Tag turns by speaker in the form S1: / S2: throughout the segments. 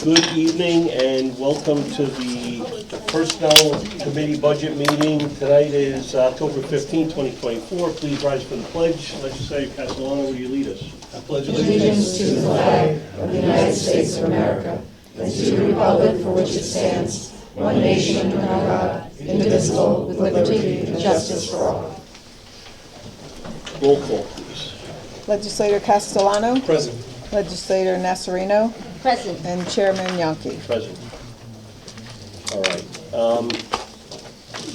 S1: Good evening and welcome to the Personnel Committee Budget Meeting. Tonight is October 15, 2024. Please rise for the pledge. Legislator Castellano, will you lead us?
S2: I pledge allegiance to the flag of the United States of America and to the republic for which it stands, one nation under God, indivisible, with liberty and justice for all.
S1: Roll call, please.
S3: Legislator Castellano.
S2: Present.
S3: Legislator Nasarino.
S4: Present.
S3: And Chairman Yonke.
S1: Present. All right.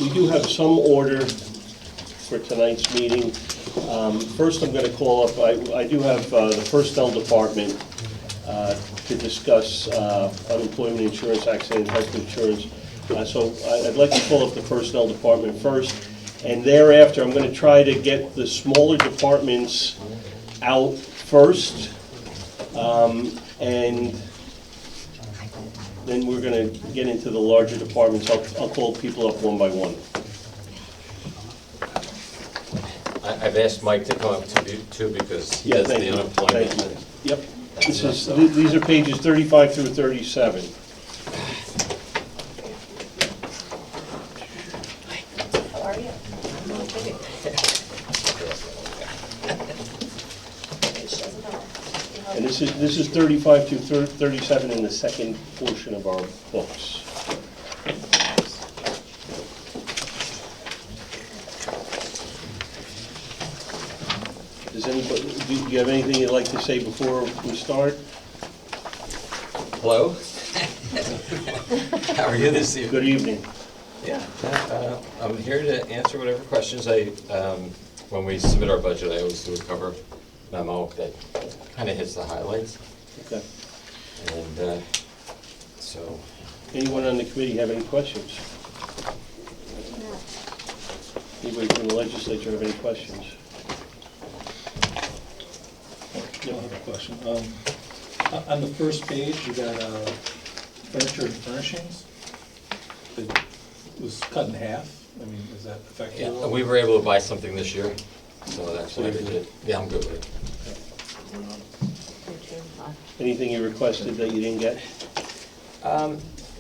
S1: We do have some order for tonight's meeting. First, I'm going to call up, I do have the Personnel Department to discuss unemployment insurance, accident and health insurance. So I'd like to call up the Personnel Department first, and thereafter I'm going to try to get the smaller departments out first, and then we're going to get into the larger departments. I'll call people up one by one.
S5: I've asked Mike to come up too because he does the unemployment.
S1: Thank you. Yep. These are pages 35 through 37.
S4: How are you?
S1: And this is 35 through 37 in the second portion of our books. Does anybody, do you have anything you'd like to say before we start?
S5: Hello? How are you this evening?
S1: Good evening.
S5: Yeah, I'm here to answer whatever questions when we submit our budget, I always do a cover memo that kind of hits the highlights.
S1: Okay.
S5: And so.
S1: Anyone on the committee have any questions? Anybody from the legislature have any questions?
S2: I have a question. On the first page, you got furniture and furnishings. It was cut in half. I mean, is that effective?
S5: Yeah, we were able to buy something this year, so that's what I did. Yeah, I'm good with it.
S1: Anything you requested that you didn't get?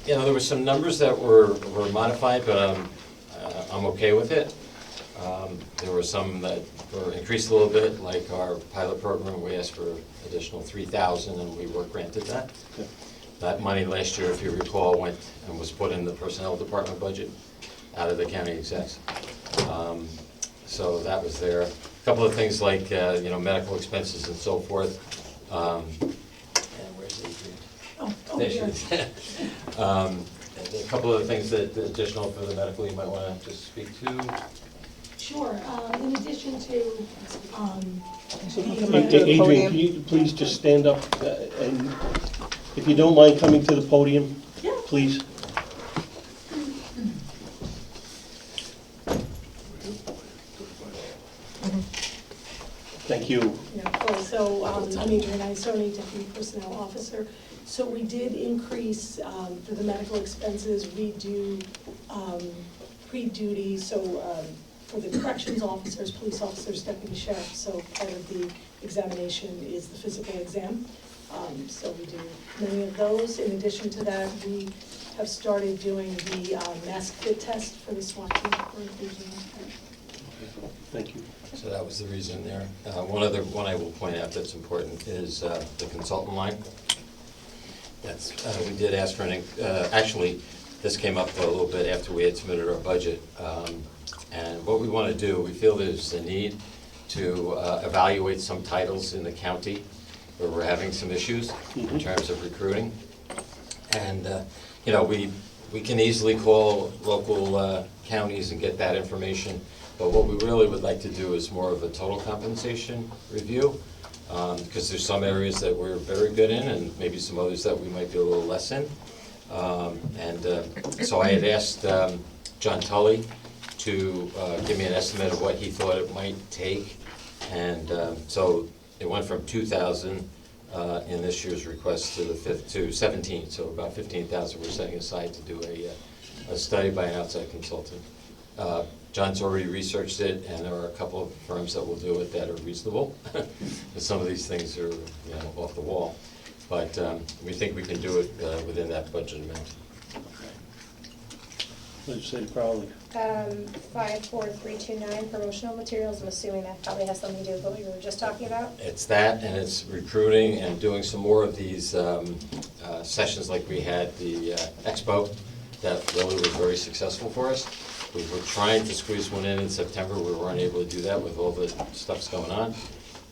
S5: You know, there were some numbers that were modified, but I'm okay with it. There were some that were increased a little bit, like our pilot program, we asked for additional $3,000 and we were granted that.
S1: Okay.
S5: That money last year, if you recall, went and was put in the Personnel Department budget out of the county execs. So that was there. A couple of things like, you know, medical expenses and so forth. And where's the There she is. A couple of things that additional for the medical you might want to just speak to.
S6: Sure. In addition to,
S1: Adrian, can you please just stand up and, if you don't mind coming to the podium,
S6: yeah.
S1: please. Thank you.
S6: Yeah, cool. So I'm Adrian, I Deputy Personnel Officer. So we did increase for the medical expenses. We do pre-duty, so for the corrections officers, police officers, deputy sheriff, so part of the examination is the physical exam. So we do many of those. In addition to that, we have started doing the mask fit test for the SWAT team for inclusion.
S1: Thank you.
S5: So that was the reason there. One other one I will point out that's important is the consultant line. That's we did ask for an, actually, this came up a little bit after we had submitted our budget. And what we want to do, we feel there's a need to evaluate some titles in the county where we're having some issues in terms of recruiting. And, you know, we can easily call local counties and get that information. But what we really would like to do is more of a total compensation review, because there's some areas that we're very good in and maybe some others that we might be a little less in. So I had asked John Tully to give me an estimate of what he thought it might take. And so it went from 2,000 in this year's request to 17, so about 15,000 we're setting aside to do a study by an outside consultant. John's already researched it, and there are a couple of firms that will do it that are reasonable. But some of these things are, you know, off the wall. but we think we can do it within that budget amount.
S1: Legislator Crowley.
S4: 54329, promotional materials, I'm assuming that probably has something to do with what we were just talking about.
S5: It's that, and it's recruiting and doing some more of these sessions like we had the expo that really was very successful for us. We were trying to squeeze one in September. We weren't able to do that with all the stuff's going on.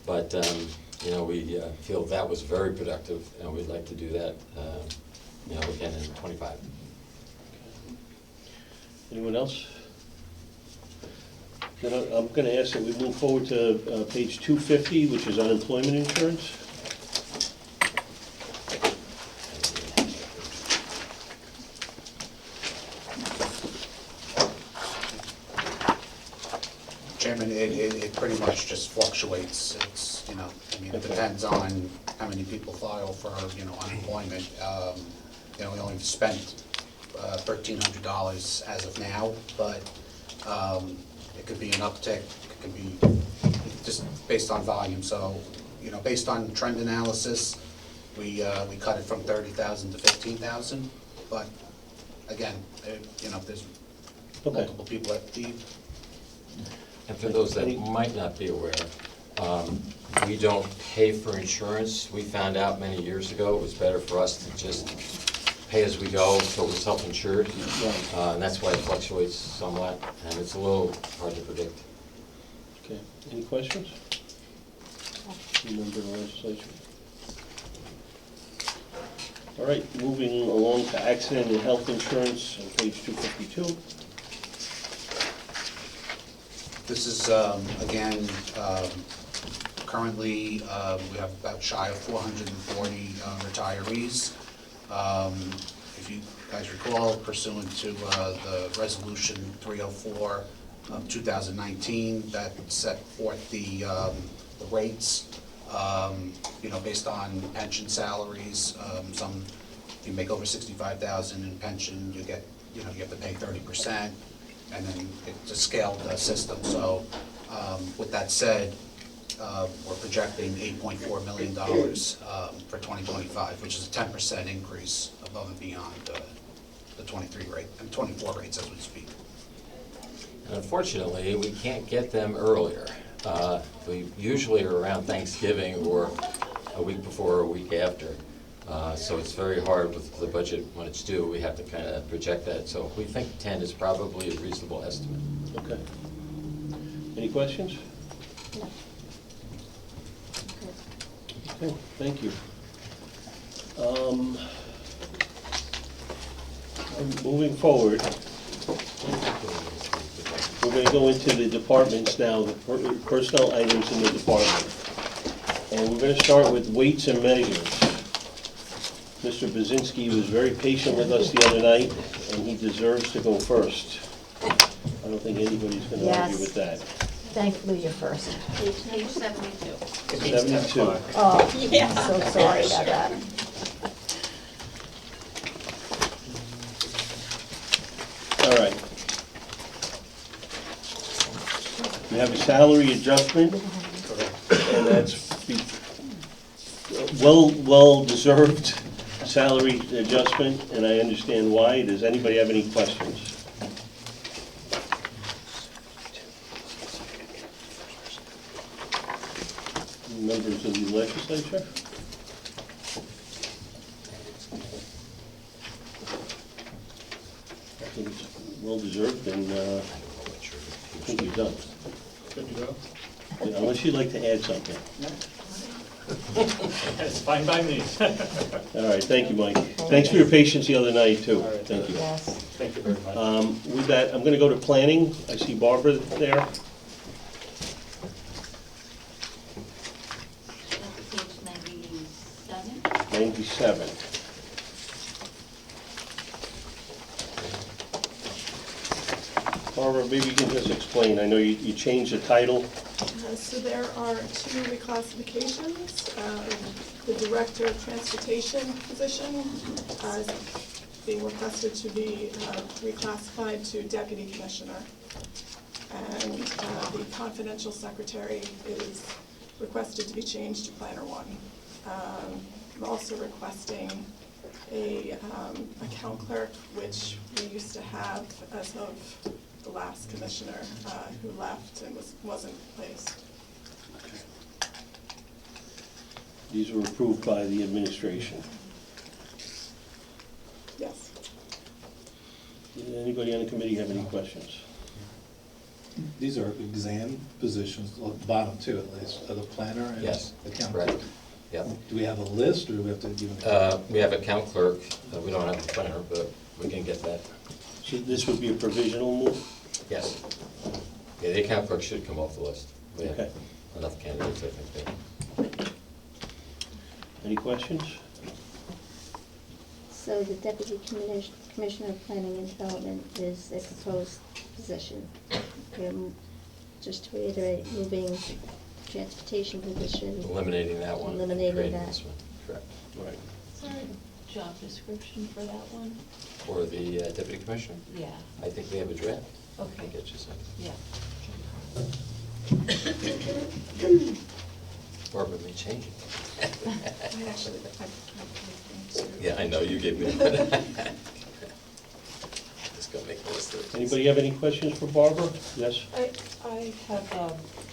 S5: But, you know, we feel that was very productive, and we'd like to do that, you know, again in '25.
S1: Anyone else? Then I'm going to ask that we move forward to page 250, which is unemployment insurance.
S7: Chairman, it pretty much just fluctuates. It's, you know, I mean, it depends on how many people file for, you know, unemployment. You know, we only spent $1,300 as of now, but it could be an uptick, it could be just based on volume. So, you know, based on trend analysis, we cut it from 30,000 to 15,000. But again, you know, there's multiple people at the.
S5: And for those that might not be aware, we don't pay for insurance. We found out many years ago it was better for us to just pay as we go, so we're self-insured. And that's why it fluctuates somewhat, and it's a little hard to predict.
S1: Okay, any questions? Member of the legislature? All right, moving along to accident and health insurance on page 252.
S7: This is, again, currently, we have about shy of 440 retirees. If you guys recall, pursuant to the Resolution 304 of 2019, that set forth the rates, you know, based on pension salaries. Some, if you make over 65,000 in pension, you get, you know, you have to pay 30%. And then it's a scaled system. So with that said, we're projecting $8.4 million for 2025, which is a 10% increase above and beyond the 23 rate, and 24 rates as we speak.
S5: And unfortunately, we can't get them earlier. We usually are around Thanksgiving or a week before or a week after. So it's very hard with the budget when it's due. We have to kind of project that. So we think 10 is probably a reasonable estimate.
S1: Okay. Any questions?
S4: No.
S1: Okay, thank you. Moving forward, we're going to go into the departments now, the personnel items in the department. And we're going to start with weights and measures. Mr. Bazinski was very patient with us the other night, and he deserves to go first. I don't think anybody's going to argue with that.
S2: Thankfully, you're first.
S4: Page 72.
S1: 72.
S2: Oh, I'm so sorry about that.
S1: All right. We have a salary adjustment, and that's well-deserved salary adjustment, and I understand why. Does anybody have any questions? Members of the legislature? I think it's well-deserved, and I think you're done.
S8: Good to go?
S1: Unless you'd like to add something.
S8: It's fine by me.
S1: All right, thank you, Mike. Thanks for your patience the other night, too.
S8: All right.
S1: Thank you.
S2: Yes.
S8: Thank you very much.
S1: With that, I'm going to go to planning. I see Barbara there.
S4: Page 97.
S1: 97. Barbara, maybe you can just explain. I know you changed the title.
S9: So there are two reclassifications. The Director of Transportation position is being requested to be reclassified to Deputy Commissioner. And the confidential secretary is requested to be changed to Planner 1. I'm also requesting a account clerk, which we used to have as of the last commissioner who left and wasn't replaced.
S1: These were approved by the administration.
S9: Yes.
S1: Did anybody on the committee have any questions?
S10: These are exam positions, bottom two at least, the planner and
S5: Yes,
S10: accountant.
S5: correct. Yep.
S10: Do we have a list, or do we have to give an?
S5: We have account clerk, we don't have a planner, but we can get that.
S1: So this would be a provisional move?
S5: Yes. Yeah, the account clerk should come off the list. We have
S1: Okay.
S5: enough candidates, I think. There.
S1: Any questions?
S11: So the Deputy Commissioner of Planning and Development is a proposed position. Just to reiterate, moving the transportation position.
S5: Eliminating that one.
S11: Eliminating
S5: creating
S11: that.
S5: this one. Correct.
S1: Right.
S2: Sorry, job description for that one?
S5: For the deputy commissioner,
S2: Yeah,
S5: I think we have a draft. I'll
S2: okay,
S5: get you some.
S2: yeah.
S5: Barbara may change it.
S9: I actually,
S5: Yeah, I know, you gave me that. Just gonna make a list of it.
S1: Anybody have any questions for Barbara? Yes?
S2: I have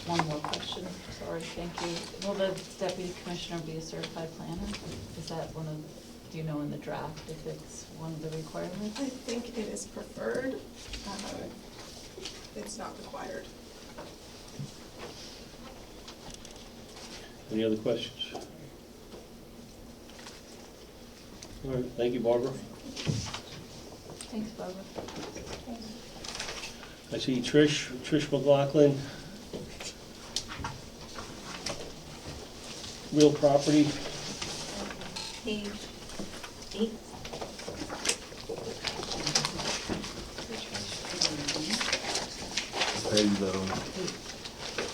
S2: one more question, sorry, thank you. Will the deputy commissioner be a certified planner? Is that one of, do you know in the draft if it's one of the requirements?
S9: I think it is preferred. It's not required.
S1: Any other questions? All right, thank you, Barbara.
S2: Thanks, Barbara.
S1: I see Trish McLaughlin. Real property,
S2: Page 8.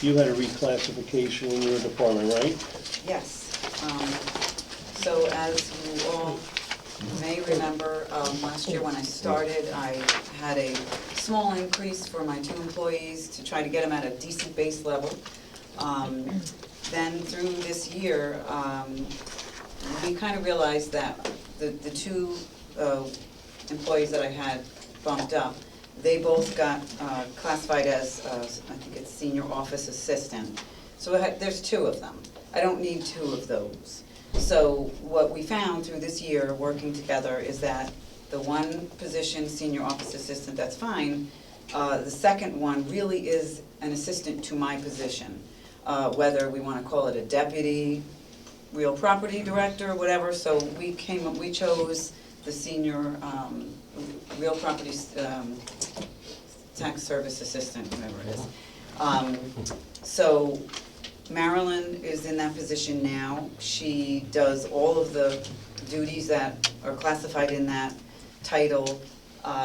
S1: you had a reclassification in your department, right?
S12: Yes. So as you all may remember, last year when I started, I had a small increase for my 2 employees to try to get them at a decent base level. Then through this year, we kind of realized that the 2 employees that I had bumped up, they both got classified as, I think it's senior office assistant. So there's 2 of them. I don't need 2 of those. So what we found through this year, working together, is that the one position, senior office assistant, that's fine. The second one really is an assistant to my position, whether we want to call it a deputy, real property director, whatever. So we chose the senior real property tax service assistant, whatever it is. So Marilyn is in that position now. She does all of the duties that are classified in that title.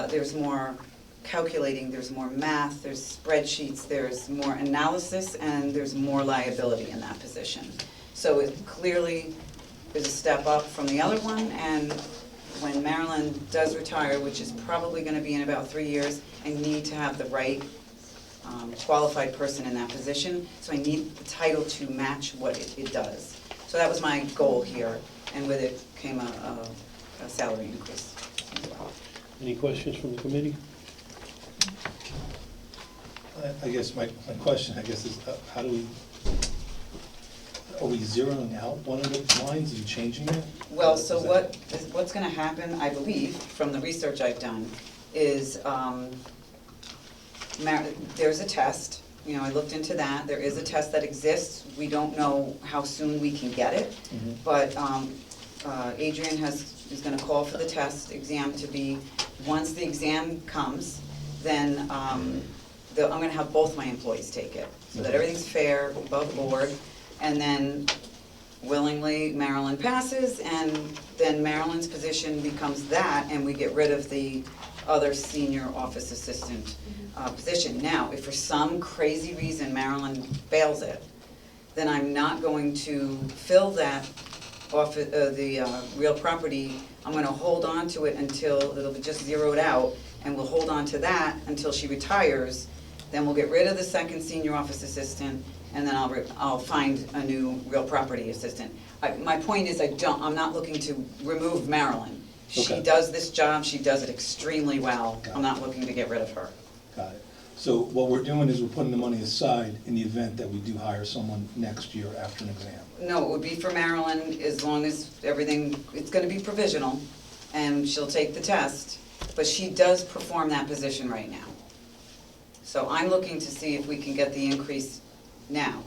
S12: There's more calculating, there's more math, there's spreadsheets, there's more analysis, and there's more liability in that position. So it clearly is a step up from the other one, and when Marilyn does retire, which is probably gonna be in about 3 years, I need to have the right qualified person in that position, so I need the title to match what it does. So that was my goal here, and with it came a salary increase as well.
S1: Any questions from the committee?
S10: I guess my question, is how do we, are we zeroing out one of the lines, are you changing it?
S12: Well, so what's gonna happen, I believe, from the research I've done, is there's a test, I looked into that, there is a test that exists, we don't know how soon we can get it, but Adrian is gonna call for the test exam to be, once the exam comes, then I'm gonna have both my employees take it, so that everything's fair, above board, and then willingly Marilyn passes, and then Marilyn's position becomes that, and we get rid of the other senior office assistant position. Now, if for some crazy reason Marilyn fails it, then I'm not going to fill that office, the real property. I'm gonna hold on to it until it'll be just zeroed out, and we'll hold on to that until she retires. Then we'll get rid of the second senior office assistant, and then I'll find a new real property assistant. My point is, I'm not looking to remove Marilyn. She
S10: Okay.
S12: does this job, she does it extremely well. I'm not looking to get rid of her.
S10: Got it. So what we're doing is we're putting the money aside in the event that we do hire someone next year after an exam.
S12: No, it would be for Marilyn, as long as everything, it's gonna be provisional, and she'll take the test, but she does perform that position right now. So I'm looking to see if we can get the increase now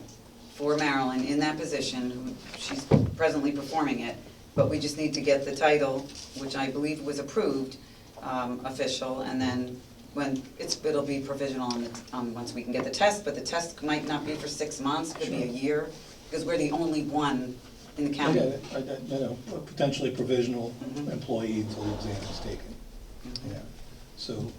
S12: for Marilyn in that position. She's presently performing it, but we just need to get the title, which I believe was approved, official, and then it'll be provisional once we can get the test, but the test might not be for 6 months, could be a year, because we're the only one in the
S10: I
S12: county.
S10: get it, you know, a potentially provisional employee until the exam is taken. Yeah, so,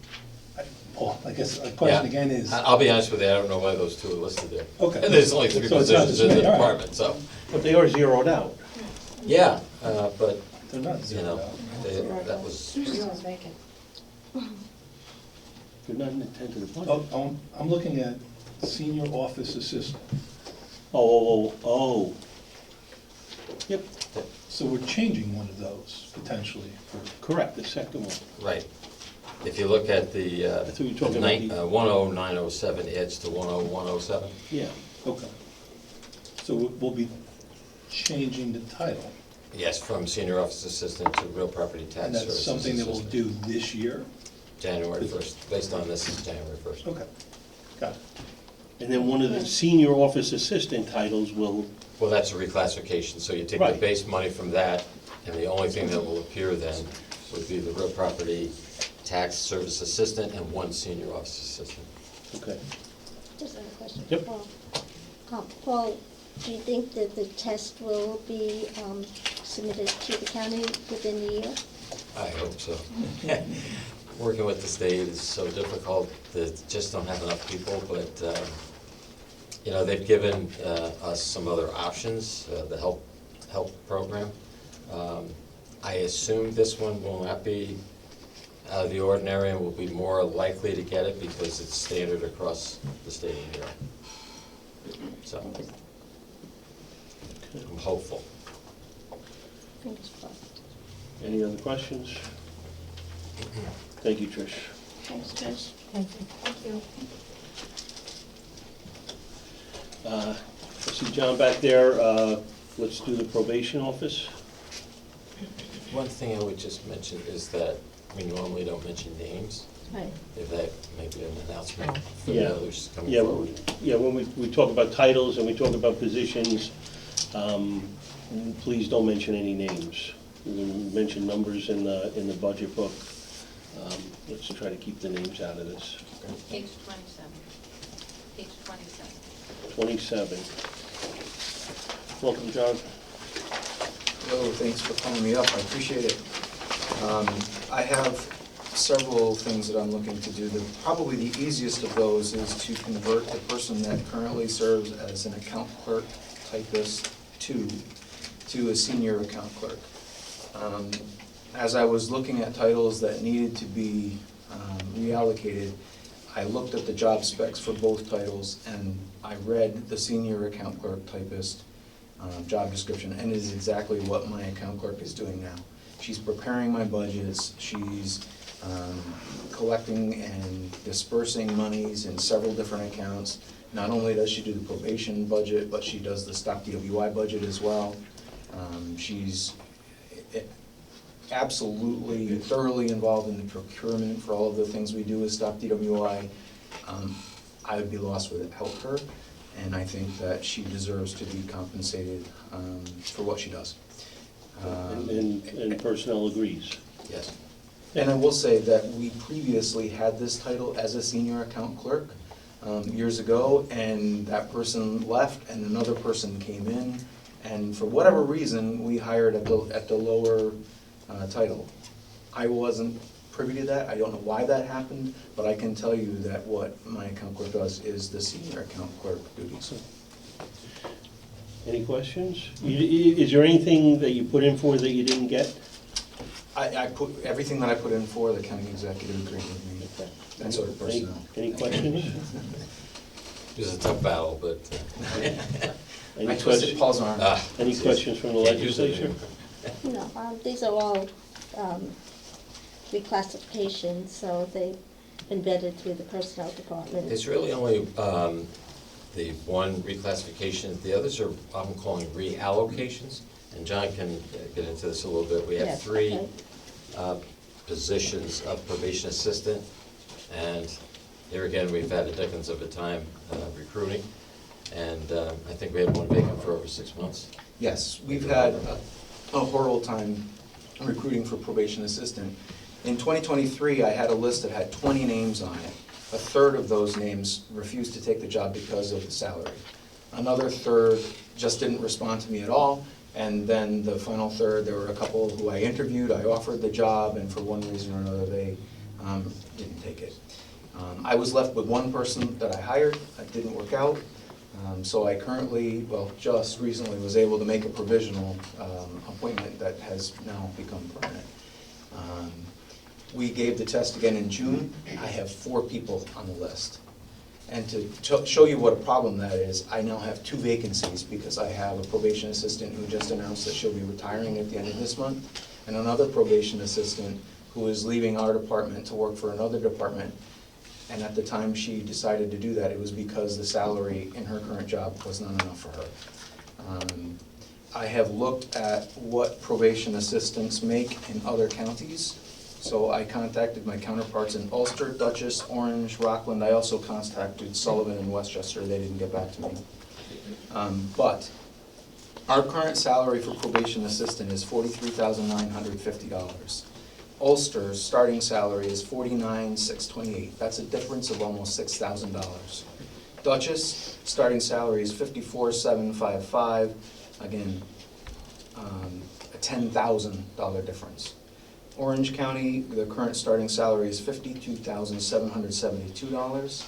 S10: Paul, I guess the question again is.
S5: I'll be honest with you, I don't know why those two are listed there.
S10: Okay.
S5: There's only 3
S10: So it's not
S5: positions in the
S10: just me, all right.
S5: department, so,
S1: But they are zeroed out.
S5: yeah, but,
S10: They're not
S5: you
S10: zeroed
S5: know,
S10: out.
S5: that was,
S4: vacant.
S1: They're not intended to the budget.
S10: I'm looking at senior office assistant.
S1: Oh. Yep,
S10: So we're changing one of those potentially for,
S1: correct, the second one.
S5: right. If you look at the
S1: thought you were talking about the-
S5: 10907 adds to 10107.
S1: Yeah.
S10: okay. So we'll be changing the title.
S5: Yes, from senior office assistant to real property tax
S10: And
S5: services
S10: that's something that we'll
S5: assistant.
S10: do this year?
S5: January 1st, based on this is January 1st.
S10: Okay, got it.
S1: And then one of the senior office assistant titles will,
S5: Well, that's a reclassification, so you take the
S1: Right.
S5: base money from that, and the only thing that will appear then would be the real property tax service assistant and 1 senior office assistant.
S1: okay.
S11: Just have a question
S1: Yep.
S11: for Paul. Paul, do you think that the test will be submitted to the county within the year?
S5: I hope so. Working with the state is so difficult, they just don't have enough people, but, you know, they've given us some other options, the help program. I assume this one will not be out of the ordinary and will be more likely to get it because it's standard across the state of New York. So, I'm hopeful.
S11: Fingers crossed.
S1: Any other questions? Thank you, Trish.
S11: Thanks, Trish.
S4: Thank you.
S1: I see John back there. Let's do the probation office.
S5: One thing I would just mention is that we normally don't mention names,
S11: Right.
S5: if that may be an announcement for
S1: Yeah.
S5: the others coming
S1: Yeah,
S5: forward.
S1: yeah, when we talk about titles and we talk about positions, please don't mention any names. We mention numbers in the budget book. Let's try to keep the names out of this.
S13: Page 27. Page 27.
S1: 27. Welcome, John.
S14: Hello, thanks for calling me up, I appreciate it. I have several things that I'm looking to do. Probably the easiest of those is to convert the person that currently serves as an account clerk typist to a senior account clerk. As I was looking at titles that needed to be reallocated, I looked at the job specs for both titles and I read the senior account clerk typist job description, and it is exactly what my account clerk is doing now. She's preparing my budgets, she's collecting and dispersing monies in several different accounts. Not only does she do the probation budget, but she does the stock DWI budget as well. She's absolutely thoroughly involved in the procurement for all of the things we do with stock DWI. I would be lost without her, and I think that she deserves to be compensated for what she does.
S1: And personnel agrees.
S5: Yes.
S14: And I will say that we previously had this title as a senior account clerk years ago, and that person left and another person came in, and for whatever reason, we hired at the lower title. I wasn't privy to that, I don't know why that happened, but I can tell you that what my account clerk does is the senior account clerk duties.
S1: Any questions? Is there anything that you put in for that you didn't get?
S14: I put, everything that I put in for, the county executive agreed with me, that sort of personnel.
S1: Any questions?
S5: It was a tough battle, but.
S1: Any
S14: I twisted
S1: questions?
S14: Paul's arm.
S1: Any questions from the
S5: Can't use it
S1: legislature?
S5: anymore.
S11: No, these are all reclassifications, so they've been vetted through the personnel department.
S5: It's really only the one reclassification. The others are, I'm calling reallocations, and John can get into this a little bit. We have
S11: Yes,
S5: three
S11: okay.
S5: positions of probation assistant, and here again, we've had a dickens of a time recruiting, and I think we had one vacant for over 6 months.
S14: Yes, we've had a horrible time recruiting for probation assistant. In 2023, I had a list that had 20 names on it. A third of those names refused to take the job because of the salary. Another third just didn't respond to me at all. And then the final third, there were a couple who I interviewed, I offered the job, and for one reason or another, they didn't take it. I was left with one person that I hired. It didn't work out. So I currently, well, just recently was able to make a provisional appointment that has now become permanent. We gave the test again in June. I have 4 people on the list. And to show you what a problem that is, I now have 2 vacancies because I have a probation assistant who just announced that she'll be retiring at the end of this month, and another probation assistant who is leaving our department to work for another department. And at the time she decided to do that, it was because the salary in her current job was not enough for her. I have looked at what probation assistants make in other counties. So I contacted my counterparts in Ulster, Dutchess, Orange, Rockland. I also contacted Sullivan and Westchester. They didn't get back to me. But our current salary for probation assistant is $43,950. Ulster's starting salary is $49,628. That's a difference of almost $6,000. Dutchess, starting salary is $54,755. Again, a $10,000 difference. Orange County, the current starting salary is $52,772.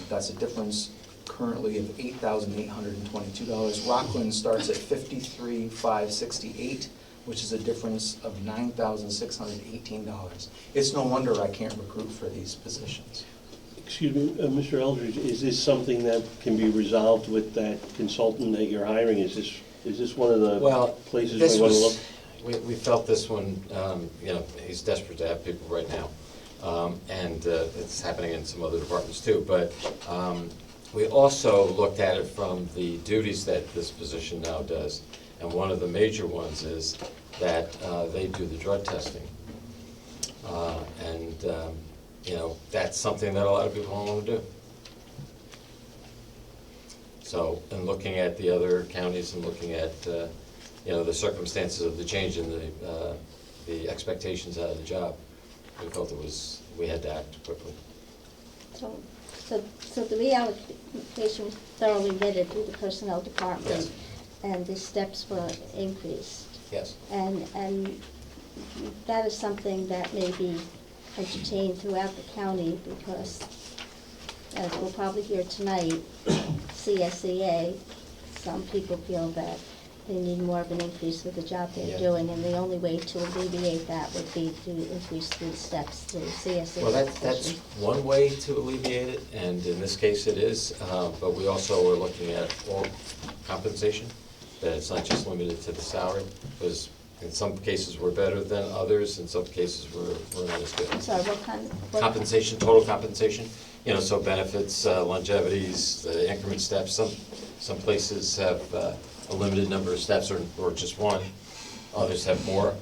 S14: That's a difference currently of $8,822. Rockland starts at $53,568, which is a difference of $9,618. It's no wonder I can't recruit for these positions.
S1: Excuse me, Mr. Eldridge, is this something that can be resolved with that consultant that you're hiring? Is this one of the places we want to look?
S5: We felt this one, he's desperate to have people right now. And it's happening in some other departments too. But we also looked at it from the duties that this position now does. And one of the major ones is that they do the drug testing. That's something that a lot of people don't want to do. So, in looking at the other counties and looking at the circumstances of the change in the expectations out of the job, we felt we had to act quickly.
S11: So the reallocation was thoroughly vetted through the personnel department.
S5: Yes.
S11: And the steps were increased.
S5: Yes.
S11: And that is something that may be entertained throughout the county because, as we'll probably hear tonight, CSEA, some people feel that they need more of an increase with the job they're doing, and the only way to alleviate that would be to increase the steps to CSEA.
S5: Well, that's one way to alleviate it, and in this case it is, but we also are looking at all compensation, that it's not just limited to the salary, because in some cases we're better than others, in some cases we're not as good.
S11: I'm sorry, what kind?
S5: Compensation, total compensation, so benefits, longevities, increment steps. Some places have a limited number of steps or just one. Others have more.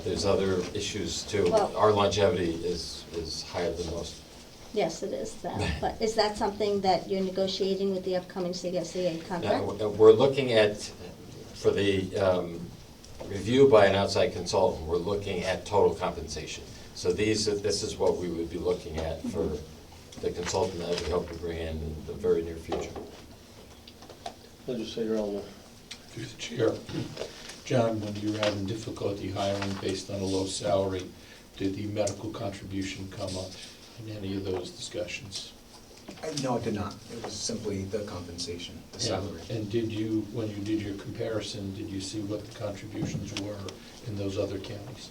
S5: There's other issues too.
S11: Well,
S5: our longevity is higher than most.
S11: Yes, it is that. But is that something that you're negotiating with the upcoming CSEA contract?
S5: We're looking at, for the review by an outside consultant, we're looking at total compensation. So this is what we would be looking at for the consultant that we hope to bring in the very near future.
S1: Legislator Elmer.
S15: Through the chair. John, when you were having difficulty hiring based on a low salary, did the medical contribution come up in any of those discussions?
S14: No, it did not. It was simply the compensation, the salary.
S15: And did you, when you did your comparison, did you see what the contributions were in those other counties?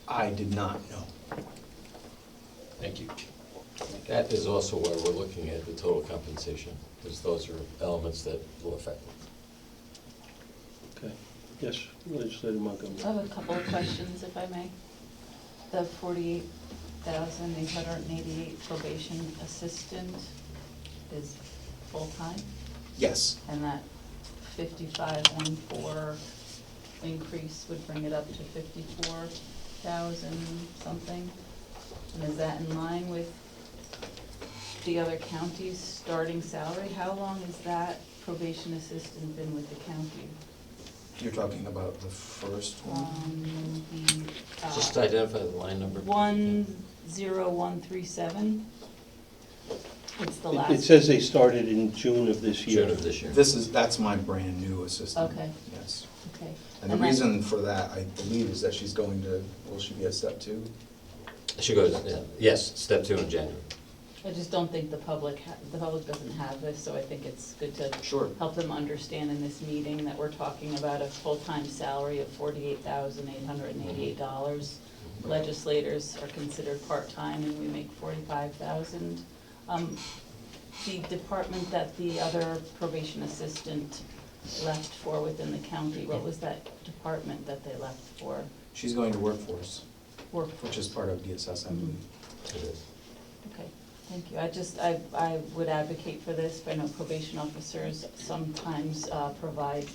S14: I did not, no.
S15: Thank you.
S5: That is also why we're looking at the total compensation, because those are elements that will affect it.
S1: Okay, yes, Legislator Montgomery.
S13: I have a couple of questions, if I may. The 48,888 probation assistant is full-time?
S14: Yes.
S13: And that 5514 increase would bring it up to 54,000 something? And is that in line with the other counties' starting salary? How long has that probation assistant been with the county?
S14: You're talking about the first one?
S5: Just identify the line number.
S13: 10137. It's the last.
S1: It says they started in June of this year.
S5: June of this year.
S14: That's my brand new assistant.
S13: Okay.
S14: Yes.
S13: Okay.
S14: And the reason for that, I believe, is that she's going to, will she be at step 2?
S5: She goes, yes, step 2 in January.
S13: I just don't think the public doesn't have this, so I think it's good to
S14: Sure.
S13: help them understand in this meeting that we're talking about a full-time salary of $48,888. Legislators are considered part-time and we make $45,000. The department that the other probation assistant left for within the county, what was that department that they left for?
S14: She's going to workforce,
S13: Workforce.
S14: which is part of DSS, I believe.
S5: It is.
S13: Okay, thank you. I would advocate for this, but I know probation officers sometimes provide,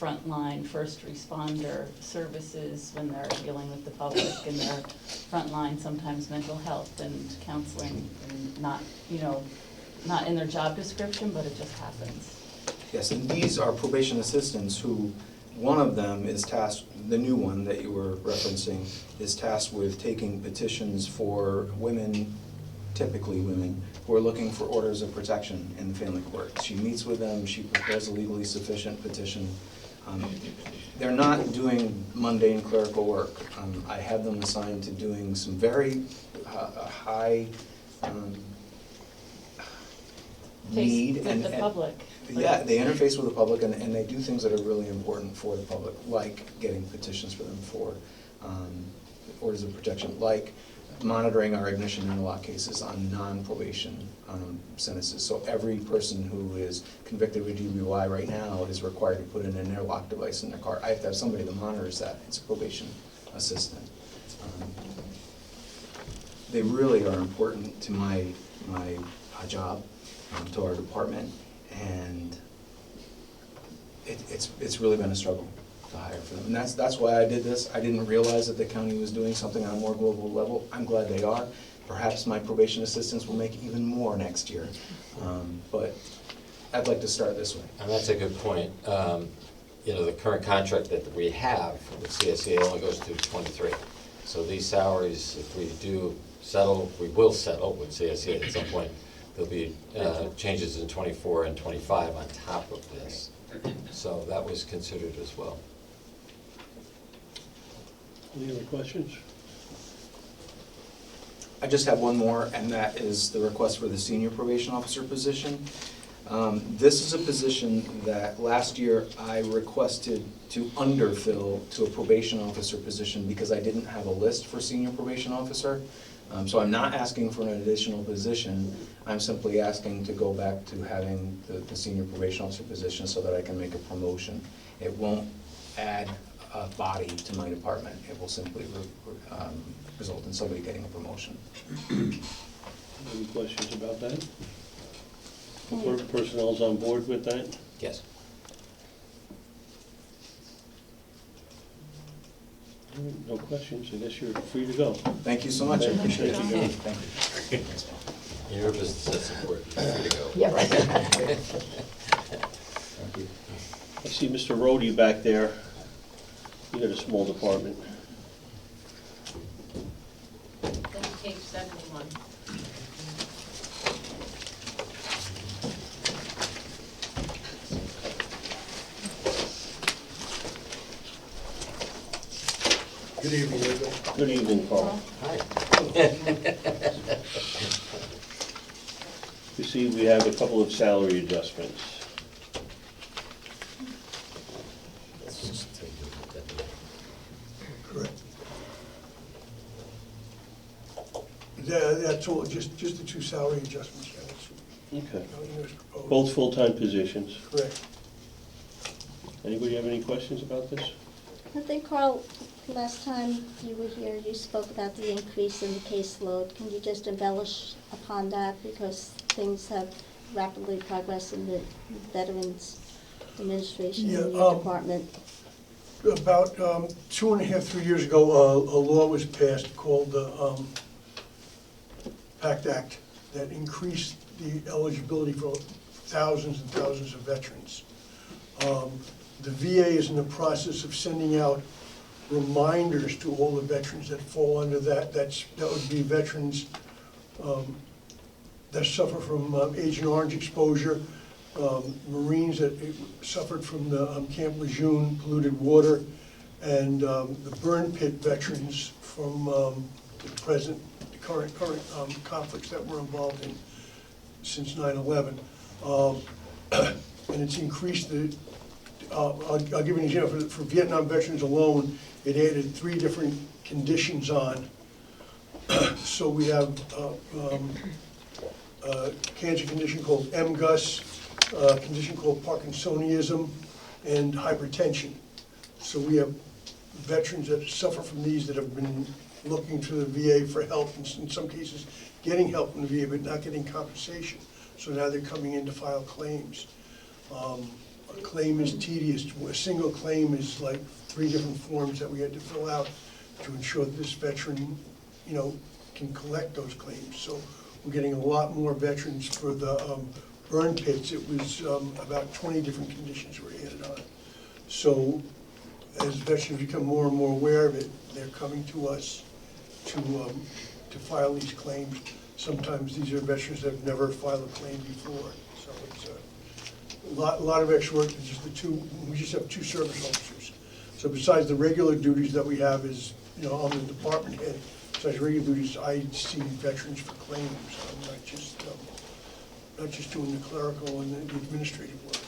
S13: frontline first responder services when they're dealing with the public, and they're frontline sometimes mental health and counseling, and not in their job description, but it just happens.
S14: Yes, and these are probation assistants who, one of them is tasked, the new one that you were referencing, is tasked with taking petitions for women, typically women, who are looking for orders of protection in the family court. She meets with them, she prepares a legally sufficient petition. They're not doing mundane clerical work. I have them assigned to doing some very high need.
S13: With the public.
S14: Yeah, they interface with the public, and they do things that are really important for the public, like getting petitions for them for orders of protection, like monitoring our ignition interlock cases on non-probation sentences. So every person who is convicted of a DWI right now is required to put in an interlock device in their car. I have to have somebody that monitors that. It's a probation assistant. They really are important to my job, to our department, and it's really been a struggle to hire for them. And that's why I did this. I didn't realize that the county was doing something on a more global level. I'm glad they are. Perhaps my probation assistants will make even more next year. But I'd like to start this way.
S5: And that's a good point. The current contract that we have with CSEA only goes to 23. So these salaries, if we do settle, we will settle with CSEA at some point. There'll be changes in 24 and 25 on top of this. So that was considered as well.
S1: Any other questions?
S14: I just have one more, and that is the request for the senior probation officer position. This is a position that last year I requested to underfill to a probation officer position because I didn't have a list for senior probation officer. So I'm not asking for an additional position. I'm simply asking to go back to having the senior probation officer position so that I can make a promotion. It won't add a body to my department. It will simply result in somebody getting a promotion.
S1: Any questions about that? The personnel's on board with that?
S5: Yes.
S1: All right, no questions, I guess you're free to go.
S14: Thank you so much. I appreciate you.
S1: Thank you.
S14: Thank you.
S5: In your business, that's important. You're free to go.
S2: Yeah, right.
S14: Thank you.
S1: I see Mr. Rhodey back there. You got a small department.
S13: Then page 71.
S16: Good evening, everyone.
S1: Good evening, Paul.
S5: Hi.
S1: You see, we have a couple of salary adjustments.
S5: Let's just take a look at that.
S16: Correct. That's all, just the two salary adjustments, yeah, that's,
S1: Okay.
S16: nothing was proposed.
S1: Both full-time positions.
S16: Correct.
S1: Anybody have any questions about this?
S11: I think, Carl, last time you were here, you spoke about the increase in the caseload. Can you just embellish upon that, because things have rapidly progressed in the Veterans Administration in your department?
S16: About 2.5, 3 years ago, a law was passed called the PACT Act that increased the eligibility for thousands and thousands of veterans. The VA is in the process of sending out reminders to all the veterans that fall under that. That would be veterans that suffer from Agent Orange exposure, Marines that suffered from the Camp Lejeune polluted water, and the burn pit veterans from the current conflicts that we're involved in since 9/11. And it's increased the, I'll give you an example. For Vietnam veterans alone, it added 3 different conditions on. So we have a cancer condition called MGUS, a condition called Parkinsonism, and hypertension. So we have veterans that suffer from these that have been looking to the VA for help, and in some cases getting help from the VA but not getting compensation. So now they're coming in to file claims. A claim is tedious. A single claim is like 3 different forms that we had to fill out to ensure that this veteran, can collect those claims. So we're getting a lot more veterans for the burn pits. It was about 20 different conditions were added on. So as veterans become more and more aware of it, they're coming to us to file these claims. Sometimes these are veterans that have never filed a claim before. So it's a lot of extra work. We just have 2 service officers. So besides the regular duties that we have is, I'm the department head. Besides regular duties, I see veterans for claims. I'm not just doing the clerical and the administrative work.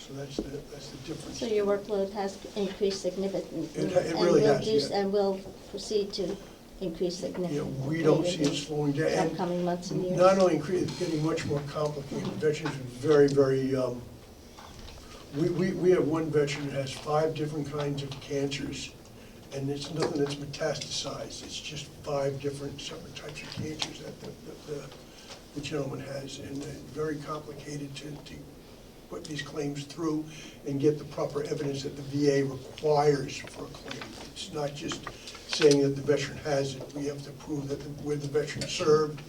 S16: So that's the difference.
S11: So your workload has increased significantly.
S16: It really has, yeah.
S11: And will proceed to increase significantly.
S16: Yeah, we don't see it slowing down.
S11: In upcoming months and years.
S16: Not only it's getting much more complicated. Veterans are very, very, we have one veteran that has 5 different kinds of cancers, and it's nothing that's metastasized. It's just 5 different separate types of cancers that the gentleman has, and very complicated to put these claims through and get the proper evidence that the VA requires for a claim. It's not just saying that the veteran has it. We have to prove that where the veteran served,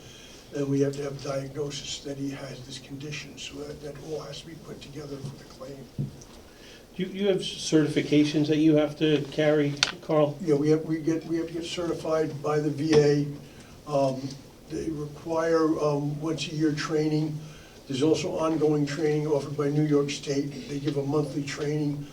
S16: and we have to have diagnosis that he has this condition. So that all has to be put together for the claim.
S1: Do you have certifications that you have to carry, Carl?
S16: Yeah, we have to get certified by the VA. They require once-a-year training. There's also ongoing training offered by New York State. They give a monthly training.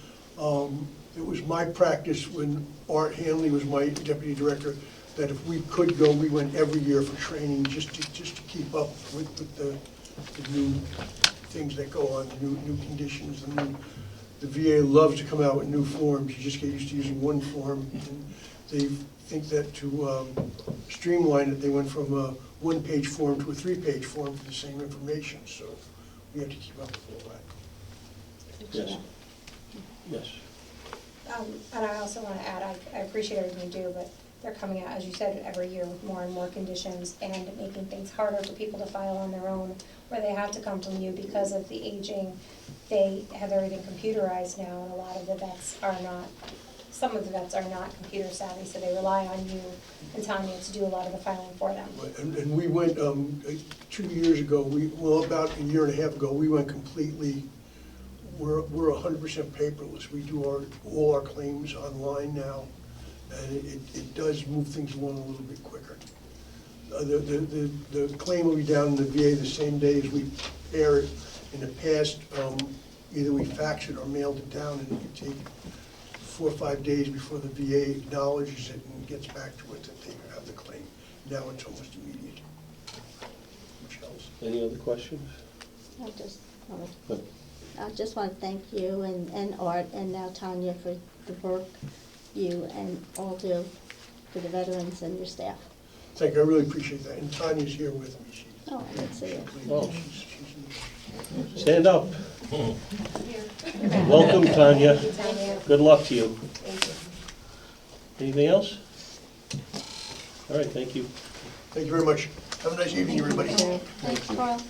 S16: It was my practice when Art Hanley was my deputy director that if we could go, we went every year for training just to keep up with the new things that go on, the new conditions. And the VA loves to come out with new forms. You just get used to using one form. And they think that to streamline it, they went from a 1-page form to a 3-page form for the same information. So we have to keep up with all that.
S1: Yes. Yes.
S4: And I also want to add, I appreciate everything you do, but they're coming out, as you said, every year with more and more conditions and making things harder for people to file on their own, where they have to come from you because of the aging. They have everything computerized now, and a lot of the vets are not, some of the vets are not computer savvy, so they rely on you and Tanya to do a lot of the filing for them.
S16: And we went, 2 years ago, about a year and a half ago, we went completely, we're 100% paperless. We do all our claims online now, and it does move things along a little bit quicker. The claim will be down in the VA the same day as we prepare it. In the past, either we fax it or mailed it down, and it could take 4 or 5 days before the VA acknowledges it and gets back to it that they have the claim. Now it's almost immediate.
S1: Any other questions?
S11: I just want to thank you and Art and now Tanya for the work you and all do for the veterans and your staff.
S16: Thank you, I really appreciate that. And Tanya's here with me.
S11: Oh, let's see it.
S1: Oh. Stand up. Welcome, Tanya. Good luck to you. Anything else? All right, thank you.
S16: Thank you very much. Have a nice evening, everybody.
S11: Thanks, Carl.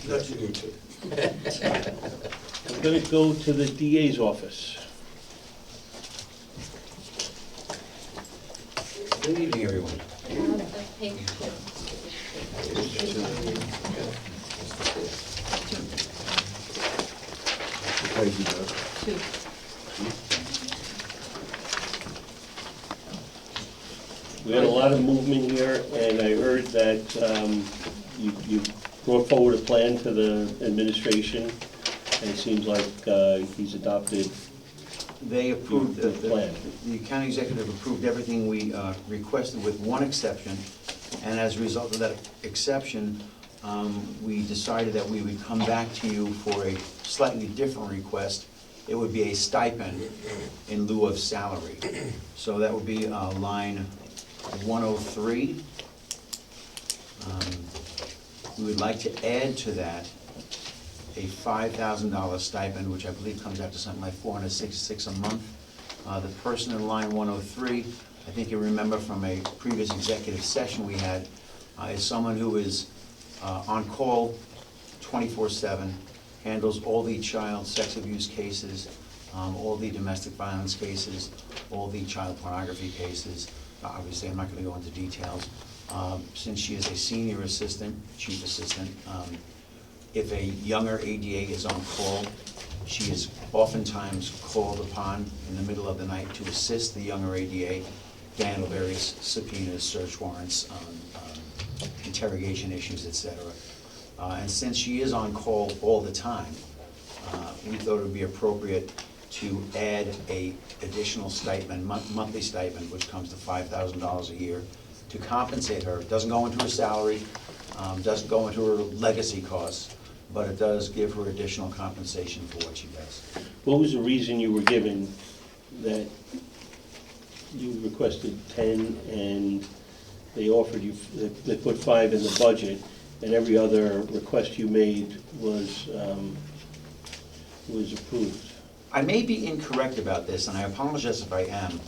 S16: That's it.
S1: I'm going to go to the DA's office.
S17: Good evening, everyone.
S1: We had a lot of movement here, and I heard that you brought forward a plan to the administration, and it seems like he's adopted
S17: They approved,
S1: the plan.
S17: the county executive approved everything we requested with one exception, and as a result of that exception, we decided that we would come back to you for a slightly different request. It would be a stipend in lieu of salary. So that would be line 103. We would like to add to that a $5,000 stipend, which I believe comes out to something like $466 a month. The person in line 103, I think you remember from a previous executive session we had, is someone who is on call 24/7, handles all the child sex abuse cases, all the domestic violence cases, all the child pornography cases. Obviously, I'm not going to go into details. Since she is a senior assistant, chief assistant, if a younger ADA is on call, she is oftentimes called upon in the middle of the night to assist the younger ADA to handle various subpoenas, search warrants, interrogation issues, etc. And since she is on call all the time, we thought it would be appropriate to add a additional stipend, monthly stipend, which comes to $5,000 a year, to compensate her. It doesn't go into her salary, doesn't go into her legacy costs, but it does give her additional compensation for what she does.
S1: What was the reason you were given that you requested 10 and they offered you, they put 5 in the budget, and every other request you made was approved?
S17: I may be incorrect about this, and I apologize if I am.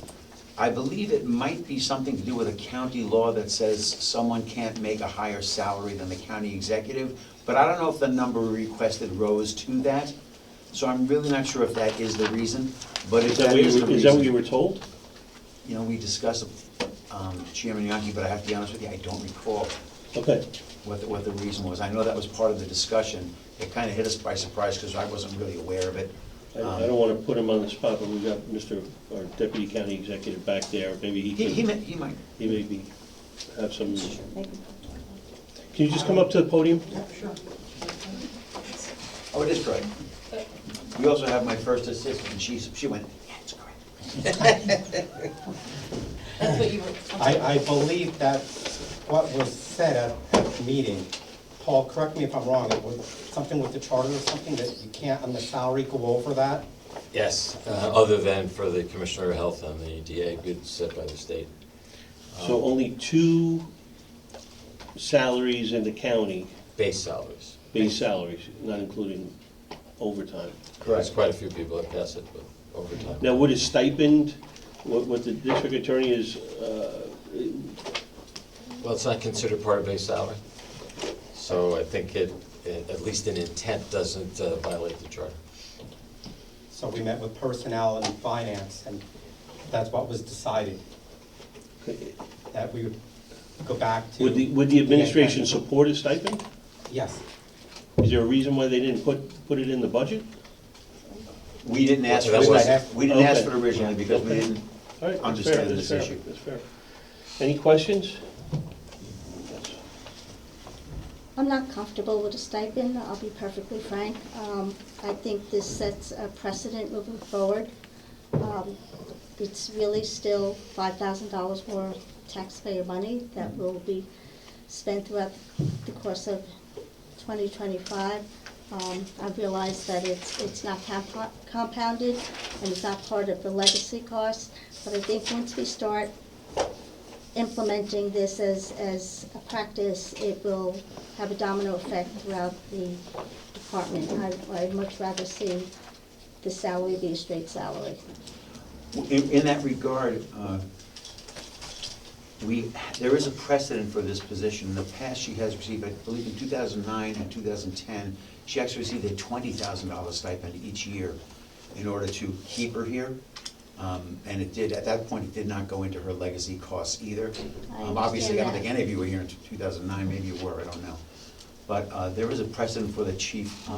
S17: I believe it might be something to do with a county law that says someone can't make a higher salary than the county executive, but I don't know if the number requested rose to that, so I'm really not sure if that is the reason, but if that is the reason.
S1: Is that what you were told?
S17: You know, we discussed, Chairman Yankee, but I have to be honest with you, I don't recall
S1: Okay.
S17: what the reason was. I know that was part of the discussion. It kind of hit us by surprise because I wasn't really aware of it.
S1: I don't want to put him on the spot, but we've got Mr., our Deputy County Executive back there. Maybe he can.
S17: He might.
S1: He may have some. Can you just come up to the podium?
S17: Sure. Oh, it is correct. We also have my first assistant, and she went, yeah, it's correct.
S13: That's what you were.
S18: I believe that what was said at the meeting, Paul, correct me if I'm wrong, it was something with the charter or something that you can't on the salary go over that?
S5: Yes, other than for the Commissioner of Health and the DA, good set by the state.
S1: So only 2 salaries in the county,
S5: Base salaries.
S1: base salaries, not including overtime.
S5: There's quite a few people that pass it, but overtime.
S1: Now, what is stipend, what the district attorney is,
S5: Well, it's not considered part of base salary, so I think it, at least in intent, doesn't violate the charter.
S18: So we met with personnel and finance, and that's what was decided, that we would go back to.
S1: would the administration support a stipend?
S18: Yes.
S1: Is there a reason why they didn't put it in the budget?
S17: We didn't ask for
S5: That
S17: it.
S5: was-
S17: We didn't ask
S1: Okay.
S17: for it originally because we
S1: Okay.
S17: didn't
S1: All right, that's fair,
S17: understand
S1: that's
S17: this
S1: fair,
S17: issue.
S1: that's fair. Any questions?
S11: I'm not comfortable with a stipend, I'll be perfectly frank. I think this sets a precedent moving forward. It's really still $5,000 more taxpayer money that will be spent throughout the course of 2025. I realize that it's not compounded and it's not part of the legacy costs, but I think once we start implementing this as a practice, it will have a domino effect throughout the department. I'd much rather see the salary be a straight salary.
S17: In that regard, there is a precedent for this position. In the past, she has received, I believe in 2009 and 2010, she actually received a $20,000 stipend each year in order to keep her here. And it did, at that point, it did not go into her legacy costs either. Obviously, I don't think any of you were here in 2009, maybe you were, I don't know. But there is a precedent for the chief.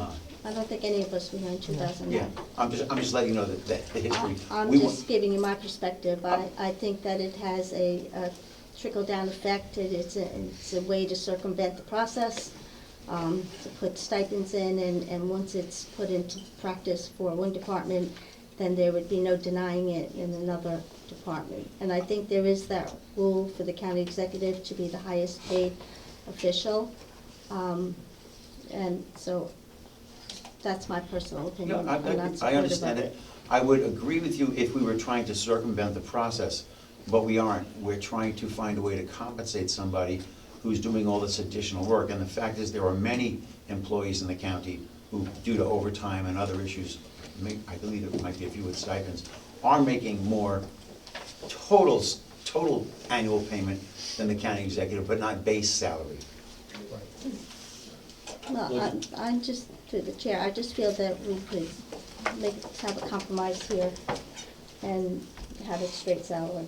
S11: I don't think any of us were here in 2009.
S17: Yeah, I'm just letting you know that the history.
S11: I'm
S17: We
S11: just giving you my perspective. I think that it has a trickle-down effect. It's a way to circumvent the process, to put stipends in, and once it's put into practice for one department, then there would be no denying it in another department. And I think there is that rule for the county executive to be the highest paid official. And so that's my personal opinion. I'm not
S17: I
S11: supportive
S17: understand
S11: of
S17: it. I would agree with you if we were trying to circumvent the process, but we aren't. We're trying to find a way to compensate somebody who's doing all this additional work. And the fact is, there are many employees in the county who, due to overtime and other issues, I believe there might be a few with stipends, are making more total annual payment than the county executive, but not base salary.
S11: Well, I'm just, to the chair, I just feel that we could have a compromise here and have a straight salary.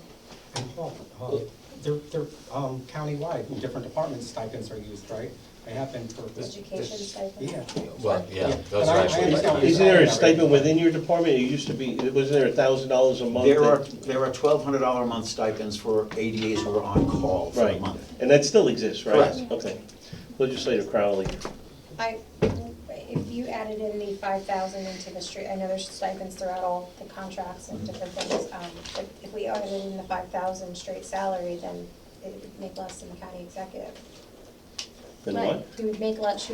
S18: And Paul, they're countywide, in different departments, stipends are used, right? They have been for.
S4: Education stipend.
S18: Yeah.
S5: Well, yeah,
S18: Yeah.
S5: those
S18: And
S5: are
S18: I
S5: actually.
S18: understand what you're
S1: Isn't there a
S18: saying.
S1: stipend within your department? It used to be, wasn't there $1,000 a month?
S17: There are $1,200 a month stipends for ADAs who are on call for a
S1: Right,
S17: month.
S1: and that still exists, right?
S17: Correct.
S1: Okay. Legislator Crowley.
S4: If you added in the 5,000 into the street, I know there's stipends throughout all the contracts and different things, but if we added in the 5,000 straight salary, then it would make less than the county executive.
S1: Then
S11: Right.
S1: what?
S4: She would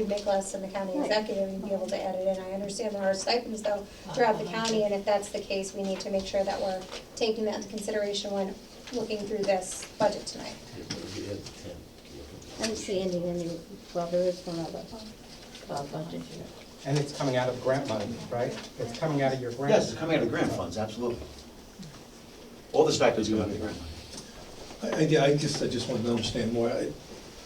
S4: make less than the county
S11: Right.
S4: executive and be able to add it in. I understand there are stipends though throughout the county, and if that's the case, we need to make sure that we're taking that into consideration when looking through this budget tonight.
S11: I don't see any, well, there is one other budget.
S18: And it's coming out of grant money, right? It's coming out of your grant.
S17: Yes, it's coming out of grant funds, absolutely. All the stipends come out of the grant money.
S10: Yeah, I just wanted to understand more.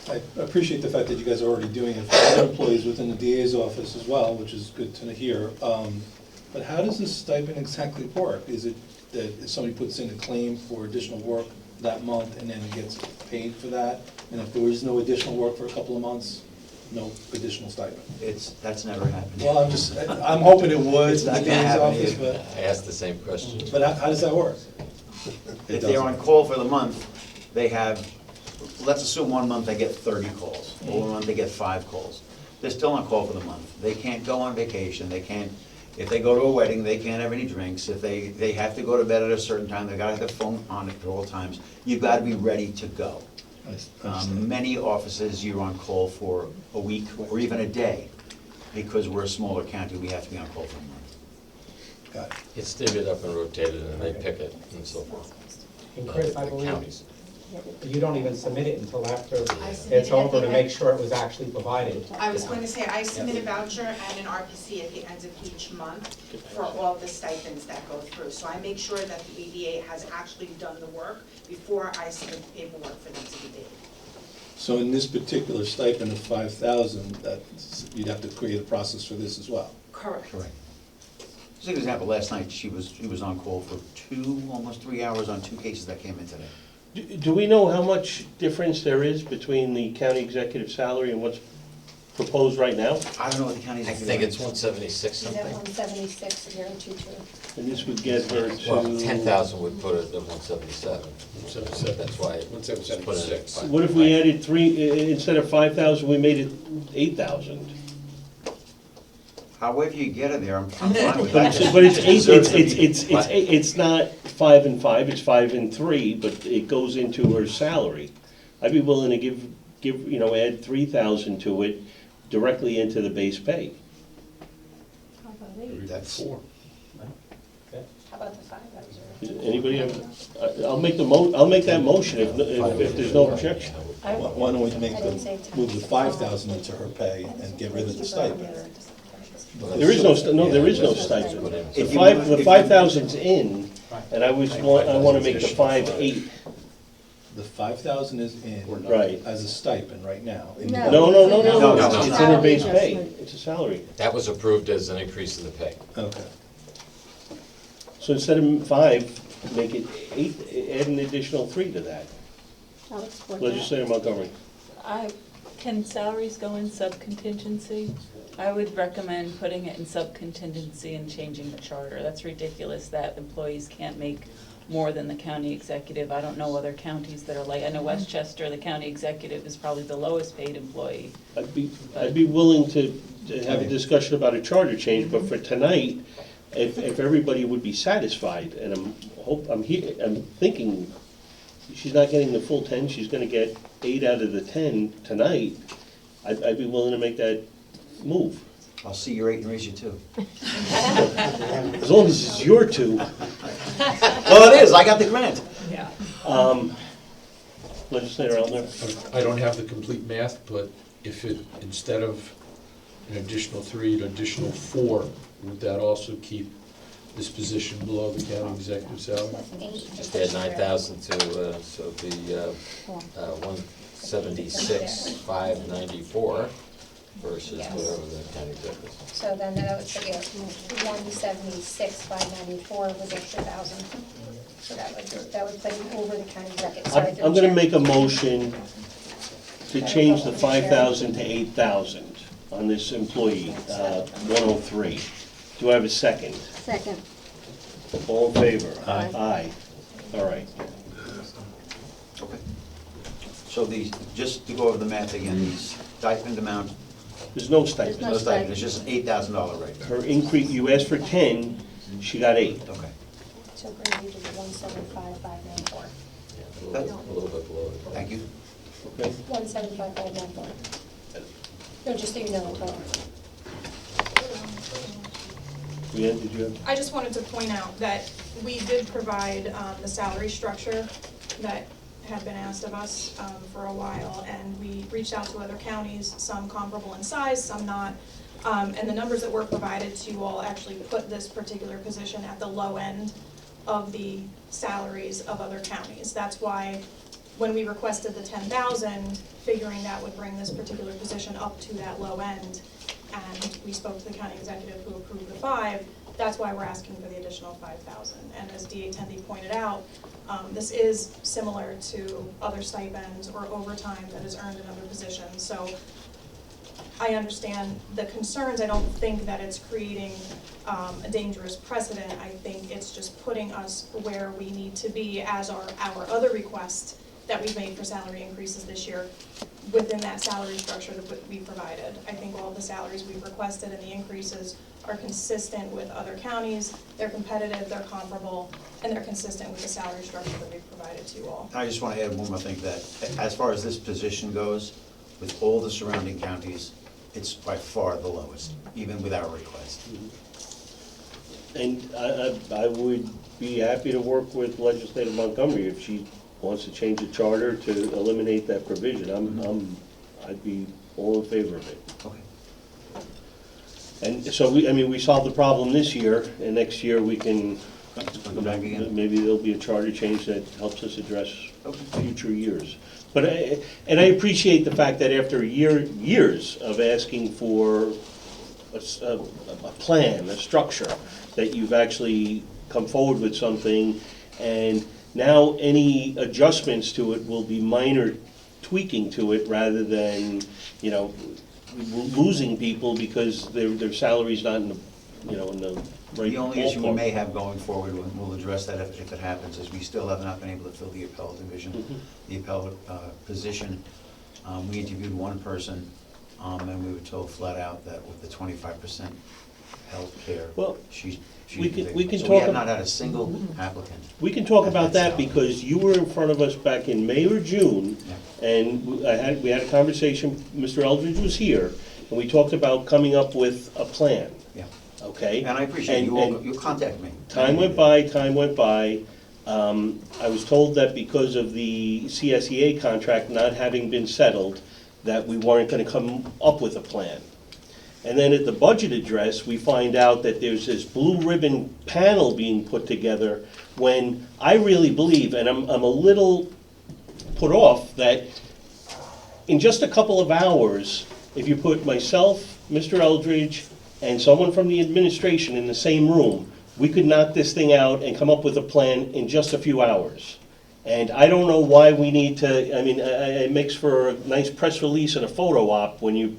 S10: I appreciate the fact that you guys are already doing it for other employees within the DA's office as well, which is good to hear. But how does this stipend exactly work? Is it that if somebody puts in a claim for additional work that month and then gets paid for that? And if there is no additional work for a couple of months, no additional stipend?
S17: That's never happened.
S10: Well, I'm hoping it would
S17: It's
S10: in the
S17: not gonna
S10: DA's
S17: happen
S10: office,
S17: either.
S10: but,
S5: I asked the same question.
S10: but how does that work?
S17: If they're on call for the month, they have, let's assume 1 month they get 30 calls, or 1 month they get 5 calls. They're still on call for the month. They can't go on vacation, they can't, if they go to a wedding, they can't have any drinks. If they have to go to bed at a certain time, they gotta have their phone on at all times. You've gotta be ready to go. Many offices, you're on call for a week or even a day. Because we're a smaller county, we have to be on call for a month.
S10: Got it.
S5: It's divvied up and rotated, and they pick it and so forth.
S18: And Chris, I
S5: The
S18: believe
S5: counties.
S18: you don't even submit it until after
S19: submit
S18: it's
S19: it at
S18: over
S19: the
S18: to
S19: end.
S18: make sure it was actually provided.
S19: I was going to say, I submit a voucher and an RPC at the end of each month for all the stipends that go through. So I make sure that the ADA has actually done the work before I submit the paperwork for them to be paid.
S10: So in this particular stipend of 5,000, that you'd have to create a process for this as well?
S19: Correct.
S17: Just an example, last night, she was on call for almost 3 hours on 2 cases that came in today.
S1: Do we know how much difference there is between the county executive salary and what's proposed right now?
S17: I don't know what the county
S5: I
S17: executive.
S5: think it's 176
S4: She's at
S5: something.
S4: 176,022.
S1: And this would get her to...
S5: Well, 10,000 would put it at 177. That's why it's put it at
S15: 176.
S1: What if we added instead of 5,000, we made it 8,000?
S17: However you get it there, I'm fine with
S1: But
S17: that.
S1: it's not 5 and 5, it's 5 and 3, but it goes into her salary. I'd be willing to give add 3,000 to it directly into the base pay.
S4: How about 8?
S17: That's
S15: Four.
S4: How about the 5,000?
S1: Anybody have, I'll make that motion if there's no objection.
S10: Why don't we move the 5,000 into her pay and get rid of the stipend?
S1: There is no stipend. The 5,000's in, and I wanna make the 5,800.
S10: The 5,000 is in.
S1: Right.
S10: As a stipend right now.
S1: No, it's in her base pay, it's a salary.
S5: That was approved as an increase in the pay.
S10: Okay.
S1: So instead of 5, make it 8, add an additional 3 to that.
S11: I'll support that.
S1: Legislator Montgomery.
S13: Can salaries go in sub-contingency? I would recommend putting it in sub-contingency and changing the charter. That's ridiculous that employees can't make more than the county executive. I don't know other counties that are like, I know Westchester, the county executive is probably the lowest paid employee.
S1: I'd be willing to have a discussion about a charter change, but for tonight, if everybody would be satisfied, and I'm thinking she's not getting the full 10, she's gonna get 8 out of the 10 tonight, I'd be willing to make that move.
S17: I'll see your 8 and raise you 2.
S1: As long as it's your 2.
S17: Well, it is, I got the grant.
S13: Yeah.
S1: Legislator Eldner?
S15: I don't have the complete math, but if it, instead of an additional 3, an additional 4, would that also keep this position below the county executive salary?
S5: Just add 9,000 to, so it'd be 176,594 versus whatever the county executive.
S4: So then that would put you at 176,594 with extra 1,000. So that would put you over the county executive. Sorry,
S1: I'm gonna make a motion to change the 5,000 to 8,000 on this employee, 103. Do I have a second?
S11: Second.
S1: All in favor?
S11: Aye.
S1: Aye. All right.
S17: Okay. So just to go over the math again, the stipend amount,
S1: There's no stipend.
S17: no stipend, it's just an $8,000 rate.
S1: Her increase, you asked for 10, she got 8.
S17: Okay.
S4: So bring you to the 175,594.
S5: A little bit below it.
S17: Thank you.
S1: Okay.
S4: 175,594. No, just so you know the total.
S1: Leanne, did you have?
S20: I just wanted to point out that we did provide the salary structure that had been asked of us for a while, and we reached out to other counties, some comparable in size, some not. And the numbers that were provided to you all actually put this particular position at the low end of the salaries of other counties. That's why when we requested the 10,000, figuring that would bring this particular position up to that low end, and we spoke to the county executive who approved the 5, that's why we're asking for the additional 5,000. And as DA Tendy pointed out, this is similar to other stipends or overtime that is earned in other positions. So I understand the concerns. I don't think that it's creating a dangerous precedent. I think it's just putting us where we need to be as our other requests that we've made for salary increases this year within that salary structure that we provided. I think all of the salaries we've requested and the increases are consistent with other counties, they're competitive, they're comparable, and they're consistent with the salary structure that we've provided to you all.
S17: I just want to add one more thing, that as far as this position goes, with all the surrounding counties, it's by far the lowest, even with our request.
S1: And I would be happy to work with Legislator Montgomery if she wants to change the charter to eliminate that provision. I'd be all in favor of it.
S17: Okay.
S1: And so we solved the problem this year, and next year we can, maybe there'll be a charter change that helps us address future years. But I appreciate the fact that after years of asking for a plan, a structure, that you've actually come forward with something, and now any adjustments to it will be minor tweaking to it rather than, losing people because their salary's not in the, in the right
S17: The only issue we
S1: ballpark.
S17: may have going forward, and we'll address that if it happens, is we still have not been able to fill the appellate division, the appellate position. We interviewed one person, and we were told flat out that with the 25% health care,
S1: Well,
S17: she's
S1: we can
S17: so
S1: talk
S17: we have
S1: ab-
S17: not had a single applicant.
S1: We can talk
S17: at
S1: about that
S17: salary.
S1: because you were in front of us back in May or June, and we had a conversation, Mr. Eldridge was here, and we talked about coming up with a plan.
S17: Yeah.
S1: Okay?
S17: And I appreciate you contact me.
S1: Time went by, I was told that because of the CSEA contract not having been settled, that we weren't gonna come up with a plan. And then at the budget address, we find out that there's this blue ribbon panel being put together, when I really believe, and I'm a little put off, that in just a couple of hours, if you put myself, Mr. Eldridge, and someone from the administration in the same room, we could knock this thing out and come up with a plan in just a few hours. And I don't know why we need to, I mean, it makes for a nice press release and a photo op when you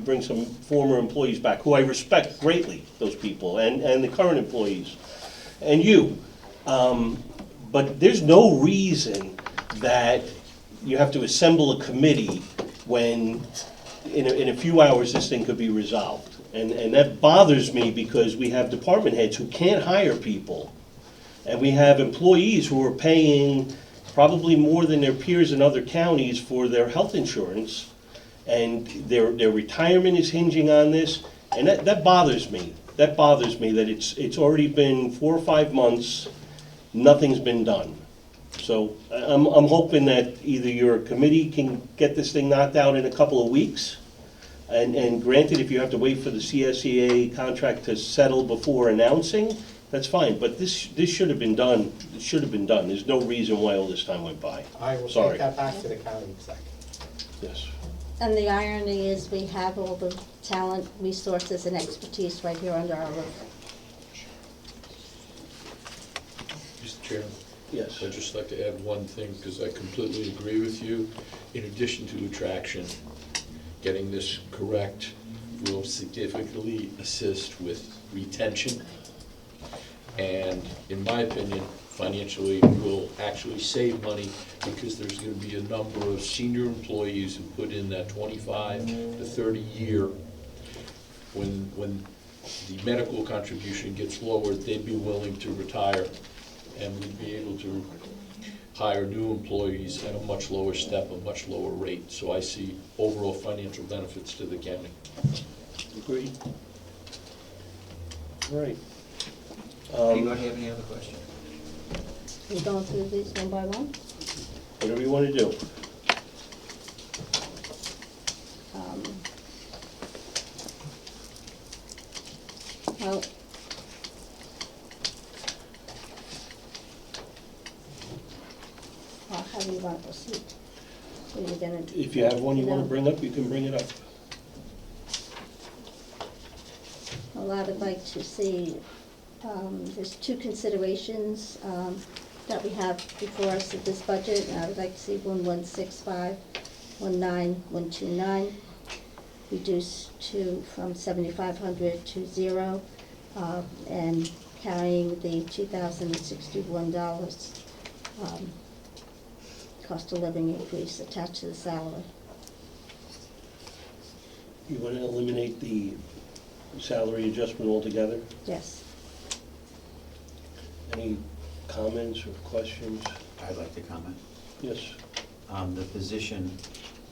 S1: bring some former employees back, who I respect greatly, those people, and the current employees, and you. But there's no reason that you have to assemble a committee when in a few hours this thing could be resolved. And that bothers me, because we have department heads who can't hire people, and we have employees who are paying probably more than their peers in other counties for their health insurance, and their retirement is hinging on this, and that bothers me. That bothers me that it's already been 4 or 5 months, nothing's been done. So I'm hoping that either your committee can get this thing knocked out in a couple of weeks, and granted, if you have to wait for the CSEA contract to settle before announcing, that's fine, but this should have been done. It should have been done. There's no reason why all this time went by.
S18: I will
S1: Sorry.
S18: take that back to the county exec.
S1: Yes.
S11: And the irony is we have all the talent, resources, and expertise right here under our roof.
S15: Mr. Chairman?
S1: Yes.
S15: I'd just like to add one thing, because I completely agree with you. In addition to attraction, getting this correct will significantly assist with retention. And in my opinion, financially, will actually save money, because there's going to be a number of senior employees who put in that 25 to 30 year. When the medical contribution gets lowered, they'd be willing to retire, and we'd be able to hire new employees at a much lower step, a much lower rate. So I see overall financial benefits to the county.
S1: Agreed. All right.
S17: Anybody have any other questions?
S11: We're going through these one by one.
S1: Whatever you want to do.
S11: Well, how do you want to proceed? Are you gonna?
S1: If you have one you want to bring up, you can bring it up.
S11: Well, I would like to see, there's 2 considerations that we have before us at this budget, and I would like to see 1165, 19129, reduced from 7,500 to 0, and carrying the $2,061 cost of living increase attached to the salary.
S1: You want to eliminate the salary adjustment altogether?
S11: Yes.
S1: Any comments or questions?
S17: I'd like to comment.
S1: Yes.
S17: The position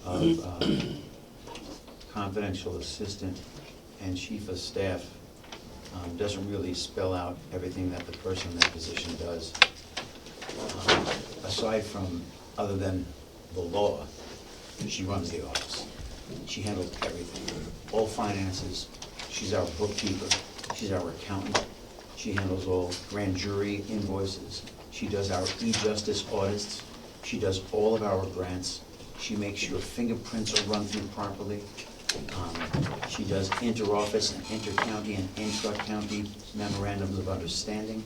S17: of confidential assistant and chief of staff doesn't really spell out everything that the person in that position does. Aside from, other than the law, she runs the office. She handles everything, all finances. She's our bookkeeper. She's our accountant. She handles all grand jury invoices. She does our e-justice audits. She does all of our grants. She makes sure fingerprints are run through properly. She does inter-office and inter-county and intra-county memorandums of understanding.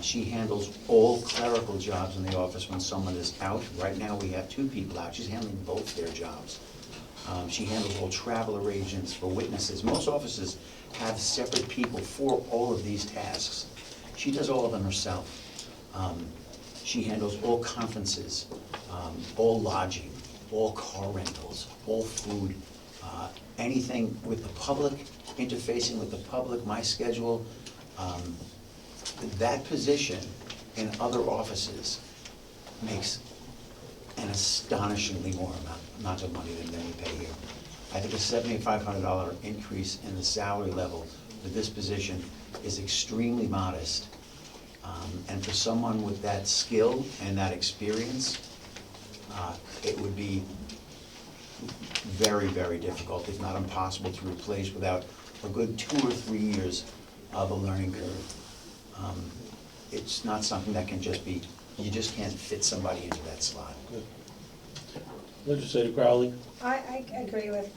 S17: She handles all clerical jobs in the office when someone is out. Right now, we have 2 people out. She's handling both their jobs. She handles all travel arrangements for witnesses. Most offices have separate people for all of these tasks. She does all of them herself. She handles all conferences, all lodging, all car rentals, all food, anything with the public, interfacing with the public, my schedule. That position in other offices makes an astonishingly more amount of money than we pay here. I think a $7,500 increase in the salary level for this position is extremely modest. And for someone with that skill and that experience, it would be very, very difficult, if not impossible, to replace without a good 2 or 3 years of a learning curve. It's not something that can just be, you just can't fit somebody into that slot.
S1: Legislator Crowley?
S4: I agree with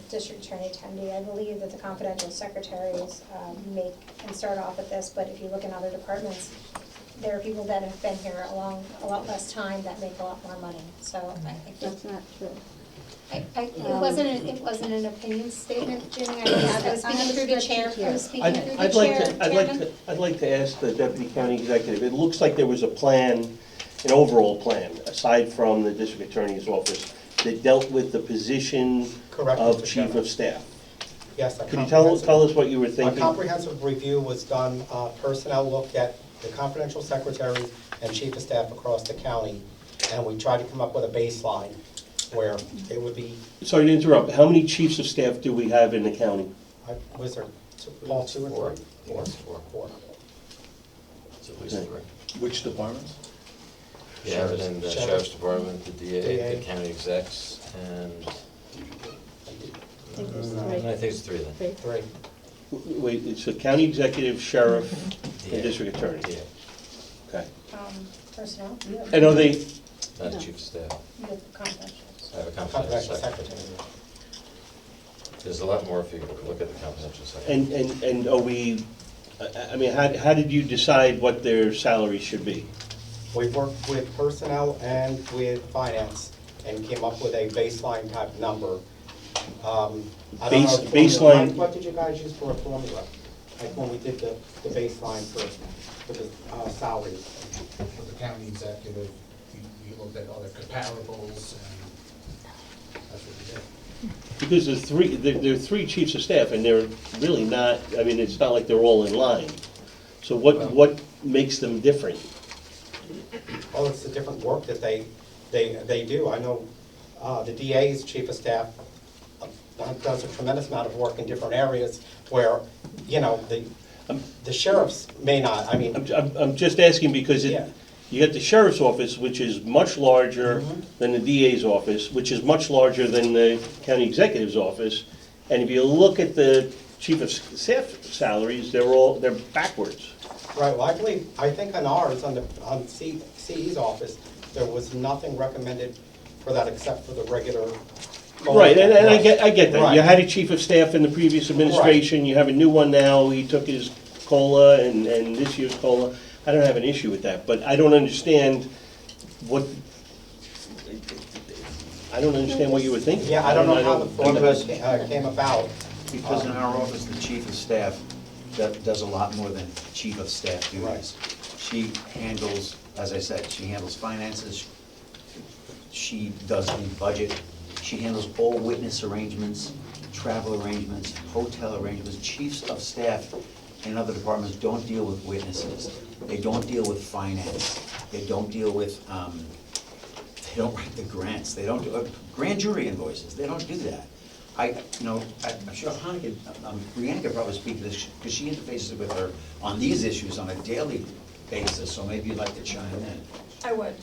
S4: District Attorney Tendy. I believe that the confidential secretaries make and start off with this, but if you look in other departments, there are people that have been here a lot less time that make a lot more money. So I think
S11: That's not true.
S4: it wasn't an opinion statement, Ginny. I was speaking through the chair. I was speaking through the
S1: I'd like
S4: chair.
S1: to, I'd like to ask the Deputy County Executive, it looks like there was a plan, an overall plan, aside from the District Attorney's Office, that dealt with the position
S18: Correct,
S1: of
S18: Mr.
S1: Chief
S18: Chairman.
S1: of Staff.
S18: Yes, a
S1: Could you tell
S18: comprehensive-
S1: us what you were
S18: A
S1: thinking?
S18: comprehensive review was done, personnel looked at the confidential secretary and chief of staff across the county, and we tried to come up with a baseline where it would be,
S1: Sorry to interrupt, how many Chiefs of Staff do we have in the county?
S18: was there, Paul, 2 or 3?
S5: Yes, four. It's at least
S1: Okay.
S5: 3.
S10: Which departments?
S5: You have it in the
S18: Sheriff's-
S5: Sheriff's Department, the DA,
S18: DA.
S5: the county execs, and
S11: I think there's
S5: I
S11: 3.
S5: think it's 3 then.
S18: 3.
S1: Wait, it's a county executive, sheriff,
S5: DA.
S1: and district attorney.
S5: DA,
S1: Okay.
S4: Personnel.
S1: And are they,
S5: not chief of staff.
S4: You have confidential.
S5: I have a
S18: Confidential
S5: confidential
S18: secretary.
S5: secretary. There's a lot more if you look at the confidential secretary.
S1: and are we, I mean, how did you decide what their salary should be?
S18: We've worked with personnel and with finance and came up with a baseline type number. I don't know,
S1: Baseline-
S18: Mike, what did you guys use for a formula? Like when we did the baseline for the salaries?
S7: For the county executive, we looked at other comparables, and that's what we did.
S1: Because there are 3 chiefs of staff, and they're really not, I mean, it's not like they're all in line. So what makes them different?
S18: Oh, it's the different work that they do. I know the DA's chief of staff does a tremendous amount of work in different areas where, you know, the sheriffs may not, I mean.
S1: I'm just asking because
S18: Yeah.
S1: you got the sheriff's office, which is much larger than the DA's office, which is much larger than the county executive's office. And if you look at the chief of staff salaries, they're backwards.
S18: Right, well, I think on ours, on CE's office, there was nothing recommended for that except for the regular.
S1: Right, and I get that.
S18: Right.
S1: You had a chief of staff in the previous administration, you have a new one now, he took his COLA and this year's COLA. I don't have an issue with that, but I don't understand what you were thinking.
S18: Yeah, I don't know how the formula came about.
S17: Because in our office, the chief of staff does a lot more than chief of staff duties.
S18: Right.
S17: She handles, as I said, she handles finances, she does the budget, she handles all witness arrangements, travel arrangements, hotel arrangements. Chiefs of staff in other departments don't deal with witnesses, they don't deal with finance, they don't deal with, they don't write the grants, they don't do, grand jury invoices, they don't do that. I'm sure Brianna could probably speak to this, because she interfaces with her on these issues on a daily basis, so maybe you'd like to chime in.
S20: I would.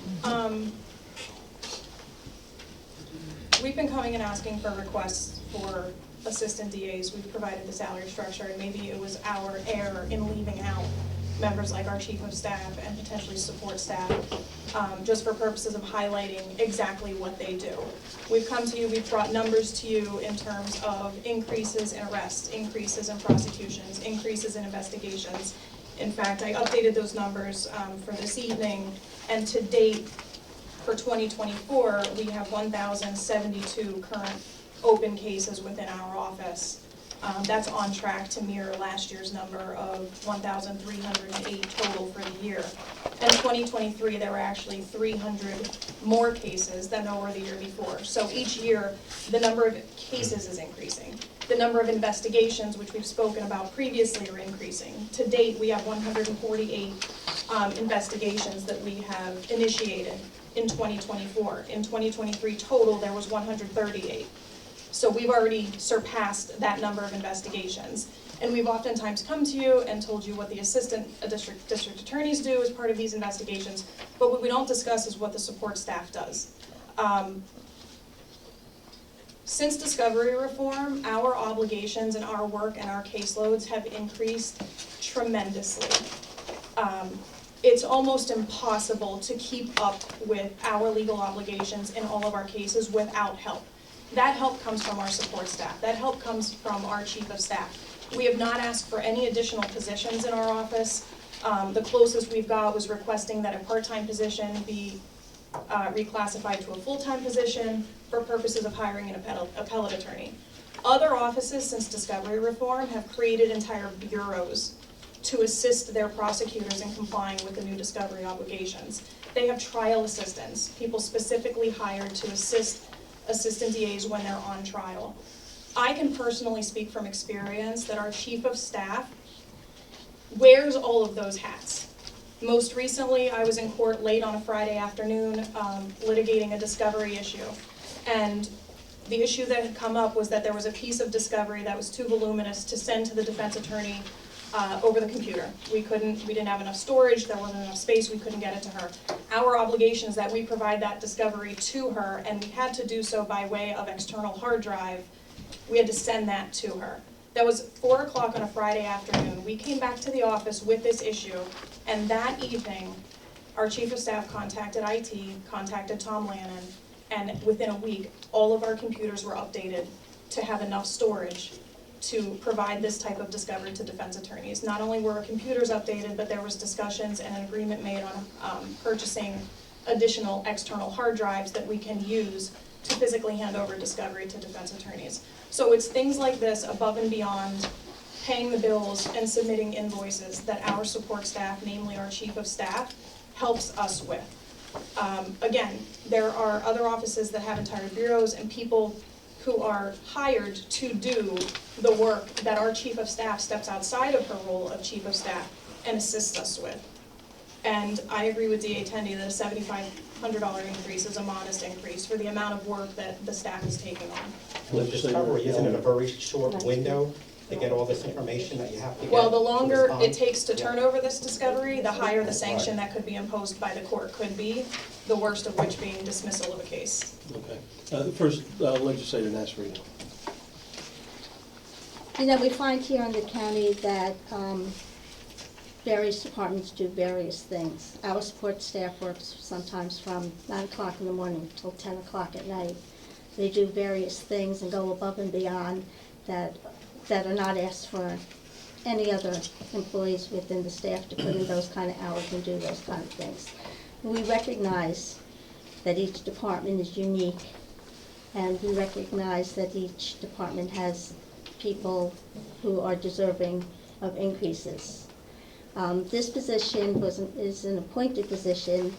S20: We've been coming and asking for requests for assistant DAs. We've provided the salary structure, and maybe it was our error in leaving out members like our chief of staff and potentially support staff, just for purposes of highlighting exactly what they do. We've come to you, we've brought numbers to you in terms of increases in arrests, increases in prosecutions, increases in investigations. In fact, I updated those numbers for this evening, and to date, for 2024, we have 1,072 current open cases within our office. That's on track to mirror last year's number of 1,308 total for the year. In 2023, there were actually 300 more cases than there were the year before. So each year, the number of cases is increasing. The number of investigations, which we've spoken about previously, are increasing. To date, we have 148 investigations that we have initiated in 2024. In 2023 total, there was 138. So we've already surpassed that number of investigations. And we've oftentimes come to you and told you what the district attorneys do as part of these investigations, but what we don't discuss is what the support staff does. Since discovery reform, our obligations and our work and our caseloads have increased tremendously. It's almost impossible to keep up with our legal obligations in all of our cases without help. That help comes from our support staff. That help comes from our chief of staff. We have not asked for any additional positions in our office. The closest we've got was requesting that a part-time position be reclassified to a full-time position for purposes of hiring an appellate attorney. Other offices since discovery reform have created entire bureaus to assist their prosecutors in complying with the new discovery obligations. They have trial assistants, people specifically hired to assist assistant DAs when they're on trial. I can personally speak from experience that our chief of staff wears all of those hats. Most recently, I was in court late on a Friday afternoon litigating a discovery issue. And the issue that had come up was that there was a piece of discovery that was too voluminous to send to the defense attorney over the computer. We didn't have enough storage, there wasn't enough space, we couldn't get it to her. Our obligation is that we provide that discovery to her, and we had to do so by way of external hard drive. We had to send that to her. That was 4 o'clock on a Friday afternoon. We came back to the office with this issue, and that evening, our chief of staff contacted IT, contacted Tom Lannon, and within a week, all of our computers were updated to have enough storage to provide this type of discovery to defense attorneys. Not only were our computers updated, but there was discussions and an agreement made on purchasing additional external hard drives that we can use to physically hand over discovery to defense attorneys. So it's things like this above and beyond paying the bills and submitting invoices that our support staff, namely our chief of staff, helps us with. Again, there are other offices that have entire bureaus and people who are hired to do the work that our chief of staff steps outside of her role of chief of staff and assists us with. And I agree with DA Tendy that a $7,500 increase is a modest increase for the amount of work that the staff is taking on.
S18: Well, discovery isn't it a very short window to get all this information that you have to get?
S20: Well, the longer
S18: to
S20: it takes to turn over this discovery, the higher the sanction that could be imposed by the court could be, the worst of which being dismissal of a case.
S1: Okay. First, Legislator Nasrino.
S11: You know, we find here in the county that various departments do various things. Our support staff works sometimes from 9 o'clock in the morning till 10 o'clock at night. They do various things and go above and beyond that are not asked for any other employees within the staff to put in those kind of hours and do those kind of things. We recognize that each department is unique, and we recognize that each department has people who are deserving of increases. This position is an appointed position,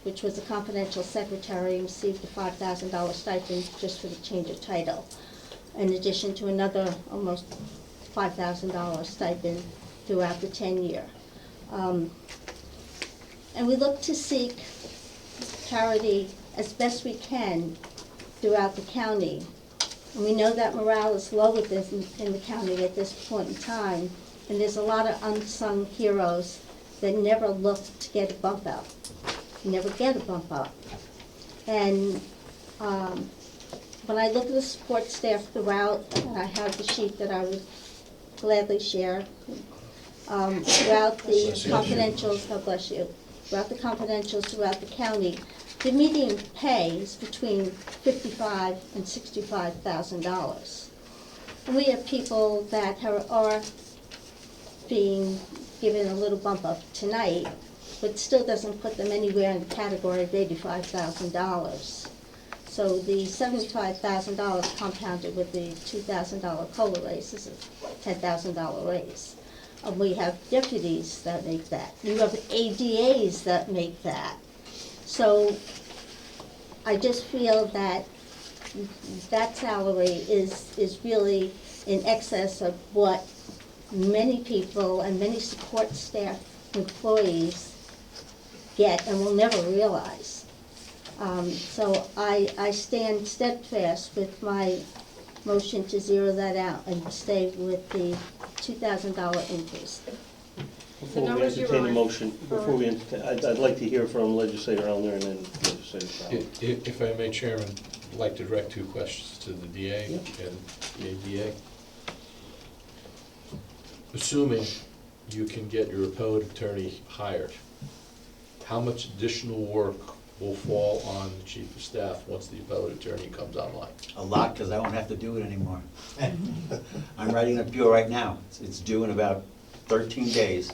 S11: which was a confidential secretary, received a $5,000 stipend just for the change of title, in addition to another almost $5,000 stipend throughout the 10-year. And we look to seek parity as best we can throughout the county. And we know that morale is low in the county at this point in time, and there's a lot of unsung heroes that never look to get a bump up, never get a bump up. And when I look at the support staff throughout, and I have the sheet that I would gladly share, throughout the confidentials, God bless you, throughout the confidentials throughout the county, the median pay is between $55,000 and $65,000. And we have people that are being given a little bump up tonight, but still doesn't put them anywhere in the category of $85,000. So the $75,000 compounded with the $2,000 COLA raise is a $10,000 raise. We have deputies that make that. You have ADAs that make that. So I just feel that that salary is really in excess of what many people and many support staff employees get and will never realize. So I stand steadfast with my motion to zero that out and stay with the $2,000 increase.
S1: Before we
S20: numbers you
S1: entertain a
S20: were
S1: motion, before we entertain, I'd like to hear from Legislator Elner and then Legislator Crowley.
S15: If I may, Chairman, I'd like to direct two questions to the DA
S1: Yeah.
S15: and the ADA. Assuming you can get your appellate attorney hired, how much additional work will fall on the chief of staff once the appellate attorney comes online?
S17: A lot, because I won't have to do it anymore. I'm writing a appeal right now. It's due in about 13 days.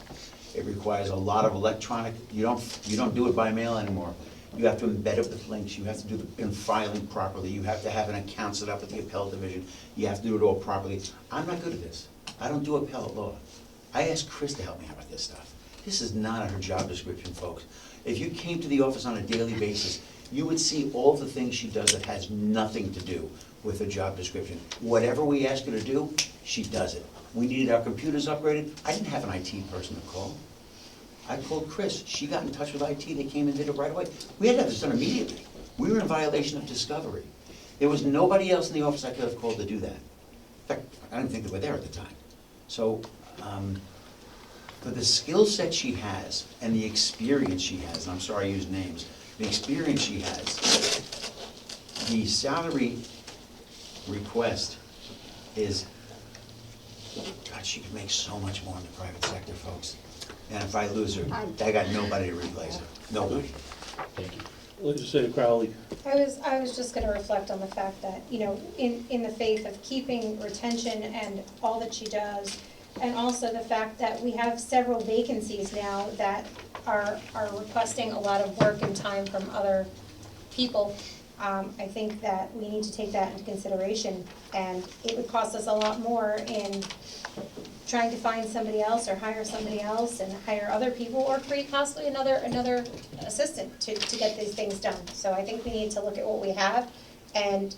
S17: It requires a lot of electronic, you don't do it by mail anymore. You have to embed it with links, you have to do the filing properly, you have to have an account set up with the appellate division, you have to do it all properly. I'm not good at this. I don't do appellate law. I asked Chris to help me out with this stuff. This is not her job description, folks. If you came to the office on a daily basis, you would see all the things she does that has nothing to do with her job description. Whatever we ask her to do, she does it. We needed our computers upgraded. I didn't have an IT person to call. I called Chris. She got in touch with IT. They came and did it right away. We had to have this done immediately. We were in violation of discovery. There was nobody else in the office I could have called to do that. In fact, I didn't think they were there at the time. So, for the skill set she has and the experience she has, and I'm sorry I use names, the experience she has, the salary request is, God, she could make so much more in the private sector, folks. And if I lose her, I got nobody to replace her. Nobody.
S15: Thank you.
S1: Legislator Crowley.
S4: I was just gonna reflect on the fact that, you know, in the faith of keeping retention and all that she does, and also the fact that we have several vacancies now that are requesting a lot of work and time from other people. I think that we need to take that into consideration, and it would cost us a lot more in trying to find somebody else or hire somebody else and hire other people or create possibly another assistant to get these things done. So I think we need to look at what we have and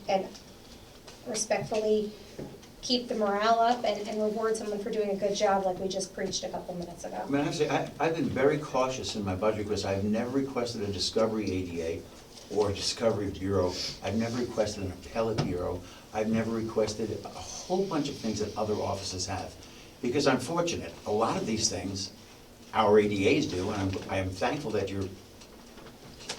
S4: respectfully keep the morale up and reward someone for doing a good job like we just preached a couple minutes ago.
S17: I mean, I have to say, I've been very cautious in my budget request. I've never requested a discovery ADA or a discovery bureau. I've never requested an appellate bureau. I've never requested a whole bunch of things that other offices have. Because I'm fortunate, a lot of these things our ADAs do, and I am thankful that you're,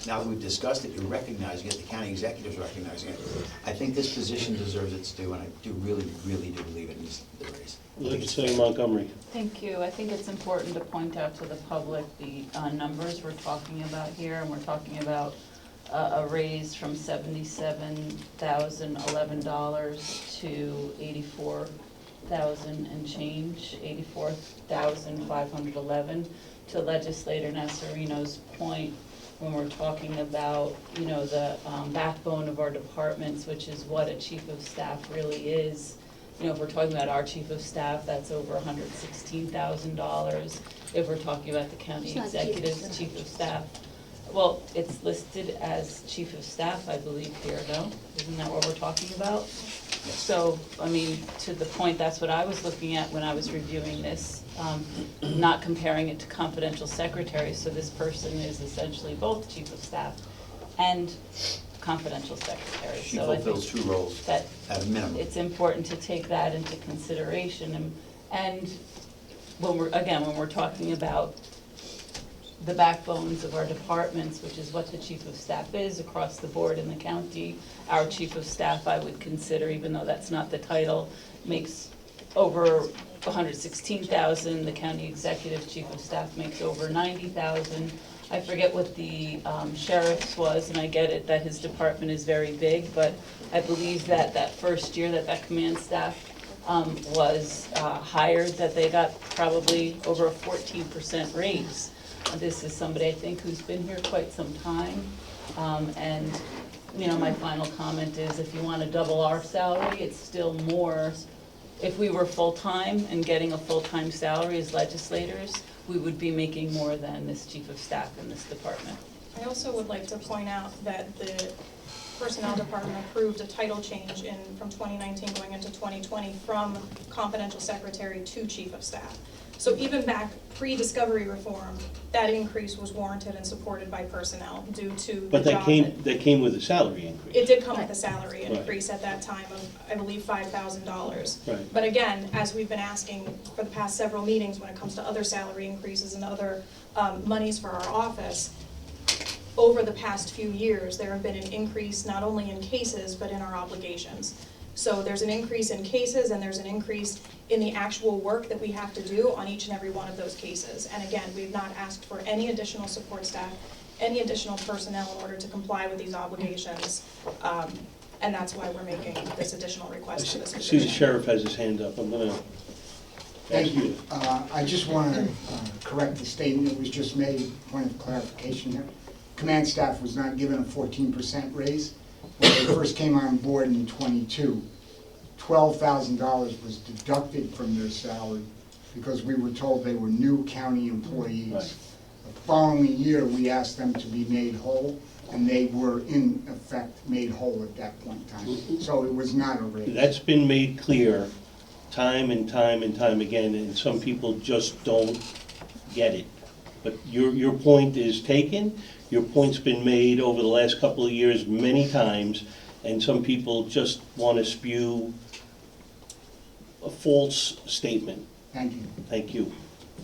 S17: now that we've discussed it, you're recognizing it, the county executive's recognizing it. I think this position deserves its due, and I do really, really do believe it needs the raise.
S1: Legislator Montgomery.
S13: Thank you. I think it's important to point out to the public the numbers we're talking about here, and we're talking about a raise from $77,011 to $84,000 and change, $84,511. To Legislator Nassarino's point, when we're talking about, you know, the backbone of our departments, which is what a chief of staff really is. You know, if we're talking about our chief of staff, that's over $116,000. If we're talking about the county executive's chief of staff, well, it's listed as chief of staff, I believe, here, no? Isn't that what we're talking about? So, I mean, to the point, that's what I was looking at when I was reviewing this, not comparing it to confidential secretaries, so this person is essentially both chief of staff and confidential secretary.
S17: She
S13: So I
S17: fulfills
S13: think
S17: two roles
S13: that
S17: at a minimum.
S13: it's important to take that into consideration, and when we're talking about the backbones of our departments, which is what the chief of staff is across the board in the county. Our chief of staff, I would consider, even though that's not the title, makes over $116,000. The county executive chief of staff makes over $90,000. I forget what the sheriff's was, and I get it that his department is very big, but I believe that that first year that command staff was hired, that they got probably over a 14% raise. This is somebody, I think, who's been here quite some time. And, you know, my final comment is if you want to double our salary, it's still more. If we were full-time and getting a full-time salary as legislators, we would be making more than this chief of staff in this department.
S20: I also would like to point out that the Personnel Department approved a title change from 2019 going into 2020 from confidential secretary to chief of staff. So even back pre-discovery reform, that increase was warranted and supported by personnel due to the
S1: But
S20: job
S1: that came with a salary increase.
S20: It did come with a salary
S1: Right.
S20: increase at that time of, I believe, $5,000.
S1: Right.
S20: But again, as we've been asking for the past several meetings, when it comes to other salary increases and other monies for our office, over the past few years, there have been an increase not only in cases, but in our obligations. So there's an increase in cases and there's an increase in the actual work that we have to do on each and every one of those cases. And again, we've not asked for any additional support staff, any additional personnel in order to comply with these obligations. And that's why we're making this additional request for this
S1: I see the
S20: position.
S1: sheriff has his hand up. I'm gonna
S21: Thank you. I just want to correct the statement that was just made, point of clarification there. Command staff was not given a 14% raise. When they first came on board in '22, $12,000 was deducted from their salary because we were told they were new county employees.
S1: Right.
S21: The following year, we asked them to be made whole, and they were in effect made whole at that point in time. So it was not a raise.
S1: That's been made clear time and time and time again, and some people just don't get it. But your point is taken, your point's been made over the last couple of years many times, and some people just want to spew a false statement.
S21: Thank you.
S1: Thank you.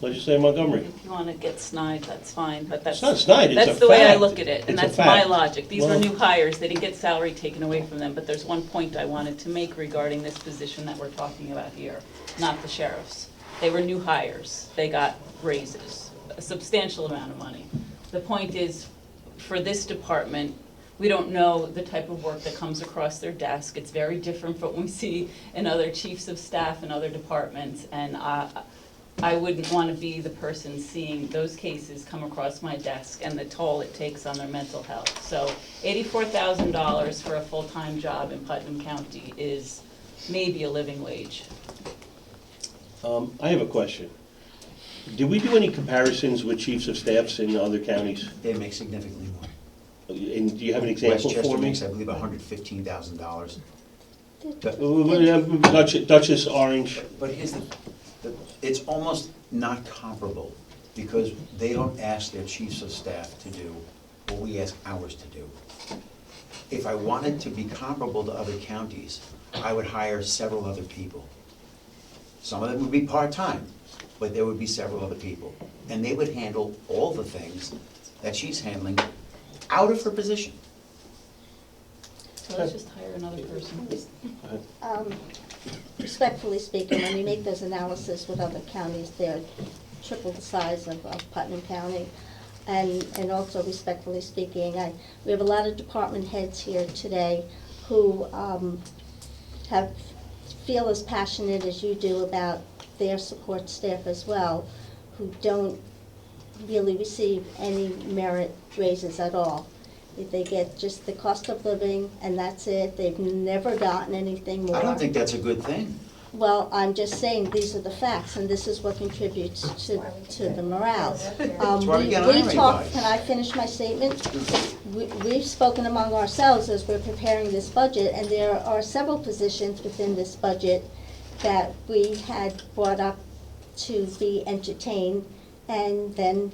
S1: Legislator Montgomery.
S13: If you want to get snide, that's fine, but that's.
S1: It's not snide, it's a
S13: That's the way I
S1: fact.
S13: look at it, and
S1: It's a
S13: that's my
S1: fact.
S13: logic. These were
S1: Well-
S13: new hires, they didn't get salary taken away from them, but there's one point I wanted to make regarding this position that we're talking about here, not the sheriffs. They were new hires, they got raises, a substantial amount of money. The point is, for this department, we don't know the type of work that comes across their desk. It's very different from what we see in other chiefs of staff and other departments, and I wouldn't want to be the person seeing those cases come across my desk and the toll it takes on their mental health. So $84,000 for a full-time job in Putnam County is maybe a living wage.
S1: I have a question. Did we do any comparisons with chiefs of staffs in other counties?
S17: They make significantly more.
S1: And do you have an example
S17: Westchester
S1: for me?
S17: makes, I believe, $115,000.
S1: Duchess, Orange.
S17: But here's it's almost not comparable, because they don't ask their chiefs of staff to do what we ask ours to do. If I wanted to be comparable to other counties, I would hire several other people. Some of them would be part-time, but there would be several other people. And they would handle all the things that she's handling out of her position.
S13: So let's just hire another person.
S11: Respectfully speaking, when we make those analysis with other counties, they're triple the size of Putnam County. And also respectfully speaking, we have a lot of department heads here today who feel as passionate as you do about their support staff as well, who don't really receive any merit raises at all. They get just the cost of living, and that's it. They've never gotten anything more.
S17: I don't think that's a good thing.
S11: Well, I'm just saying, these are the facts, and this is what contributes to the morale.
S17: That's why we get
S11: We
S17: hiring
S11: talk,
S17: guys.
S11: can I finish my statement? We've spoken among ourselves as we're preparing this budget, and there are several positions within this budget that we had brought up to be entertained, and then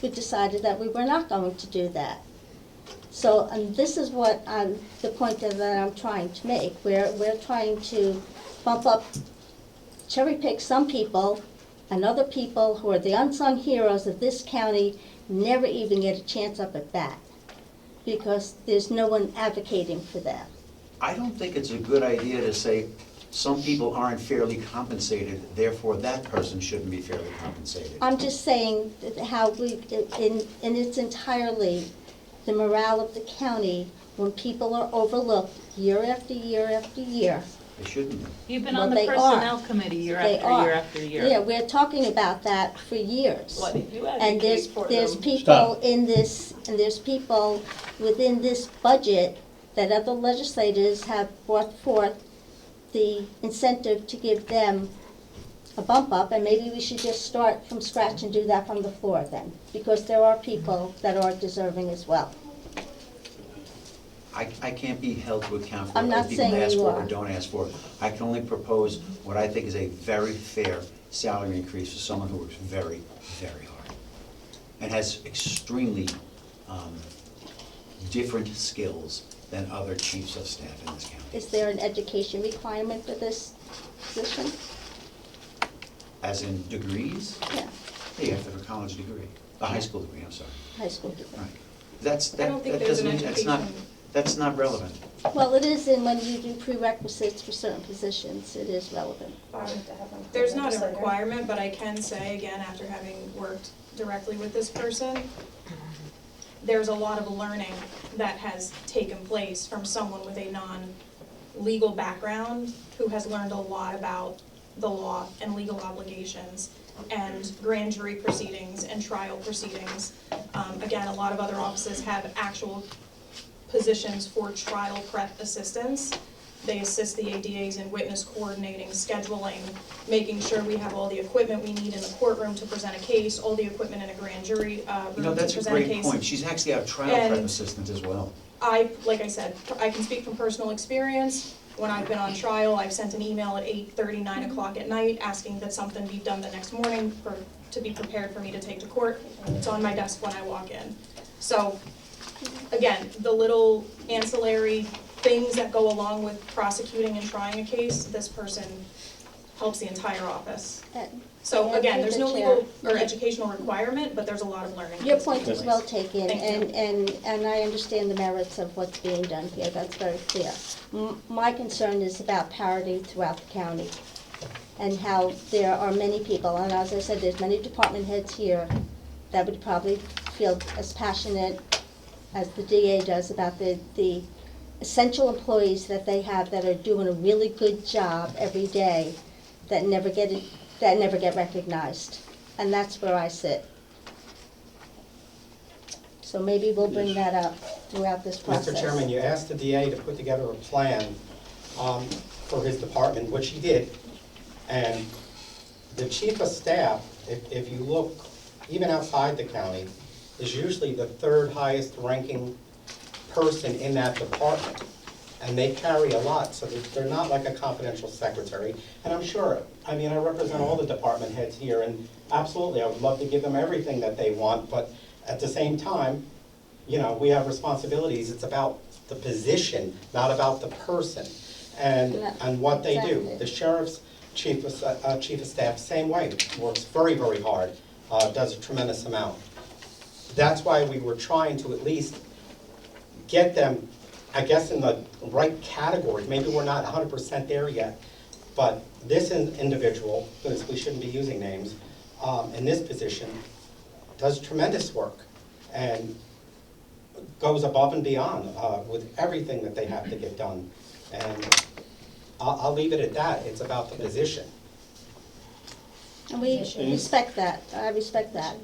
S11: we decided that we were not going to do that. So, and this is what the point that I'm trying to make. We're trying to bump up, cherry pick some people, and other people who are the unsung heroes of this county never even get a chance up at bat, because there's no one advocating for them.
S17: I don't think it's a good idea to say some people aren't fairly compensated, therefore that person shouldn't be fairly compensated.
S11: I'm just saying that how in its entirely, the morale of the county, when people are overlooked year after year after year.
S17: They shouldn't be.
S13: You've been
S11: Well,
S13: on the
S11: they
S13: personnel
S11: are.
S13: committee year
S11: They
S13: after
S11: are.
S13: year after year.
S11: Yeah, we're talking about that for years.
S13: What did you
S11: And
S13: advocate for
S11: there's
S13: them?
S11: people
S1: Stop.
S11: in this, and there's people within this budget that other legislators have brought forth the incentive to give them a bump up, and maybe we should just start from scratch and do that from the floor then, because there are people that are deserving as well.
S17: I can't be held to account for
S11: I'm
S17: what
S11: not
S17: other people
S11: saying
S17: ask
S11: you
S17: for
S11: are.
S17: or don't ask for. I can only propose what I think is a very fair salary increase for someone who works very, very hard and has extremely different skills than other chiefs of staff in this county.
S11: Is there an education requirement for this position?
S17: As in degrees?
S11: Yeah,
S17: Yeah, you have to have a college degree, a high school degree, I'm sorry.
S11: high school degree.
S17: Right.
S20: I don't think there's an education.
S17: That's not relevant.
S11: Well, it is in when you do prerequisites for certain positions, it is relevant.
S20: There's not a requirement, but I can say, again, after having worked directly with this person, there's a lot of learning that has taken place from someone with a non-legal background who has learned a lot about the law and legal obligations and grand jury proceedings and trial proceedings. Again, a lot of other offices have actual positions for trial prep assistance. They assist the ADAs in witness coordinating, scheduling, making sure we have all the equipment we need in the courtroom to present a case, all the equipment in a grand jury room to
S17: That's a
S20: present a
S17: great
S20: case.
S17: point. She's actually our trial prep
S20: And
S17: assistant as well.
S20: like I said, I can speak from personal experience. When I've been on trial, I've sent an email at 8:30, 9 o'clock at night asking that something be done the next morning to be prepared for me to take to court. It's on my desk when I walk in. So, again, the little ancillary things that go along with prosecuting and trying a case, this person helps the entire office. So
S11: And
S20: again,
S11: through
S20: there's
S11: the
S20: no
S11: chair.
S20: legal or educational requirement, but there's a lot of learning.
S11: Your point is well taken,
S20: Thank you.
S11: and I understand the merits of what's being done here, that's very clear. My concern is about parity throughout the county, and how there are many people, and as I said, there's many department heads here that would probably feel as passionate as the DA does about the essential employees that they have that are doing a really good job every day that never get recognized. And that's where I sit. So maybe we'll bring that up throughout this process.
S18: Mr. Chairman, you asked the DA to put together a plan for his department, which he did. And the chief of staff, if you look, even outside the county, is usually the third highest ranking person in that department. And they carry a lot, so they're not like a confidential secretary. And I'm sure, I mean, I represent all the department heads here, and absolutely, I would love to give them everything that they want, but at the same time, you know, we have responsibilities. It's about the position, not about the person, and what they do.
S11: Exactly.
S18: The sheriff's chief of staff, same way, works very, very hard, does a tremendous amount. That's why we were trying to at least get them, I guess, in the right category. Maybe we're not 100% there yet, but this individual, because we shouldn't be using names, in this position, does tremendous work and goes above and beyond with everything that they have to get done. And I'll leave it at that. It's about the position.
S11: And we respect that, I respect that.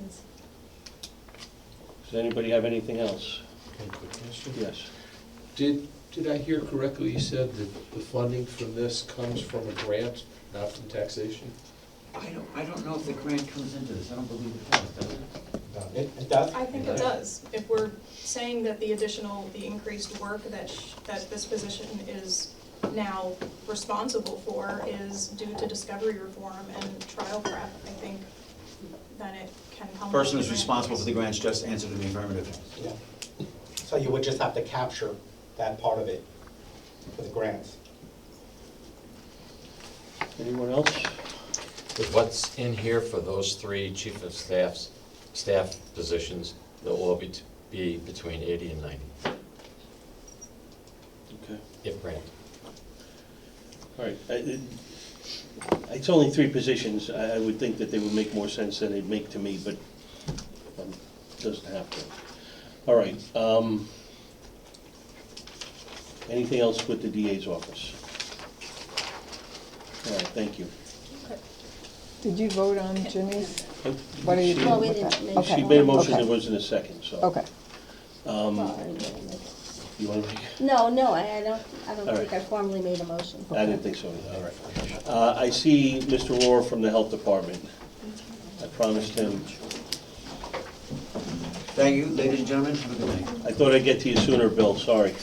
S1: Does anybody have anything else?
S15: One quick question.
S1: Yes.
S15: Did I hear correctly, you said that the funding from this comes from a grant, not from taxation?
S17: I don't know if the grant comes into this. I don't believe it does it?
S18: It does?
S20: I think it does. If we're saying that the increased work that this position is now responsible for is due to discovery reform and trial prep, I think then it can come.
S17: The person who's responsible for the grants just answered in the affirmative.
S18: Yeah. So you would just have to capture that part of it for the grants.
S1: Anyone else?
S5: With what's in here for those three chief of staff positions, they'll all be between 80 and 90,
S1: Okay.
S5: if granted.
S1: All right. It's only three positions. I would think that they would make more sense than they'd make to me, but doesn't have to. All right. Anything else with the DA's office? All right, thank you.
S2: Did you vote on Jimmy's?
S1: Oh,
S2: What are you
S1: she-
S2: doing
S11: Well, we
S2: with
S11: didn't
S2: that?
S11: make-
S2: Okay.
S1: She made a motion,
S2: Okay.
S1: there wasn't a second, so.
S2: Okay.
S1: You want to make?
S11: No, I don't
S1: All
S11: think
S1: right.
S11: I formally made a motion.
S1: I didn't think so, all right. I see Mr. Rohr from the Health Department. I promised him,
S17: Thank you, ladies and gentlemen. Have a good night.
S1: I thought I'd get to you sooner, Bill, sorry.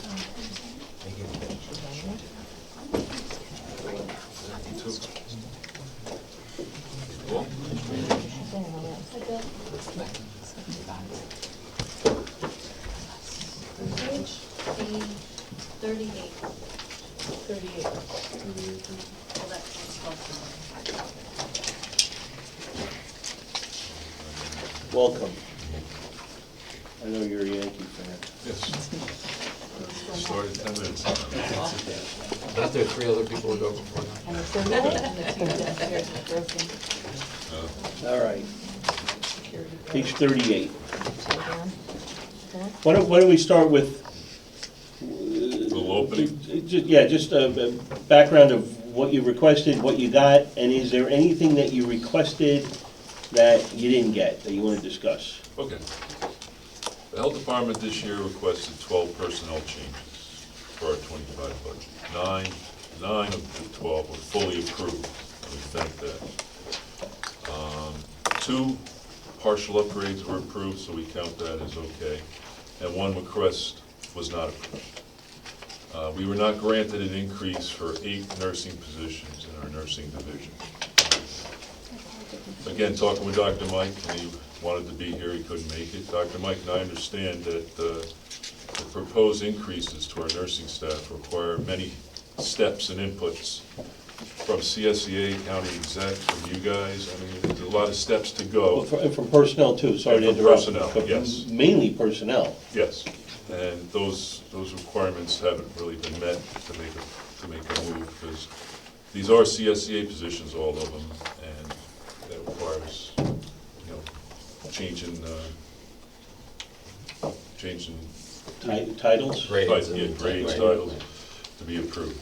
S2: 38.
S6: 38.
S2: Well, that one's close.
S1: Welcome. I know you're a Yankee fan.
S3: Yes. Started 10 minutes ago.
S5: Aren't there 3 other people who go before that?
S13: And the third one, and the two downstairs is broken.
S1: All right,
S13: Security guard.
S1: page 38.
S13: Tear down. Okay.
S1: Why don't we start with?
S3: Little opening.
S1: Just a background of what you requested, what you got, and is there anything that you requested that you didn't get, that you want to discuss?
S3: Okay. The Health Department this year requested 12 personnel changes for our 25 budget. Nine of the 12 were fully approved. We thank that. 2 partial upgrades were approved, so we count that as okay. And 1 request was not approved. We were not granted an increase for 8 nursing positions in our nursing division. Again, talking with Dr. Mike, and he wanted to be here, he couldn't make it. Dr. Mike and I understand that the proposed increases to our nursing staff require many steps and inputs from CSEA, county exec, from you guys. I mean, there's a lot of steps to go.
S1: And from personnel too, sorry to
S3: And from
S1: interrupt.
S3: personnel,
S1: but
S3: yes.
S1: Mainly personnel.
S3: Yes, and those requirements haven't really been met to make a move, because these are CSEA positions, all of them, and that requires, changing
S1: Titles?
S5: Grades.
S3: Grades, titles, to be approved.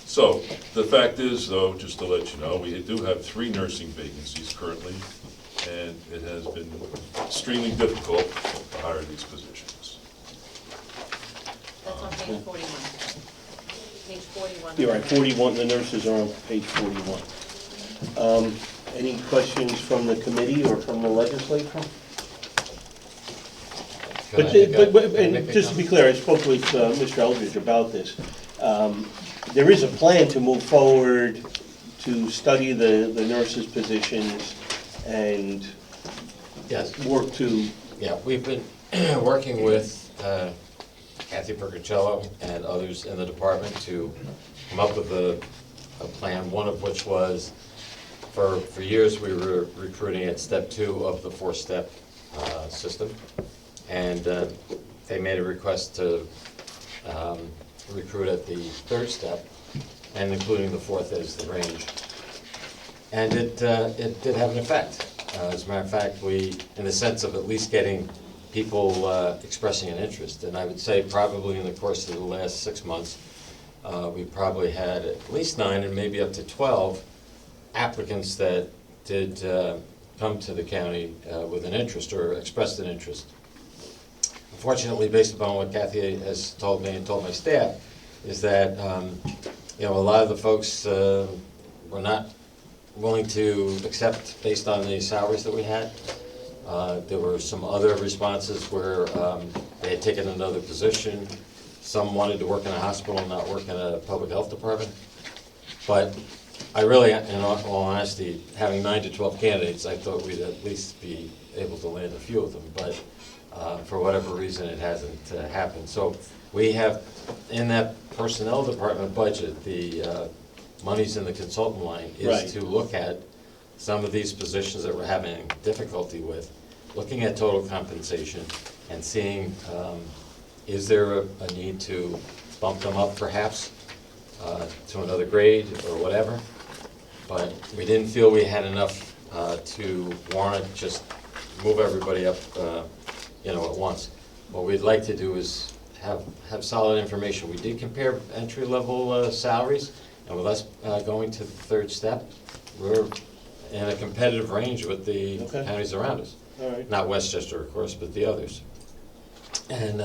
S3: So, the fact is, though, just to let you know, we do have 3 nursing vacancies currently, and it has been extremely difficult to hire these positions.
S2: That's on page 41. Page 41.
S1: You're right, 41, the nurses are on page 41. Any questions from the committee or from the legislature? But just to be clear, I spoke with Mr. Eldridge about this. There is a plan to move forward to study the nurses' positions and
S5: Yes.
S1: work to.
S5: Yeah, we've been working with Kathy Percocello and others in the department to come up with a plan, one of which was, for years, we were recruiting at step 2 of the 4-step system. And they made a request to recruit at the 3rd step, and including the 4th as the range. And it did have an effect. As a matter of fact, in the sense of at least getting people expressing an interest. And I would say probably in the course of the last 6 months, we probably had at least 9 and maybe up to 12 applicants that did come to the county with an interest or expressed an interest. Unfortunately, based upon what Kathy has told me and told my staff, is that a lot of the folks were not willing to accept based on the salaries that we had. There were some other responses where they had taken another position. Some wanted to work in a hospital and not work in a public health department. But I really, in all honesty, having 9 to 12 candidates, I thought we'd at least be able to land a few of them. But for whatever reason, it hasn't happened. So we have, in that personnel department budget, the monies in the consultant line is to look at some of these positions that we're having difficulty with, looking at total compensation and seeing, is there a need to bump them up perhaps to another grade or whatever. But we didn't feel we had enough to warrant just move everybody up at once. What we'd like to do is have solid information. We did compare entry-level salaries, and with us going to the 3rd step, we're in a competitive range with the counties around us.
S1: All right.
S5: Not Westchester, of course, but the others. And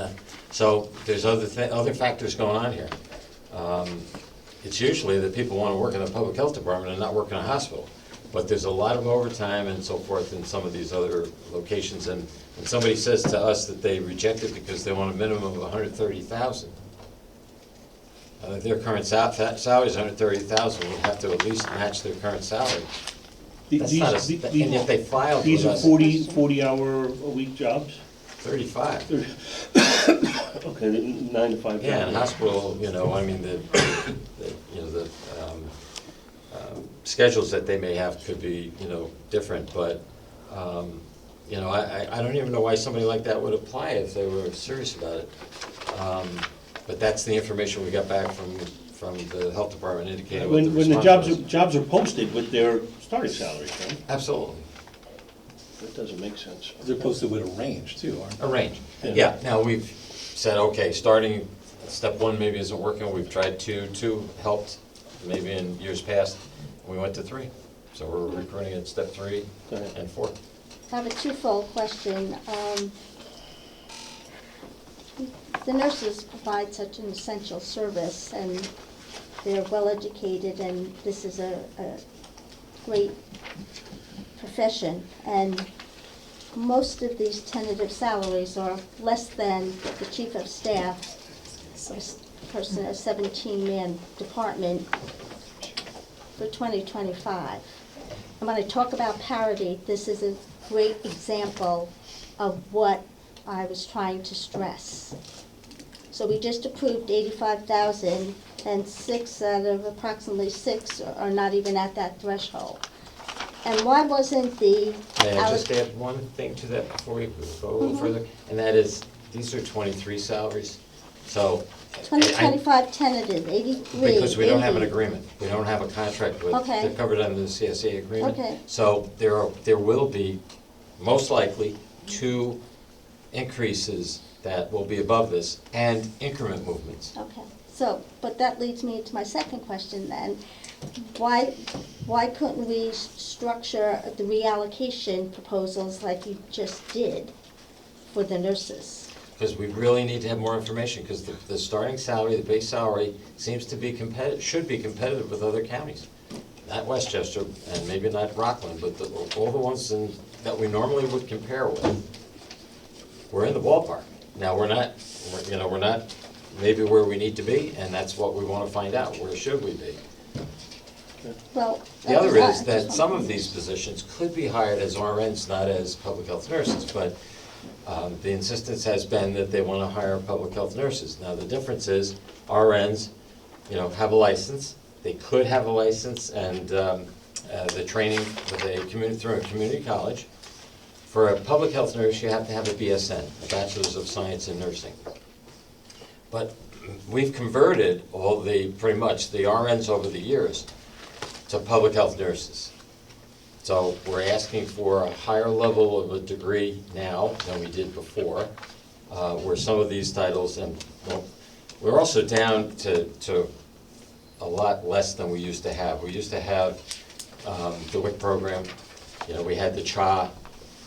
S5: so there's other factors going on here. It's usually that people want to work in a public health department and not work in a hospital. But there's a lot of overtime and so forth in some of these other locations. And when somebody says to us that they rejected because they want a minimum of $130,000, their current salary is $130,000, would have to at least match their current salary. And yet they filed
S1: These
S5: with
S1: are
S5: us.
S1: 40-hour-a-week jobs?
S5: 35.
S1: Okay, 9 to 5.
S5: Yeah, and hospital, I mean, the schedules that they may have could be, different, but, I don't even know why somebody like that would apply if they were serious about it. But that's the information we got back from the health department indicating what the
S1: When the
S5: response was.
S1: jobs are posted with their starting salaries, right?
S5: Absolutely.
S1: That doesn't make sense.
S10: They're posted with a range too, aren't they?
S5: A range.
S10: Yeah.
S5: Yeah, now we've said, okay, starting, step one maybe isn't working, we've tried two helped, maybe in years past, and we went to 3. So we're recruiting at step 3 and 4.
S11: I have a twofold question. The nurses provide such an essential service, and they're well-educated, and this is a great profession. And most of these tentative salaries are less than the chief of staff, a person, a 17-man department for 2025. And when I talk about parity, this is a great example of what I was trying to stress. So we just approved 85,000, and 6 out of approximately 6 are not even at that threshold. And why wasn't the...
S5: May I just add one thing to that before we go a little further? And that is, these are 23 salaries, so...
S11: 2025 tentative, 83,
S5: Because we don't have an
S11: 80.
S5: agreement. We don't have a contract with,
S11: Okay.
S5: they're covered under the CSA agreement.
S11: Okay.
S5: So there will be, most likely, 2 increases that will be above this, and increment movements.
S11: Okay, so, but that leads me to my second question then. Why couldn't we structure the reallocation proposals like you just did for the nurses?
S5: Because we really need to have more information, because the starting salary, the base salary, seems to be competitive, should be competitive with other counties. Not Westchester, and maybe not Rockland, but all the ones that we normally would compare with. We're in the ballpark. Now, we're not maybe where we need to be, and that's what we want to find out. Where should we be?
S11: Well,
S5: The other is that some of these positions could be hired as RNs, not as public health nurses, but the insistence has been that they want to hire public health nurses. Now, the difference is RNs, have a license. They could have a license and the training through a community college. For a public health nurse, you have to have a BSN, a Bachelor's of Science in Nursing. But we've converted pretty much the RNs over the years to public health nurses. So we're asking for a higher level of a degree now than we did before, where some of these titles, and we're also down to a lot less than we used to have. We used to have the WIC program, we had the CHA,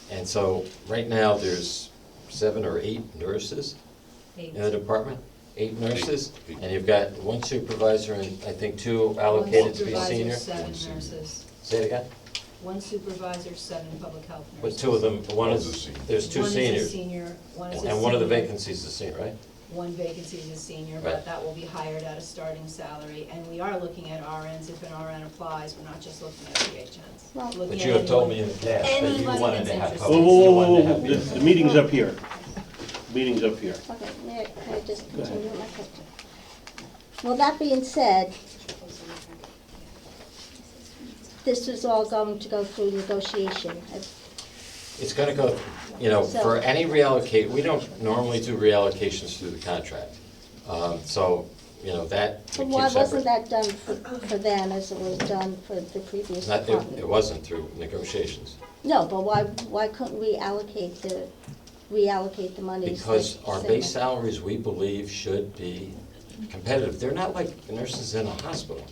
S5: and so right now there's 7 or 8 nurses in the department. 8 nurses, and you've got 1 supervisor and I think 2 allocated to be senior.
S2: 7 nurses.
S5: Say it again?
S2: 1 supervisor, 7 public health
S5: But
S2: nurses.
S5: 2 of them, there's 2
S2: One
S5: seniors.
S2: is a senior, one is a
S5: And one of the
S2: senior.
S5: vacancies is a senior, right?
S2: 1 vacancy is a senior,
S5: Right.
S2: but that will be hired at a starting salary. And we are looking at RNs. If an RN applies, we're not just looking at PHNs.
S11: Well,
S2: Looking
S5: But
S2: at
S5: you have told me
S2: anyone-
S5: in the past that you
S2: anybody
S5: wanted
S2: that's
S5: to have
S2: interested.
S5: public. You wanted to have
S1: The meeting's up here. Meeting's up here.
S11: Okay, may I just continue my question? Well, that being said, this is all going to go through negotiation.
S5: It's gonna go, for any reallocate, we don't normally do reallocations through the contract. So, that we
S11: But
S5: keep
S11: why wasn't
S5: separate.
S11: that done for them as it was done for the previous
S5: It
S11: department?
S5: wasn't through negotiations.
S11: No, but why couldn't we reallocate the monies?
S5: Because
S11: like
S5: our
S11: same-
S5: base salaries, we believe, should be competitive. They're not like nurses in a hospital.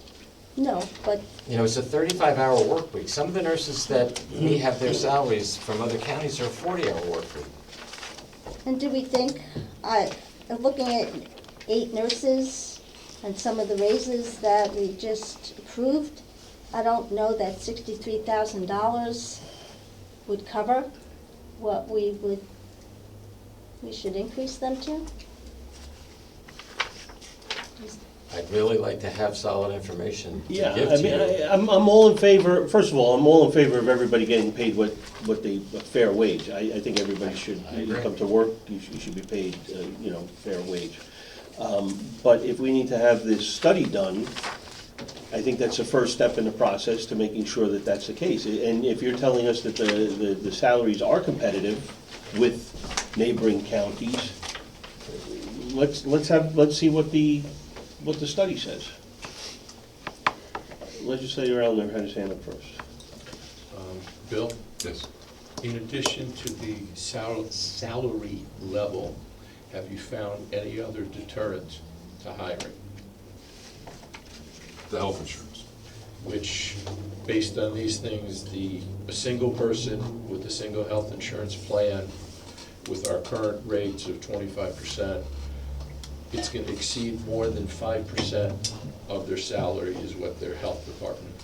S11: No, but
S5: It's a 35-hour work week. Some of the nurses that we have their salaries from other counties are 40-hour work week.
S11: And do we think, looking at 8 nurses and some of the raises that we just approved, I don't know that $63,000 would cover what we should increase them to?
S5: I'd really like to have solid information to
S1: Yeah,
S5: give
S1: I
S5: to
S1: mean,
S5: you.
S1: I'm all in favor, first of all, I'm all in favor of everybody getting paid a fair wage. I think everybody should, you come to work, you should be paid, fair wage. But if we need to have this study done, I think that's the first step in the process to making sure that that's the case. And if you're telling us that the salaries are competitive with neighboring counties, let's see what the study says. Legislator Elner had his hand up first.
S15: Bill?
S3: Yes.
S15: In addition to the salary level, have you found any other deterrent to hiring?
S3: The health insurance.
S15: Which, based on these things, a single person with a single health insurance plan with our current rates of 25%, it's going to exceed more than 5% of their salary is what their health department,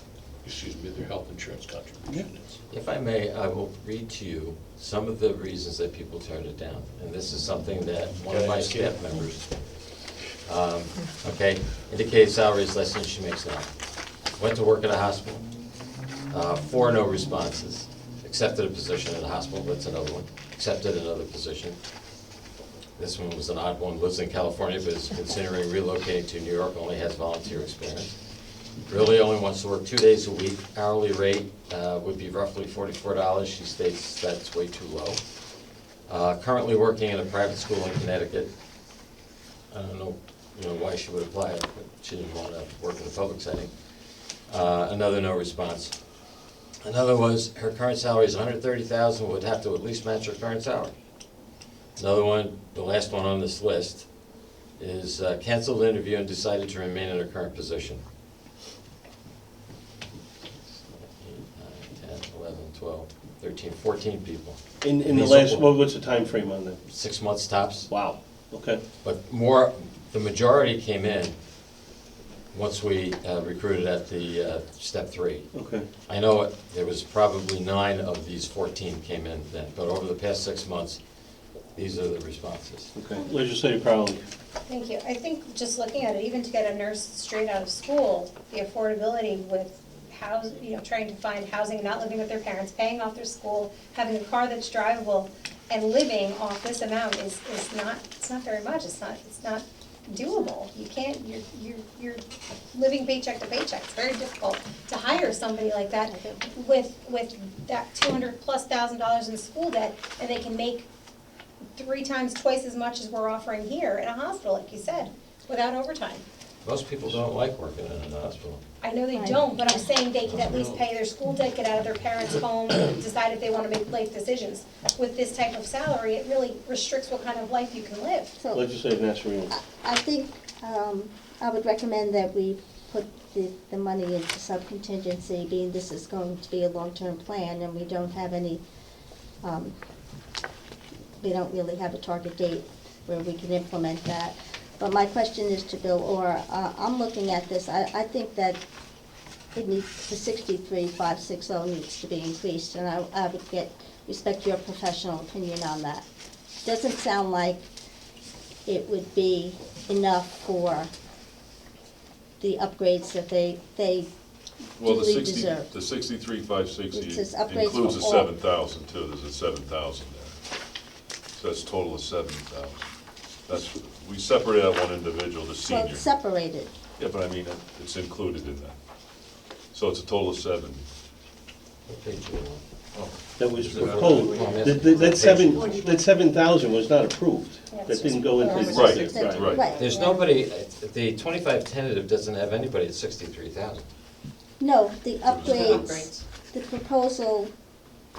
S15: their health insurance contribution is.
S5: If I may, I will read to you some of the reasons that people turned it down. And this is something that one of my staff members, indicated salary is less than she makes now. Went to work at a hospital, 4 no responses. Accepted a position at a hospital, that's another one. Accepted another position. This one was an odd one, lives in California, but is considering relocating to New York, only has volunteer experience. Really only wants to work 2 days a week. Hourly rate would be roughly $44. She states that's way too low. Currently working in a private school in Connecticut. I don't know, why she would apply, but she didn't want to work in a public setting. Another no response. Another was her current salary is $130,000, would have to at least match her current salary. Another one, the last one on this list, is canceled the interview and decided to remain in her current position. 8, 9, 10, 11, 12, 13, 14 people.
S1: In the last, what's the time frame on that?
S5: 6 months tops.
S1: Wow, okay.
S5: But the majority came in once we recruited at the step 3.
S1: Okay.
S5: I know there was probably 9 of these 14 came in then, but over the past 6 months, these are the responses.
S1: Okay, Legislator Crowley.
S4: Thank you. I think just looking at it, even to get a nurse straight out of school, the affordability with trying to find housing, not living with their parents, paying off their school, having a car that's drivable, and living off this amount is not, it's not very much. It's not doable. You can't, you're living paycheck to paycheck. It's very difficult to hire somebody like that with that $200,000+ in school debt, and they can make 3 times twice as much as we're offering here in a hospital, like you said, without overtime.
S5: Most people don't like working in a hospital.
S4: I know they don't, but I'm saying they could at least pay their school debt, get out of their parents' home, and decide if they want to make life decisions. With this type of salary, it really restricts what kind of life you can live.
S11: So
S1: Legislator Nasreen.
S11: I think I would recommend that we put the money into sub-contingency, being this is going to be a long-term plan, and we don't have any, we don't really have a target date where we can implement that. But my question is to Bill Orr. I'm looking at this, I think that it needs, the 63,560 needs to be increased, and I would respect your professional opinion on that. Doesn't sound like it would be enough for the upgrades that they duly deserve.
S3: The 63,560
S11: It says upgrades
S3: includes the
S11: for all.
S3: 7,000 too, there's a 7,000 there. So that's a total of 70,000. We separated out one individual, the
S11: Well,
S3: senior.
S11: it's separated.
S3: Yeah, but I mean, it's included in that. So it's a total of 70.
S1: That was proposed. That 7,000 was not approved. That didn't go into the.
S3: Right.
S5: There's nobody, the 25 tentative doesn't have anybody at 63,000.
S11: No, the upgrades, the proposal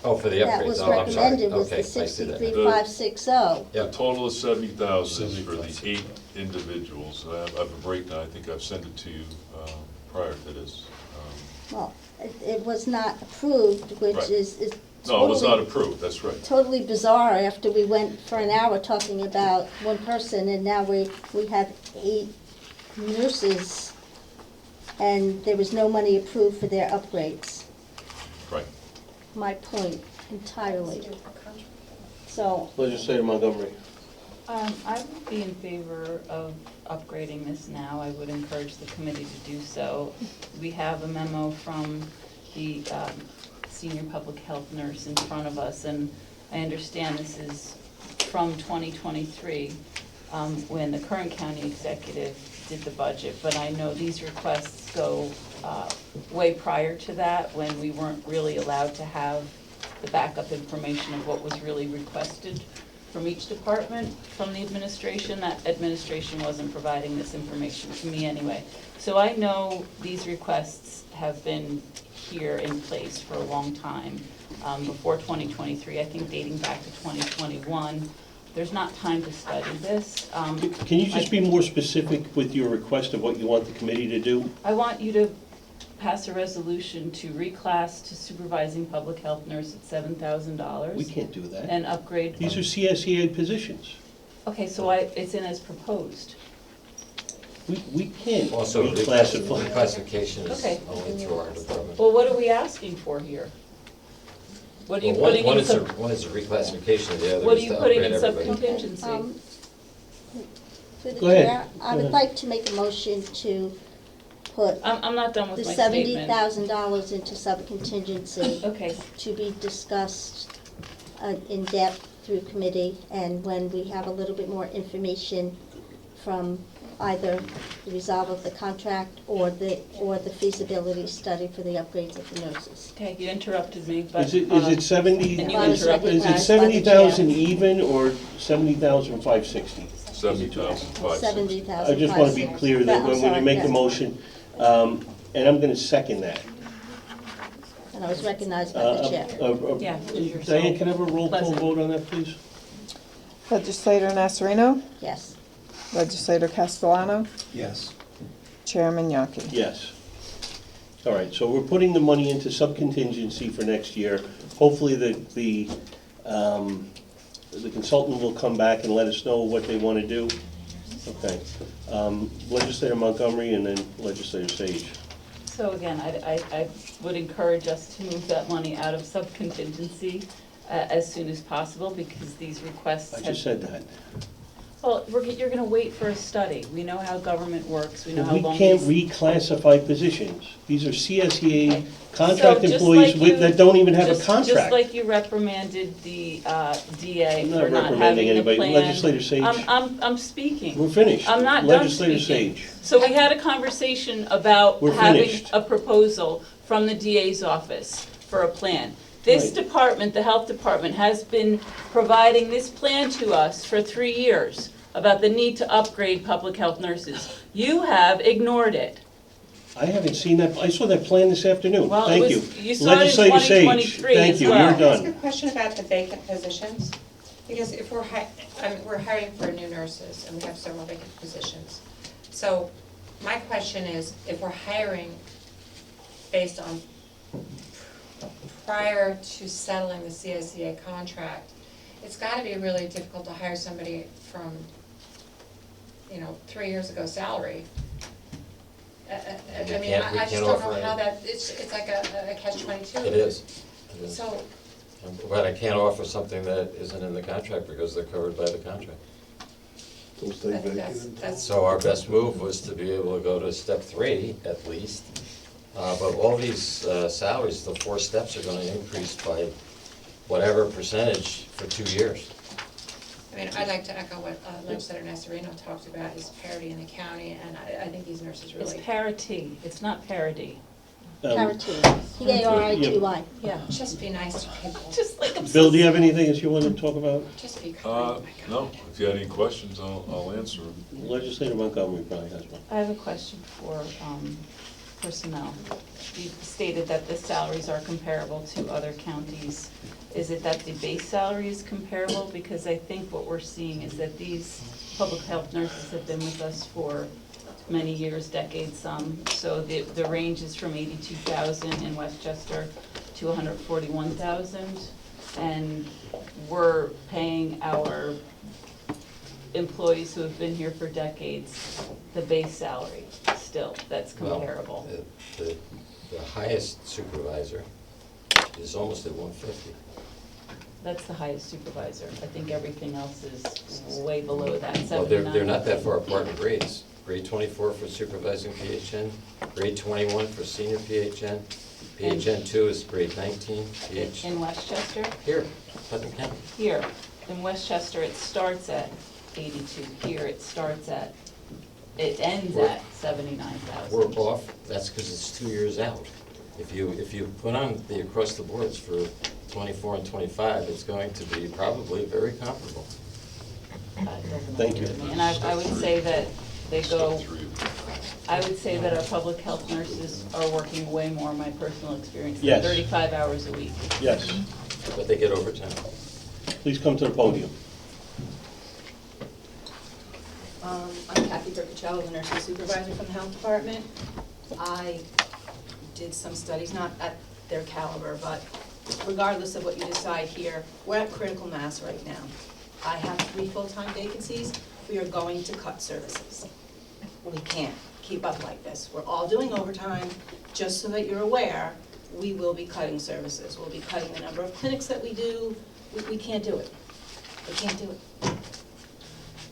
S5: Oh, for the upgrades.
S11: that was
S5: Oh, I'm sorry.
S11: recommended was the
S5: Okay, I see that.
S11: 63,560.
S3: The total of 70,000 is for the 8 individuals. I have a breakdown, I think I've sent it to you prior to this.
S11: Well, it was not approved, which
S3: Right.
S11: is
S3: No, it was not
S11: totally,
S3: approved, that's right.
S11: totally bizarre after we went for an hour talking about one person, and now we have 8 nurses, and there was no money approved for their upgrades.
S3: Right.
S11: My point entirely. So,
S1: Legislator Montgomery.
S13: I would be in favor of upgrading this now. I would encourage the committee to do so. We have a memo from the senior public health nurse in front of us, and I understand this is from 2023, when the current county executive did the budget, but I know these requests go way prior to that, when we weren't really allowed to have the backup information of what was really requested from each department, from the administration. That administration wasn't providing this information to me anyway. So I know these requests have been here in place for a long time, before 2023, I think dating back to 2021. There's not time to study this.
S1: Can you just be more specific with your request of what you want the committee to do?
S13: I want you to pass a resolution to reclass to supervising public health nurse at $7,000.
S1: We can't do that.
S13: And upgrade.
S1: These are CSEA positions.
S13: Okay, so it's in as proposed.
S1: We can't
S5: Also,
S1: reclassify.
S5: reclassification is
S13: Okay.
S5: only through our department.
S13: Well, what are we asking for here? What are you
S5: Well,
S13: putting
S5: one
S13: in
S5: is one is a reclassification, the other
S13: What are
S5: is
S13: you
S5: to
S13: putting
S5: upgrade
S13: in
S5: everybody.
S13: sub-contingency?
S11: Through the
S1: Go ahead.
S11: chair, I
S1: Go
S11: would
S1: ahead.
S11: like to make a motion to put
S13: I'm not done
S11: the
S13: with my statement.
S11: $70,000 into sub-contingency
S13: Okay,
S11: to be discussed in depth through committee, and when we have a little bit more information from either the resolve of the contract or the feasibility study for the upgrades of the nurses.
S13: okay, you interrupted me, but.
S1: Is it 70,
S13: And you
S1: is
S13: interrupted
S1: it
S13: me.
S1: 70,000 even or 70,560?
S3: 70,500.
S11: 70,000.
S1: I just want to be clear that
S11: I'm
S1: when you
S11: sorry,
S1: make
S11: yes.
S1: a motion, and I'm going to second that.
S11: And I was recognized by the chair.
S13: Yeah.
S1: Diane, can I have a roll call
S13: Pleasant.
S1: vote on that, please?
S8: Legislator Nasarino,
S11: Yes.
S8: Legislator Castellano,
S10: Yes.
S8: Chairman Yaki.
S1: Yes. All right, so we're putting the money into sub-contingency for next year. Hopefully the consultant will come back and let us know what they want to do. Okay. Legislator Montgomery and then Legislator Sage.
S13: So again, I would encourage us to move that money out of sub-contingency as soon as possible, because these requests
S1: I
S13: have.
S1: just said that.
S13: Well, you're gonna wait for a study. We know how government works, we know how
S1: We
S13: long
S1: can't
S13: these.
S1: reclassify positions. These are CSEA
S13: Okay.
S1: contract
S13: So just
S1: employees
S13: like you-
S1: that don't even have a
S13: Just
S1: contract.
S13: like you reprimanded the DA
S1: I'm
S13: for
S1: not
S13: not
S1: reprimanding
S13: having the
S1: anybody.
S13: plan.
S1: Legislator Sage.
S13: I'm speaking.
S1: We're finished.
S13: I'm not done
S1: Legislator
S13: speaking.
S1: Sage.
S13: So we had a conversation about
S1: We're
S13: having
S1: finished.
S13: a proposal from the DA's office for a plan. This
S1: Right.
S13: department, the health department, has been providing this plan to us for 3 years about the need to upgrade public health nurses. You have ignored it.
S1: I haven't seen that. I saw that plan this afternoon.
S13: Well,
S1: Thank
S13: it
S1: you.
S13: was- you saw it in
S1: Legislator Sage,
S13: 2023
S1: thank
S13: as
S1: you.
S13: well.
S1: You're
S4: Can I ask a
S1: done.
S4: question about the vacant positions? Because if we're we're hiring for new nurses, and we have several vacant positions. So my question is, if we're hiring based on prior to settling the CSEA contract, it's gotta be really difficult to hire somebody from, 3 years ago salary. I mean,
S5: We
S4: I
S5: can't
S4: just don't know
S5: offer
S4: how
S5: any-
S4: that, it's like a catch-22.
S5: It is. It is.
S4: So,
S5: But I can't offer something that isn't in the contract because they're covered by the contract.
S4: I think that's.
S5: So our best move was to be able to go to step 3 at least. But all these salaries, the 4 steps are gonna increase by whatever percentage for 2 years.
S4: I mean, I'd like to echo what Legislator Nasarino talked about, is parity in the county, and I think these nurses
S13: It's
S4: really.
S13: parity, it's not parity.
S11: Parity, P-A-R-I-T-Y.
S13: Yeah.
S4: Just be nice to people.
S13: Just like I'm
S1: Bill, do you have anything that you want to talk about?
S4: Just be kind.
S3: No, if you had any questions, I'll answer them.
S1: Legislator Montgomery probably has one.
S13: I have a question for personnel. You stated that the salaries are comparable to other counties. Is it that the base salary is comparable? Because I think what we're seeing is that these public health nurses have been with us for many years, decades some. So the range is from 82,000 in Westchester to 141,000. And we're paying our employees who have been here for decades the base salary still. That's comparable.
S5: Well, the highest supervisor is almost at 150.
S13: That's the highest supervisor. I think everything else is way below that,
S5: Well,
S13: 79.
S5: they're not that far apart in grades. Grade 24 for supervising PHN, grade 21 for senior PHN, PHN 2 is grade 19,
S13: In Westchester?
S5: Here, Putnam County.
S13: Here, in Westchester, it starts at 82. Here, it ends at 79,000.
S5: We're off, that's because it's 2 years out. If you put on the across the boards for 24 and 25, it's going to be probably very comparable.
S1: Thank you.
S13: And I would say that I would say that our public health nurses are working way more, in my personal experience, than
S1: Yes.
S13: 35 hours a week.
S1: Yes.
S5: But they get overtime.
S1: Please come to the podium.
S9: I'm Kathy Burkicello, the nursing supervisor from the health department. I did some studies, not at their caliber, but regardless of what you decide here, we're at critical mass right now. I have 3 full-time vacancies. We are going to cut services. We can't keep up like this. We're all doing overtime. Just so that you're aware, we will be cutting services. We'll be cutting the number of clinics that we do. We can't do it. We can't do it.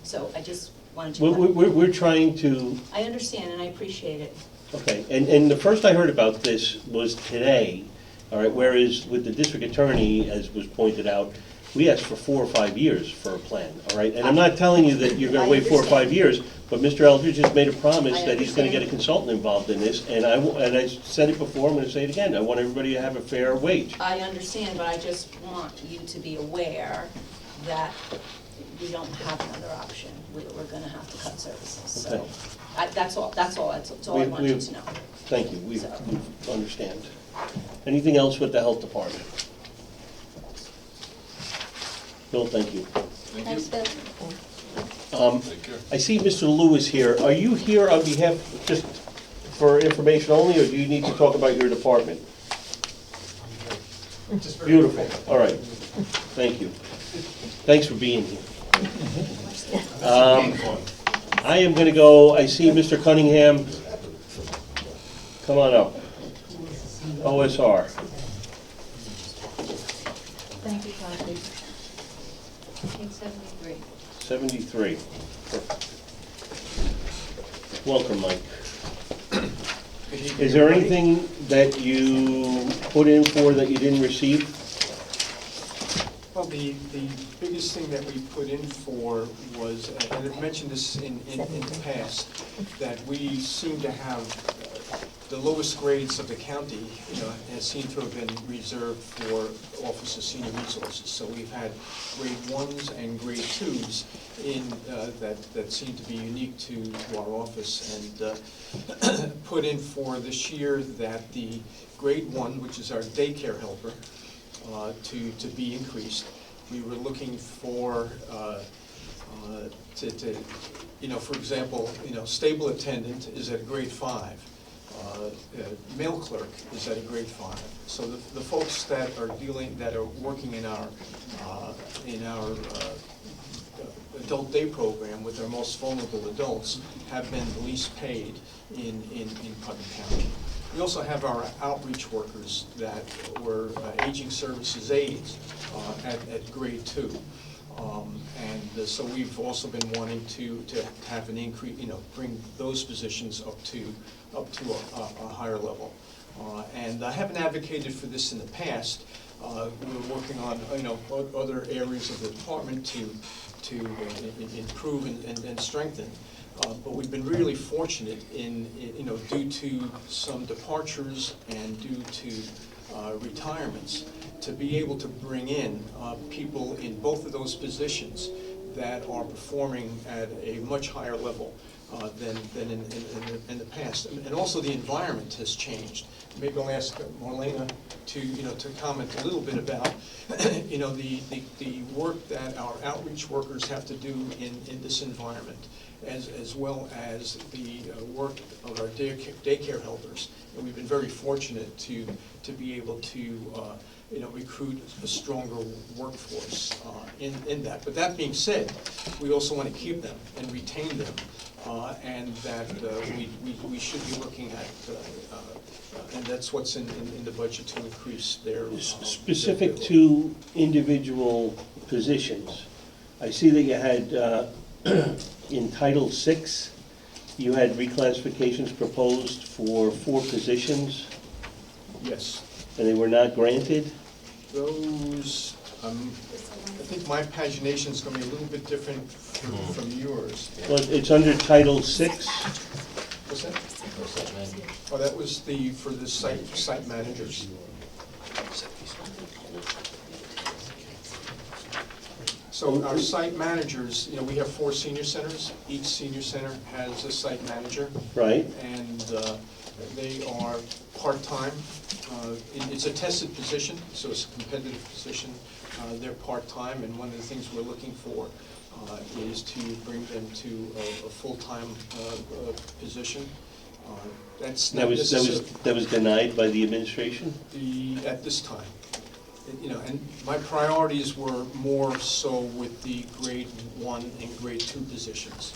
S9: So I just wanted to.
S1: We're trying to,
S9: I understand and I appreciate it.
S1: okay, and the first I heard about this was today, all right, whereas with the district attorney, as was pointed out, we asked for 4 or 5 years for a plan, all right? And I'm not telling you that you're gonna wait 4 or 5 years, but Mr. Eldridge has made a promise that he's gonna get a consultant involved in this, and I said it before, I'm gonna say it again, I want everybody to have a fair wage.
S9: I understand, but I just want you to be aware that we don't have another option. We're gonna have to cut services, so.
S1: Okay.
S9: That's all I want you to know.
S1: Thank you, we understand. Anything else with the health department? Bill, thank you.
S11: Thanks, Bill.
S1: I see Mr. Lewis here. Are you here on behalf, just for information only, or do you need to talk about your department? Beautiful, all right. Thank you. Thanks for being here. I am going to go, I see Mr. Cunningham. Come on up. OSR.
S2: Thank you, Kathy. 1973.
S1: 73. Perfect. Welcome, Mike. Is there anything that you put in for that you didn't receive?
S22: Well, the biggest thing that we put in for was, and I've mentioned this in the past, that we seem to have the lowest grades of the county, has seemed to have been reserved for Office of Senior Resources. So we've had grade 1s and grade 2s in that seem to be unique to our office, and put in for this year that the grade 1, which is our daycare helper, to be increased. We were looking for for example, stable attendant is at a grade 5. Mail clerk is at a grade 5. So the folks that are working in our adult day program with our most vulnerable adults have been the least paid in Putnam County. We also have our outreach workers that were aging services aides at grade 2. And so we've also been wanting to have an increase, bring those positions up to a higher level. And I haven't advocated for this in the past. We're working on other areas of the department to improve and strengthen. But we've been really fortunate in due to some departures and due to retirements, to be able to bring in people in both of those positions that are performing at a much higher level than in the past. And also the environment has changed. Maybe I'll ask Marlena to comment a little bit about the work that our outreach workers have to do in this environment, as well as the work of our daycare helpers. And we've been very fortunate to be able to recruit a stronger workforce in that. But that being said, we also want to keep them and retain them and that we should be looking at, and that's what's in the budget to increase their.
S1: Specific to individual positions, I see that you had, in Title VI, you had reclassifications proposed for 4 positions,
S22: Yes.
S1: and they were not granted?
S22: Those, I think my pagination is going to be a little bit different from yours.
S1: Well, it's under Title VI.
S22: What's that? Oh, that was for the site managers. So our site managers, we have 4 senior centers. Each senior center has a site manager.
S1: Right.
S22: And they are part-time. It's a tested position, so it's a competitive position. They're part-time, and one of the things we're looking for is to bring them to a full-time position. That's not necessarily
S1: That was denied by the administration?
S22: at this time. And my priorities were more so with the grade 1 and grade 2 positions.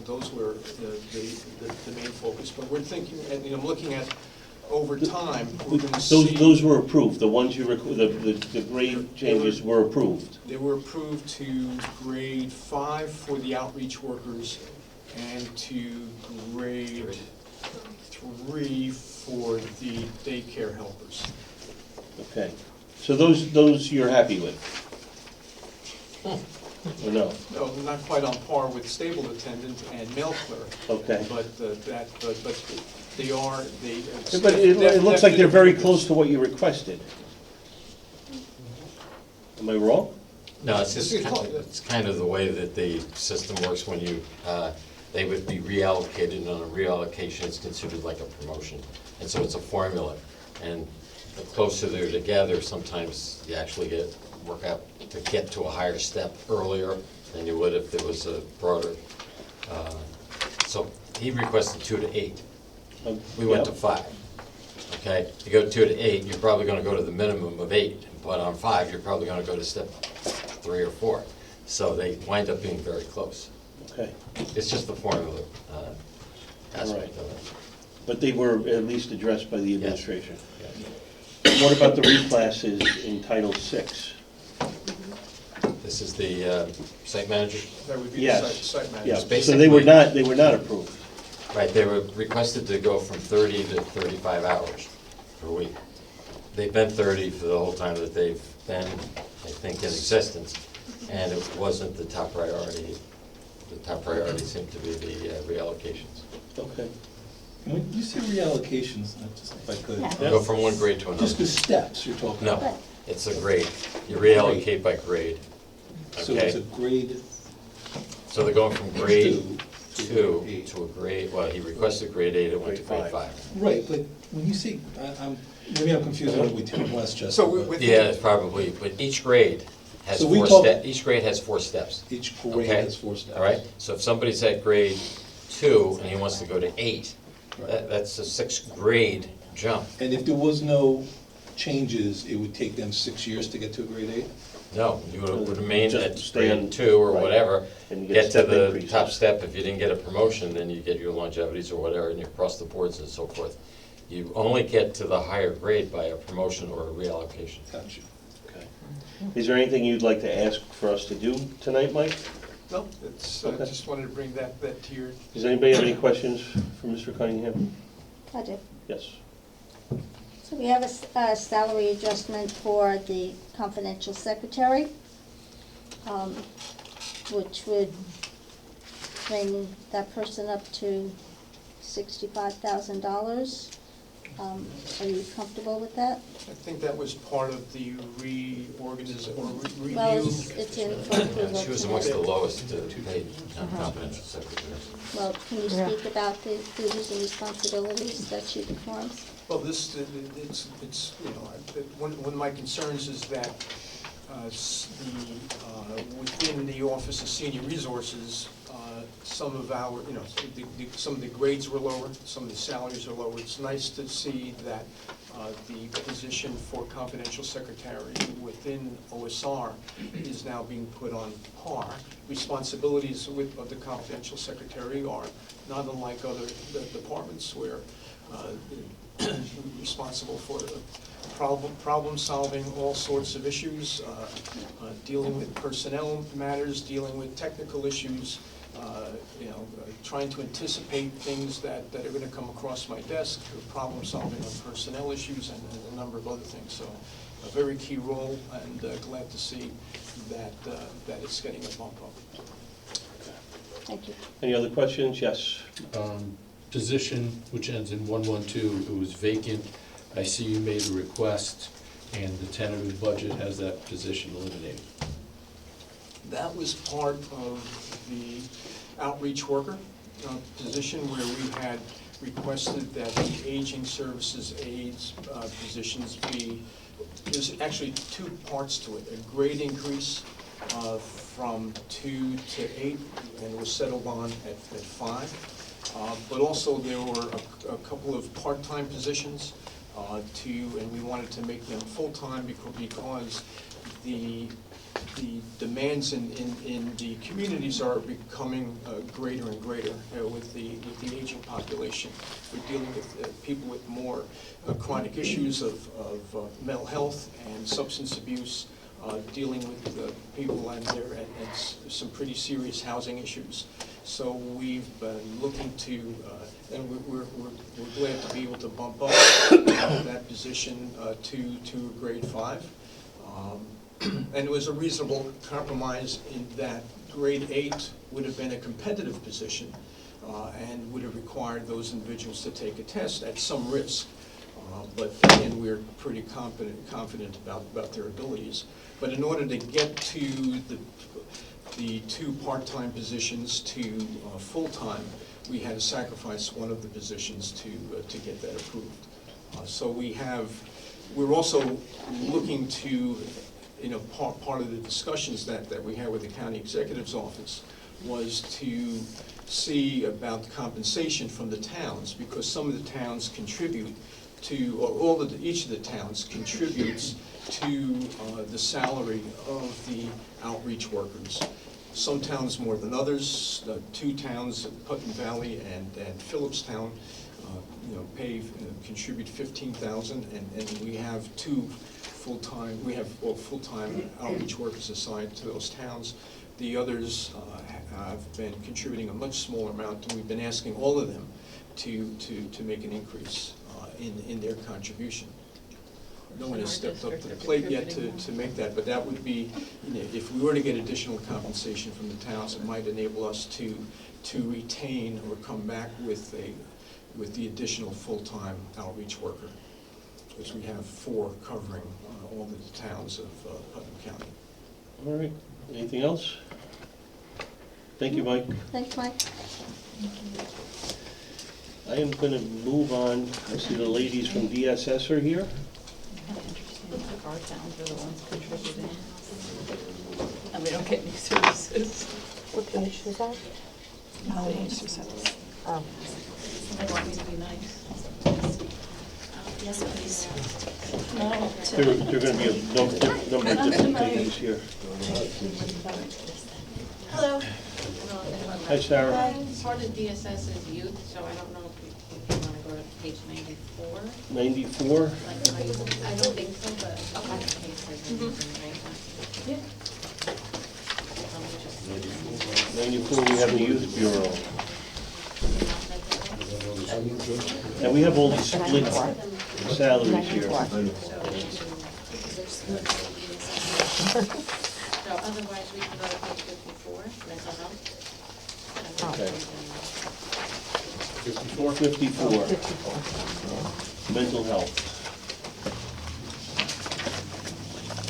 S22: Those were the main focus. But we're thinking, I'm looking at over time, we're going to see.
S1: Those were approved, the ones the grade changes were approved?
S22: They were approved to grade 5 for the outreach workers and to grade 3 for the daycare helpers.
S1: Okay, so those you're happy with? Or no?
S22: No, not quite on par with stable attendant and mail clerk.
S1: Okay.
S22: But they are,
S1: But it looks like they're very close to what you requested. Am I wrong?
S5: No, it's kind of the way that the system works when they would be reallocated, and on a reallocation, it's considered like a promotion. And so it's a formula. And the closer they're together, sometimes you actually work out to get to a higher step earlier than you would if there was a broader. So he requested 2 to 8. We went to 5. Okay, you go 2 to 8, you're probably going to go to the minimum of 8, but on 5, you're probably going to go to step 3 or 4. So they wind up being very close.
S1: Okay.
S5: It's just the formula aspect of it.
S1: But they were at least addressed by the administration?
S5: Yes.
S1: What about the reclasses in Title VI?
S5: This is the site manager?
S22: That would be the
S1: Yes.
S22: site manager.
S1: Yeah. So they were not approved?
S5: Right, they were requested to go from 30 to 35 hours per week. They've been 30 for the whole time that they've been, I think, in existence, and it wasn't the top priority. The top priority seemed to be the reallocations.
S1: Okay.
S10: When you say reallocations, just if I could.
S5: Go from one grade to another.
S10: Just the steps you're talking about?
S5: No, it's a grade. You reallocate by grade.
S10: So it's a grade.
S5: So they're going from grade 2 to a grade, well, he requested grade 8, it went to grade 5.
S10: Right, but when you say, maybe I'm confused with what we did in Westchester.
S5: Yeah, it's probably, but each grade has
S10: So we
S5: 4
S10: talk-
S5: steps. Each grade has 4 steps.
S10: Each grade
S5: Okay?
S10: has 4 steps.
S5: All right, so if somebody's at grade 2 and he wants to go to 8, that's a 6th grade jump.
S10: And if there was no changes, it would take them 6 years to get to a grade 8?
S5: No, you would remain
S1: Just
S5: at
S1: stay on-
S5: grade 2 or
S1: right.
S5: whatever,
S1: And you get
S5: get to
S1: step
S5: the
S1: increases.
S5: top step. If you didn't get a promotion, then you get your longevities or whatever, and you cross the boards and so forth. You only get to the higher grade by a promotion or a reallocation.
S10: Gotcha.
S1: Okay. Is there anything you'd like to ask for us to do tonight, Mike?
S22: No, it's,
S1: Okay.
S22: just wanted to bring that to your.
S1: Does anybody have any questions for Mr. Cunningham?
S11: I do.
S1: Yes.
S11: So we have a salary adjustment for the confidential secretary, which would bring that person up to $65,000. Are you comfortable with that?
S22: I think that was part of the reorganization or review.
S11: Well, it's in for approval.
S5: She was amongst the
S11: tonight.
S5: lowest paid confidential secretaries.
S11: Well, can you speak about the duties and responsibilities that she performs?
S22: Well, it's, one of my concerns is that within the Office of Senior Resources, some of our, some of the grades were lower, some of the salaries are lower. It's nice to see that The position for confidential secretary within OSR is now being put on par. Responsibilities of the confidential secretary are not unlike other departments where responsible for problem solving all sorts of issues, dealing with personnel matters, dealing with technical issues, trying to anticipate things that are going to come across my desk, problem solving on personnel issues, and a number of other things. So a very key role, and glad to see that it's getting a bump up.
S11: Thank you.
S1: Any other questions? Yes.
S15: Position which ends in 112, it was vacant. I see you made a request, and the tentative budget has that position eliminated.
S22: That was part of the outreach worker position where we had requested that the aging services aides positions be, there's actually two parts to it. A grade increase from 2 to 8, and it was settled on at 5. But also there were a couple of part-time positions and we wanted to make them full-time because the demands in the communities are becoming greater and greater with the aging population. We're dealing with people with more chronic issues of mental health and substance abuse, dealing with people and some pretty serious housing issues. So we've been looking to, and we're glad to be able to bump up that position to grade 5. And it was a reasonable compromise in that grade 8 would have been a competitive position and would have required those individuals to take a test at some risk. But again, we're pretty confident about their abilities. But in order to get to the 2 part-time positions to full-time, we had to sacrifice one of the positions to get that approved. So we're also looking to, part of the discussions that we had with the county executive's office was to see about compensation from the towns, because some of the towns contribute to, or each of the towns contributes to the salary of the outreach workers. Some towns more than others. 2 towns, Putnam Valley and Phillipstown, contribute $15,000, and we have 2 full-time. We have full-time outreach workers assigned to those towns. The others have been contributing a much smaller amount, and we've been asking all of them to make an increase in their contribution. No one has stepped up to the plate yet to make that, but that would be, if we were to get additional compensation from the towns, it might enable us to retain or come back with the additional full-time outreach worker, which we have 4 covering all the towns of Putnam County.
S1: All right. Anything else? Thank you, Mike.
S11: Thanks, Mike.
S1: I am going to move on. I see the ladies from DSS are here.
S13: Our towns are the ones contributing, and we don't get any services.
S2: What page is that? Oh.
S13: They want me to be nice.
S2: Yes, please.
S13: No.
S1: There are going to be a number of different pages here.
S2: Hello.
S1: Hi, Sarah.
S2: Hi.
S12: Part of DSS is youth, so I don't know if you want to go to page 94.
S1: 94?
S12: I don't think so, but okay. Yeah.
S1: 94, we have the Youth Bureau. And we have all these split salaries here.
S12: So otherwise, we can go to page 54, mental health.
S1: Okay. 54. Mental health.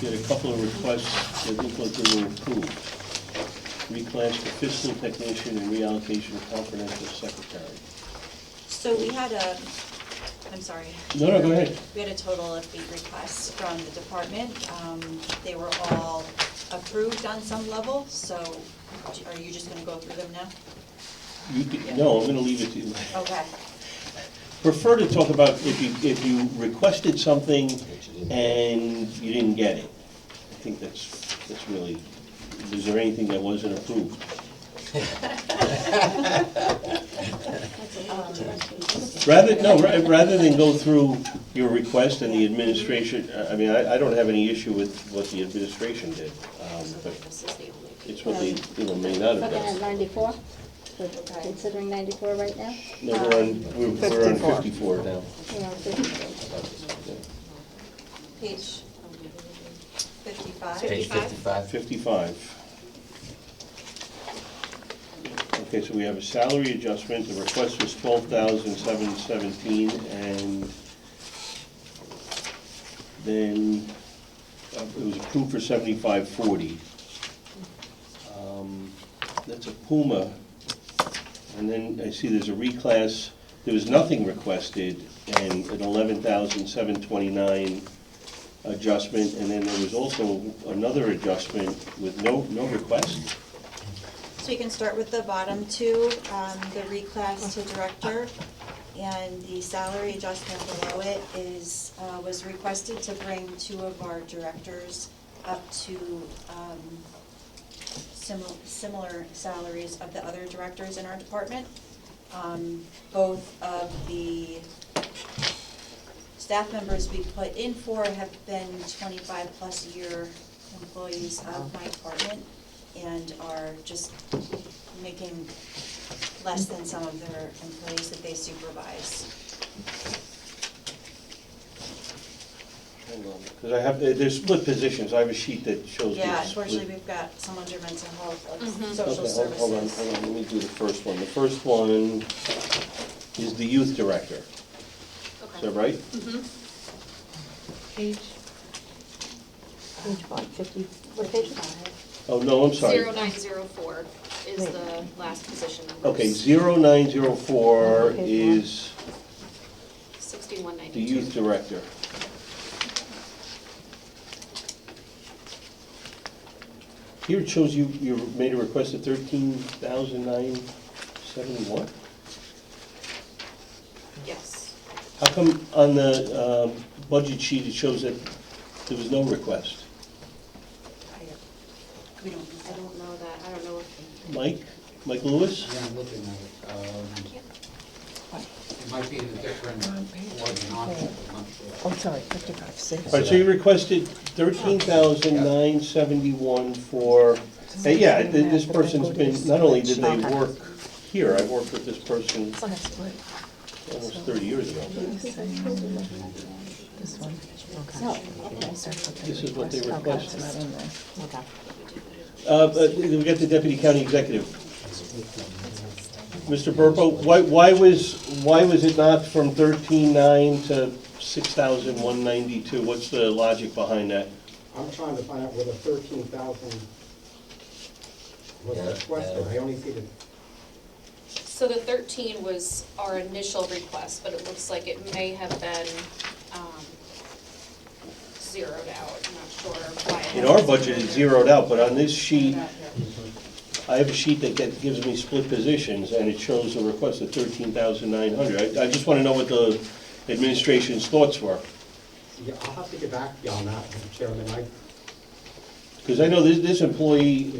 S1: We had a couple of requests that look like they were approved. Reclass the fiscal technician and reallocation of confidential secretary.
S2: So we had I'm sorry.
S1: No, go ahead.
S2: We had a total of 8 requests from the department. They were all approved on some level, so are you just gonna go through them now?
S1: No, I'm going to leave it to you.
S2: Okay.
S1: prefer to talk about if you requested something and you didn't get it. I think that's really, is there anything that wasn't approved? Rather than go through your request and the administration, I mean, I don't have any issue with what the administration did. But it's what they, may not have
S11: Looking at
S1: done.
S11: 94, we're considering 94 right now?
S1: No, we're on 54 now.
S11: We're on 54.
S9: Page 55.
S5: Page 55.
S1: 55. Okay, so we have a salary adjustment, the request was $12,717, and then it was approved for $75.40. That's a Puma, and then I see there's a reclass, there was nothing requested, and an $11,729 adjustment, and then there was also another adjustment with no request.
S14: So you can start with the bottom two, the reclass to director, and the salary adjustment below it is, was requested to bring two of our directors up to similar salaries of the other directors in our department. Both of the staff members we put in for have been 25-plus year employees of my department, and are just making less than some of their employees that they supervise.
S1: Hold on, because I have, there's split positions, I have a sheet that shows.
S14: Yeah,
S1: the split.
S14: unfortunately, we've got some under mental health, like
S1: Okay,
S14: social services.
S1: hold on, let me do the first one. The first one is the youth director. Is that right?
S2: Page 50, what page?
S1: Oh, no, I'm sorry.
S12: 0904 is the last position number.
S1: Okay, 0904 is
S12: 6192.
S1: the youth director. Here it shows you made a request of $13,971.
S12: Yes.
S1: How come on the budget sheet it shows that there was no request?
S12: I don't know that, I don't know if.
S1: Mike Lewis?
S7: Yeah, I'm looking at it. It might be in a different order, not,
S8: I'm sorry, 55,
S1: All right, so you requested $13,971 for, yeah, this person's been, not only did they work here, I worked with this person almost 30 years ago.
S8: This one,
S1: This is what they requested.
S8: Not in there.
S1: But we got the deputy county executive. Mr. Burpo, why was it not from 13,900 to 6,192? What's the logic behind that?
S18: I'm trying to find out where the 13,000 was requested. I only see the.
S12: So the 13 was our initial request, but it looks like it may have been zeroed out. I'm not sure why.
S1: In our budget, it's zeroed out, but on this sheet, I have a sheet that gives me split positions, and it shows a request of 13,900. I just want to know what the administration's thoughts were.
S18: Yeah, I'll have to get back to you on that, Mr. Chairman.
S1: Because I know this employee,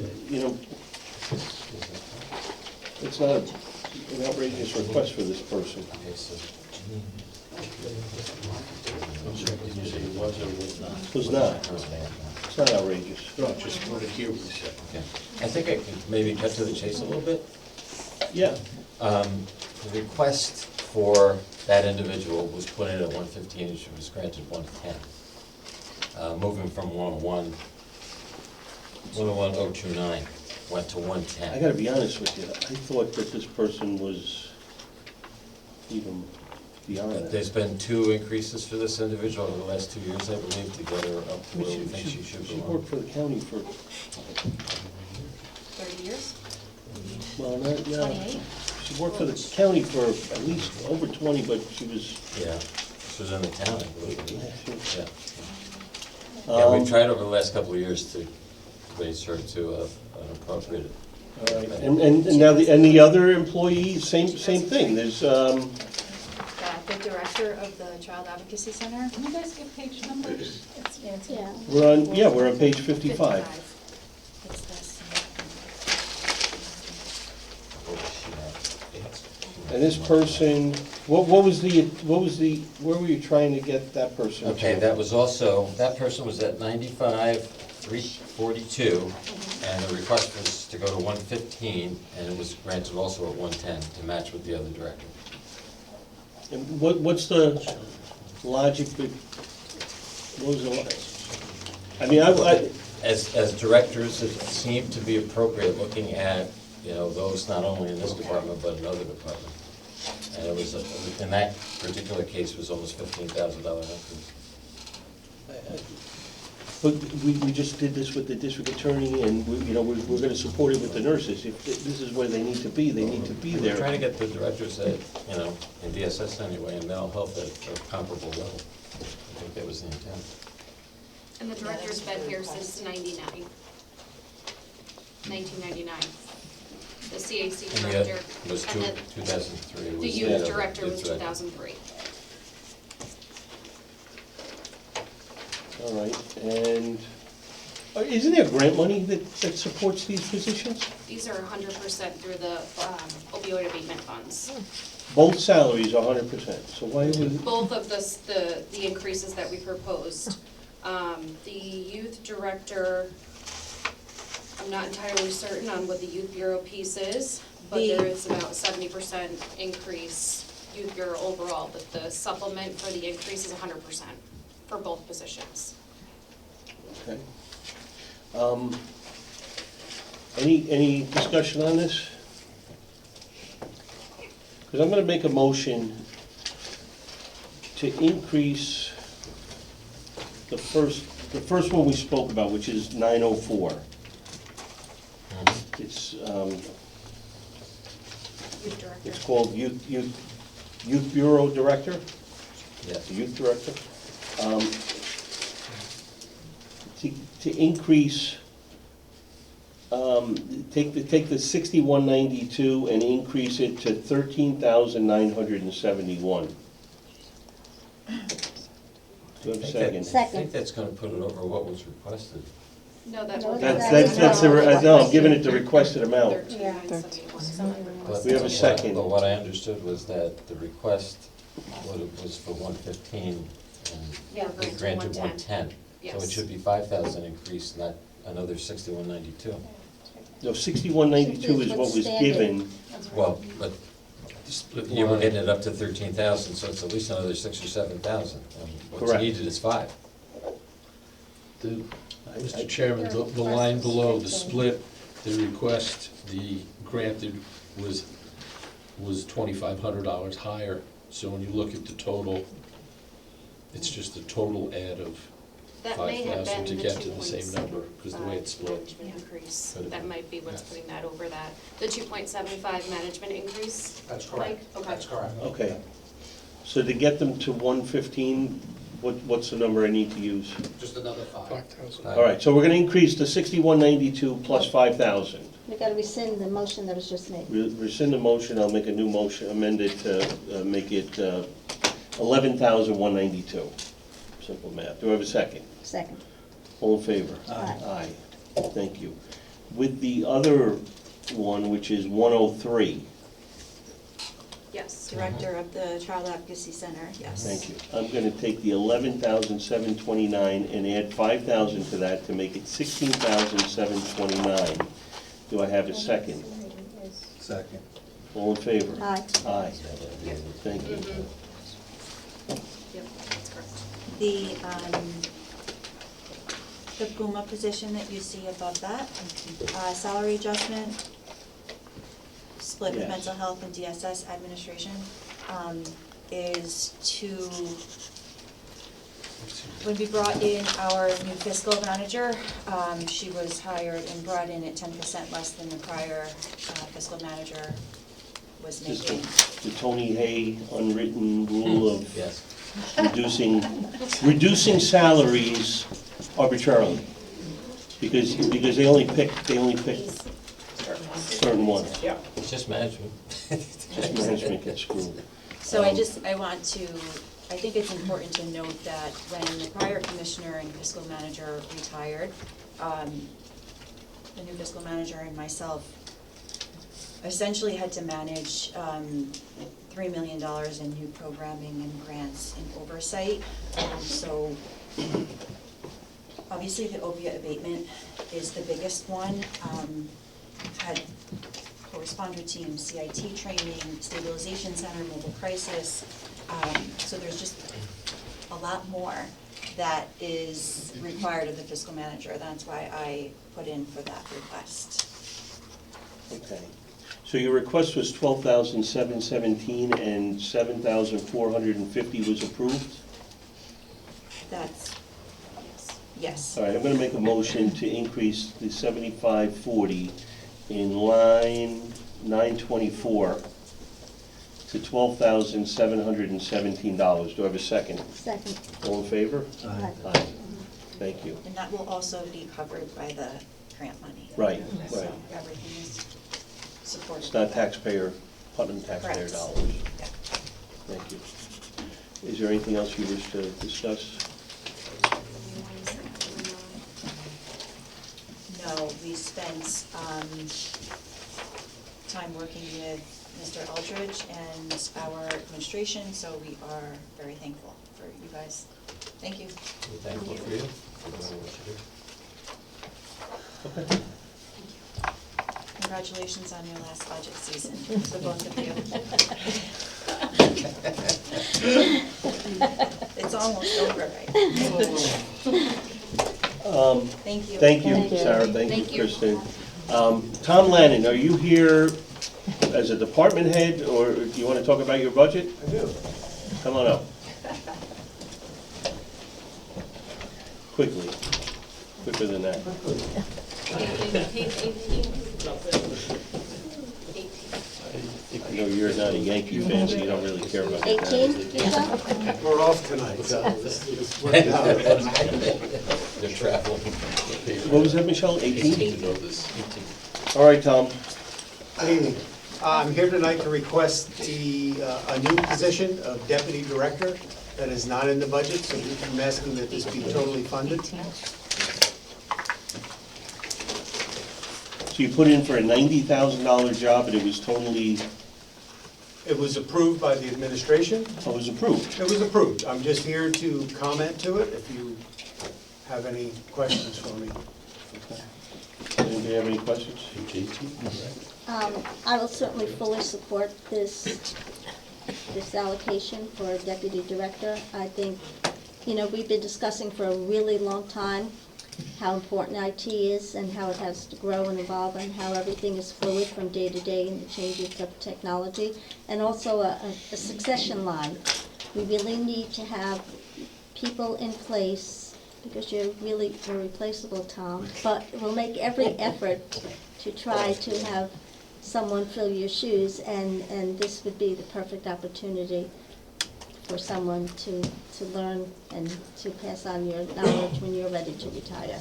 S1: it's not an outrageous request for this person. Was not. It's not outrageous.
S15: No, just want to hear what you said.
S5: I think I can maybe cut to the chase a little bit.
S1: Yeah.
S5: The request for that individual was put in at 115, and she was granted 110. Moving from 101,029 went to 110.
S1: I gotta be honest with you, I thought that this person was even beyond that.
S5: There's been 2 increases for this individual over the last 2 years, I believe, to get her up to where we think she should
S1: She
S5: belong.
S1: worked for the county for,
S14: 30 years?
S1: well, not, no.
S14: 28?
S1: She worked for the county for at least over 20, but she was.
S5: Yeah, she was in the town, I believe. Yeah.
S1: Um,
S5: Yeah, we've tried over the last couple of years to raise her to an appropriate.
S1: All right, and now the other employees, same thing, there's,
S14: Yeah, Director of the Child Advocacy Center.
S13: Can you guys give page numbers?
S11: Yeah.
S1: We're on page 55.
S14: It's this.
S1: And this person, where were you trying to get that person to?
S5: Okay, that person was at 95,342, and the request was to go to 115, and it was granted also at 110 to match with the other director.
S1: And what's the logic, what was the, I mean,
S5: As directors, it seemed to be appropriate looking at, those not only in this department, but in other departments. And it was, in that particular case, was almost $15,000 increase.
S1: But we just did this with the district attorney, and we're gonna support it with the nurses. If this is where they need to be, they need to be there.
S5: We're trying to get the directors at, in DSS anyway, and mental health at a comparable level. I think that was the intent.
S12: And the director's been here since 1999. The CAC
S5: And the
S12: director.
S5: other was
S12: and then
S5: 2003.
S12: The youth director was 2003.
S1: All right, and isn't there grant money that supports these positions?
S12: These are 100% through the opioid abatement funds.
S1: Both salaries are 100%, so why are we?
S12: Both of the increases that we proposed. The youth director, I'm not entirely certain on what the youth bureau piece is, but there is about 70% increase youth bureau overall, but the supplement for the increase is 100% for both positions.
S1: Okay. Any discussion on this? Because I'm gonna make a motion to increase the first one we spoke about, which is 904. It's,
S12: Youth director.
S1: it's called Youth Bureau Director?
S5: Yes.
S1: The Youth Director. To increase, take the 6192 and increase it to 13,971. Do you have a second?
S5: I think that's gonna put it over what was requested.
S12: No, that's.
S11: No,
S1: No, I'm giving it the requested amount.
S12: 13,971.
S5: But
S1: We have a second.
S5: But what I understood was that the request was for 115,
S12: Yeah,
S5: and we granted 110. So it
S12: Yes.
S5: should be 5,000 increase, not another 6192.
S1: No, 6192 is what was given.
S5: Well, but you were getting it up to 13,000, so it's at least another 6,000 or 7,000. And what's
S1: Correct.
S5: needed is 5.
S15: Mr. Chairman, the line below, the split, the request, the granted was $2,500 higher. So when you look at the total, it's just a total add of
S12: That may have
S15: 5,000 to
S12: been
S15: get
S12: the
S15: to the same number, because the way it's split.
S12: Increase,
S5: Could have
S12: that
S5: been.
S12: might be what's putting that over that. The 2.75 management increase?
S7: That's correct.
S12: Mike? Okay.
S7: That's correct.
S1: Okay. So to get them to 115, what's the number I need to use?
S7: Just another 5.
S1: All right, so we're gonna increase to 6192 plus 5,000.
S11: We gotta rescind the motion that was just made.
S1: Rescind the motion, I'll make a new motion, amend it to make it 11,192. Simple math. Do I have a second?
S11: Second.
S1: All in favor?
S11: Aye.
S1: Aye. Thank you. With the other one, which is 103,
S12: Yes.
S14: Director of the Child Advocacy Center, yes.
S1: thank you. I'm gonna take the 11,729 and add 5,000 to that to make it 16,729. Do I have a second?
S10: Second.
S1: All in favor?
S11: Aye.
S1: Aye. Thank you.
S12: Mhm. Yep, that's correct.
S14: The Puma position that you see above that, salary adjustment, split with
S1: Yes.
S14: mental health and DSS administration, is to, when we brought in our new fiscal manager, she was hired and brought in at 10% less than the prior fiscal manager was
S1: Just
S14: making.
S1: the Tony Hay unwritten rule of
S5: Yes.
S1: reducing salaries arbitrarily, because they only pick certain ones.
S5: It's just management.
S1: Just management gets screwed.
S14: So I want to, I think it's important to note that when the prior commissioner and fiscal manager retired, the new fiscal manager and myself essentially had to manage $3 million in new programming and grants and oversight. So obviously the opiate abatement is the biggest one. Had co-responder team, CIT training, stabilization center, mobile crisis. So there's just a lot more that is required of the fiscal manager. That's why I put in for that request.
S1: Okay. So your request was 12,717 and 7,450 was approved?
S14: That's, yes.
S1: All right, I'm gonna make a motion to increase the 7540 in line 924 to $12,717. Do I have a second?
S11: Second.
S1: All in favor?
S11: Aye.
S1: Aye. Thank you.
S14: And that will also be covered by the grant money.
S1: Right,
S14: So
S1: right.
S14: everything is supported.
S1: It's not taxpayer, Putnam taxpayer
S14: Correct.
S1: dollars.
S14: Yeah.
S1: Thank you. Is there anything else you wish to discuss?
S14: No, we spent time working with Mr. Eldridge and our administration, so we are very thankful for you guys. Thank you.
S5: We're thankful for you. For doing what you do.
S1: Okay.
S14: Congratulations on your last budget season, the both of you. It's almost over, right? Thank you.
S1: Thank you,
S11: Thank you.
S1: Sarah, thank
S12: Thank
S1: you,
S12: you.
S1: Kristen. Tom Lannon, are you here as a department head, or do you want to talk about your budget?
S16: I do.
S1: Come on up. Quickly, quicker than that. I know you're not a Yankee fan, so you don't really care about that.
S11: 18, you said?
S16: We're off tonight, so this worked out.
S5: They're traveling.
S1: What was that, Michelle, 18?
S5: To know this.
S1: All right, Tom.
S16: Good evening. I'm here tonight to request a new position of deputy director that is not in the budget, so I'm asking that this be totally funded.
S1: So you put in for a $90,000 job, and it was totally,
S16: It was approved by the administration.
S1: oh, it was approved?
S16: It was approved. I'm just here to comment to it if you have any questions for me.
S1: Anybody have any questions?
S11: I will certainly fully support this allocation for deputy director. I think, we've been discussing for a really long time how important IT is and how it has to grow and evolve and how everything is fluid from day to day in the changes of technology. And also a succession line. We really need to have people in place, because you're really irreplaceable, Tom, but we'll make every effort to try to have someone fill your shoes, and this would be the perfect opportunity for someone to learn and to pass on your knowledge when you're ready to retire.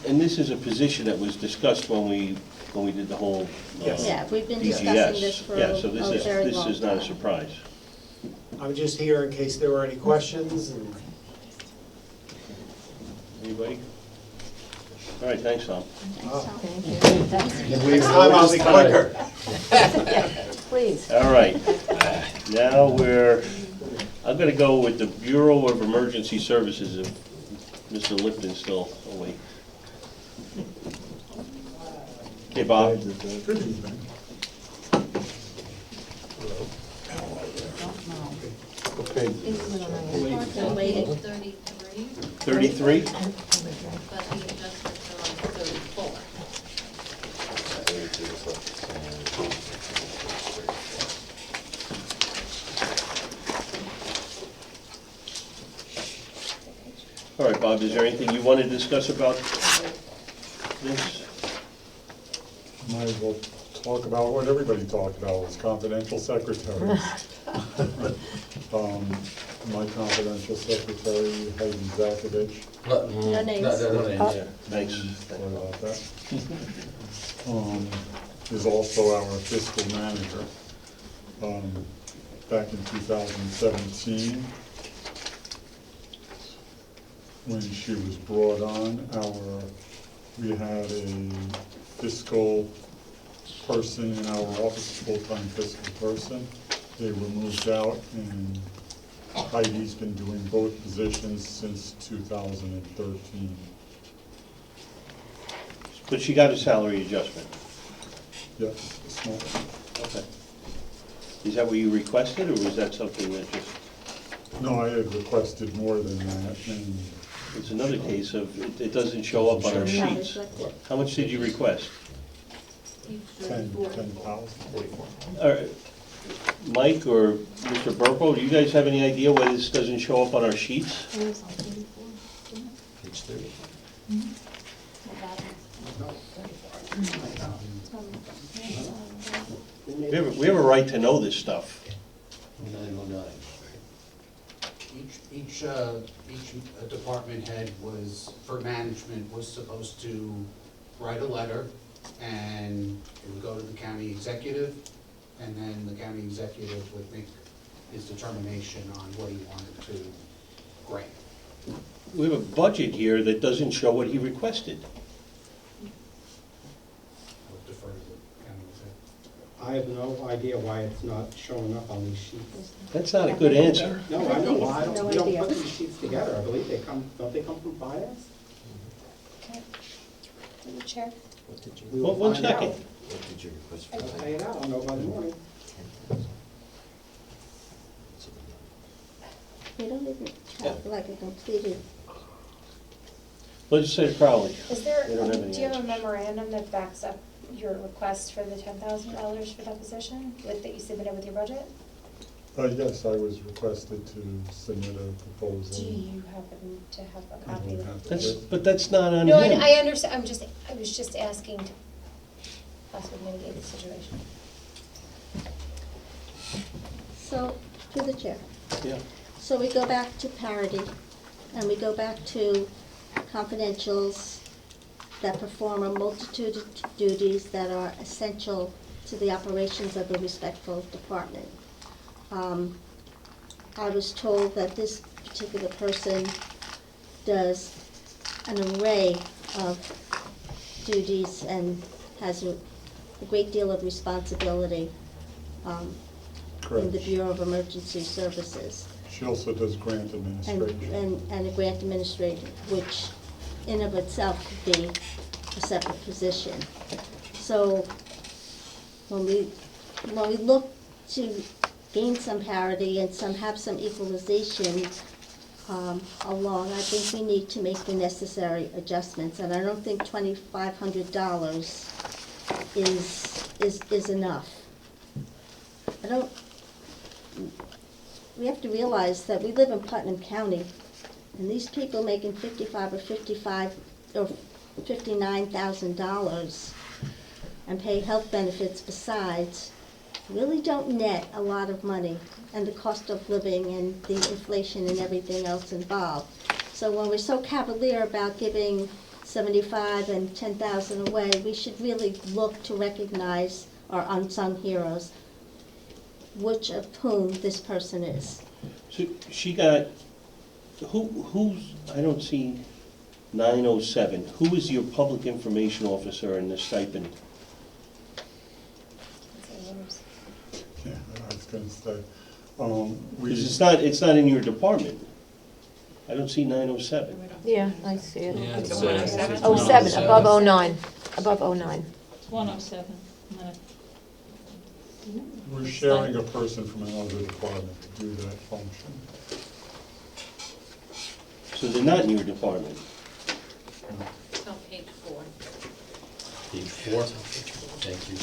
S1: And this is a position that was discussed when we did the whole
S11: Yeah, we've been
S1: DGS.
S11: discussing this for
S1: Yeah, so
S11: a very long
S1: this is not a
S11: time.
S1: surprise.
S16: I'm just here in case there were any questions.
S1: Anybody? All right, thanks, Tom.
S16: Next time I'll be quicker.
S8: Please.
S1: All right, now I'm gonna go with the Bureau of Emergency Services, if Mr. Lipton's still awake. Okay, Bob?
S15: Okay.
S11: Still waiting.
S1: 33?
S12: But the adjustments are on 34.
S1: All right, Bob, is there anything you want to discuss about this?
S19: Might as well talk about what everybody talked about, was confidential secretaries. My confidential secretary, Heidi Zakovich.
S11: No names.
S5: No names.
S1: Yeah, thanks.
S19: Sorry about that. Is also our fiscal manager. back in 2017, when she was brought on, we had a fiscal person in our office, full-time fiscal person. They were moved out, and Heidi's been doing both positions since 2013.
S1: But she got a salary adjustment.
S19: Yes, a small.
S1: Okay. Is that what you requested, or was that something that just,
S19: No, I had requested more than that, and
S1: it's another case of it doesn't show up on our sheets? How much did you request?
S19: 10,000.
S1: All right. Mike or Mr. Burpo, do you guys have any idea why this doesn't show up on our sheets?
S5: Page 30.
S1: We have a right to know this stuff.
S7: 909. Each department head was, for management, was supposed to write a letter, and it would go to the county executive, and then the county executive would make his determination on what he wanted to grant.
S1: We have a budget here that doesn't show what he requested.
S7: I'll defer to the county executive.
S18: I have no idea why it's not showing up on these sheets.
S1: That's not a good answer.
S18: No, I know, why
S11: No
S18: we don't
S11: idea.
S18: put these sheets together, I believe they come, don't they come from finance?
S4: Okay. Through the chair.
S5: What did you,
S18: We will
S1: One
S18: find
S1: second.
S18: out.
S5: what did you request
S18: I'll
S5: for
S18: pay it out, I'll know by the morning.
S5: 10,000?
S11: We don't even have like a completed,
S1: Legislator Crowley.
S4: Is there,
S1: They don't have any
S4: do you have a
S1: answers.
S4: memorandum that backs up your request for the $10,000 for that position that you submitted with your budget?
S19: Yes, I was requested to submit a
S4: Do
S19: proposal.
S4: you happen to have a
S19: I
S4: copy
S19: don't
S4: of
S19: have
S4: it?
S19: it.
S1: But that's not on
S4: No,
S1: him.
S4: I understand, I was just asking to possibly mitigate the situation.
S11: so, through the chair.
S1: Yeah.
S11: So we go back to parity, and we go back to confidentials that perform a multitude of duties that are essential to the operations of the respectful department. I was told that this particular person does an array of duties and has a great deal of responsibility in the
S19: Correct.
S11: Bureau of Emergency Services.
S19: She also does grant administration.
S11: And a grant administrator, which in of itself could be a separate position. So when we look to gain some parity and have some equalization along, I think we need to make the necessary adjustments. And I don't think $2,500 is enough. We have to realize that we live in Putnam County, and these people making $59,000 and pay health benefits besides, really don't net a lot of money, and the cost of living and the inflation and everything else involved. So when we're so cavalier about giving 75 and 10,000 away, we should really look to recognize our unsung heroes, which of whom this person is.
S1: So she got, who's, I don't see 907. Who is your public information officer in this stipend?
S19: Yeah, I was gonna say,
S1: Because it's not in your department. I don't see 907.
S8: Yeah, I see it.
S5: Yeah, it's,
S8: 07, above 09, above 09.
S13: It's 107.
S19: we're sharing a person from another department to do that function.
S1: So they're not in your department.
S12: It's on page 4.
S15: Page 4, thank you.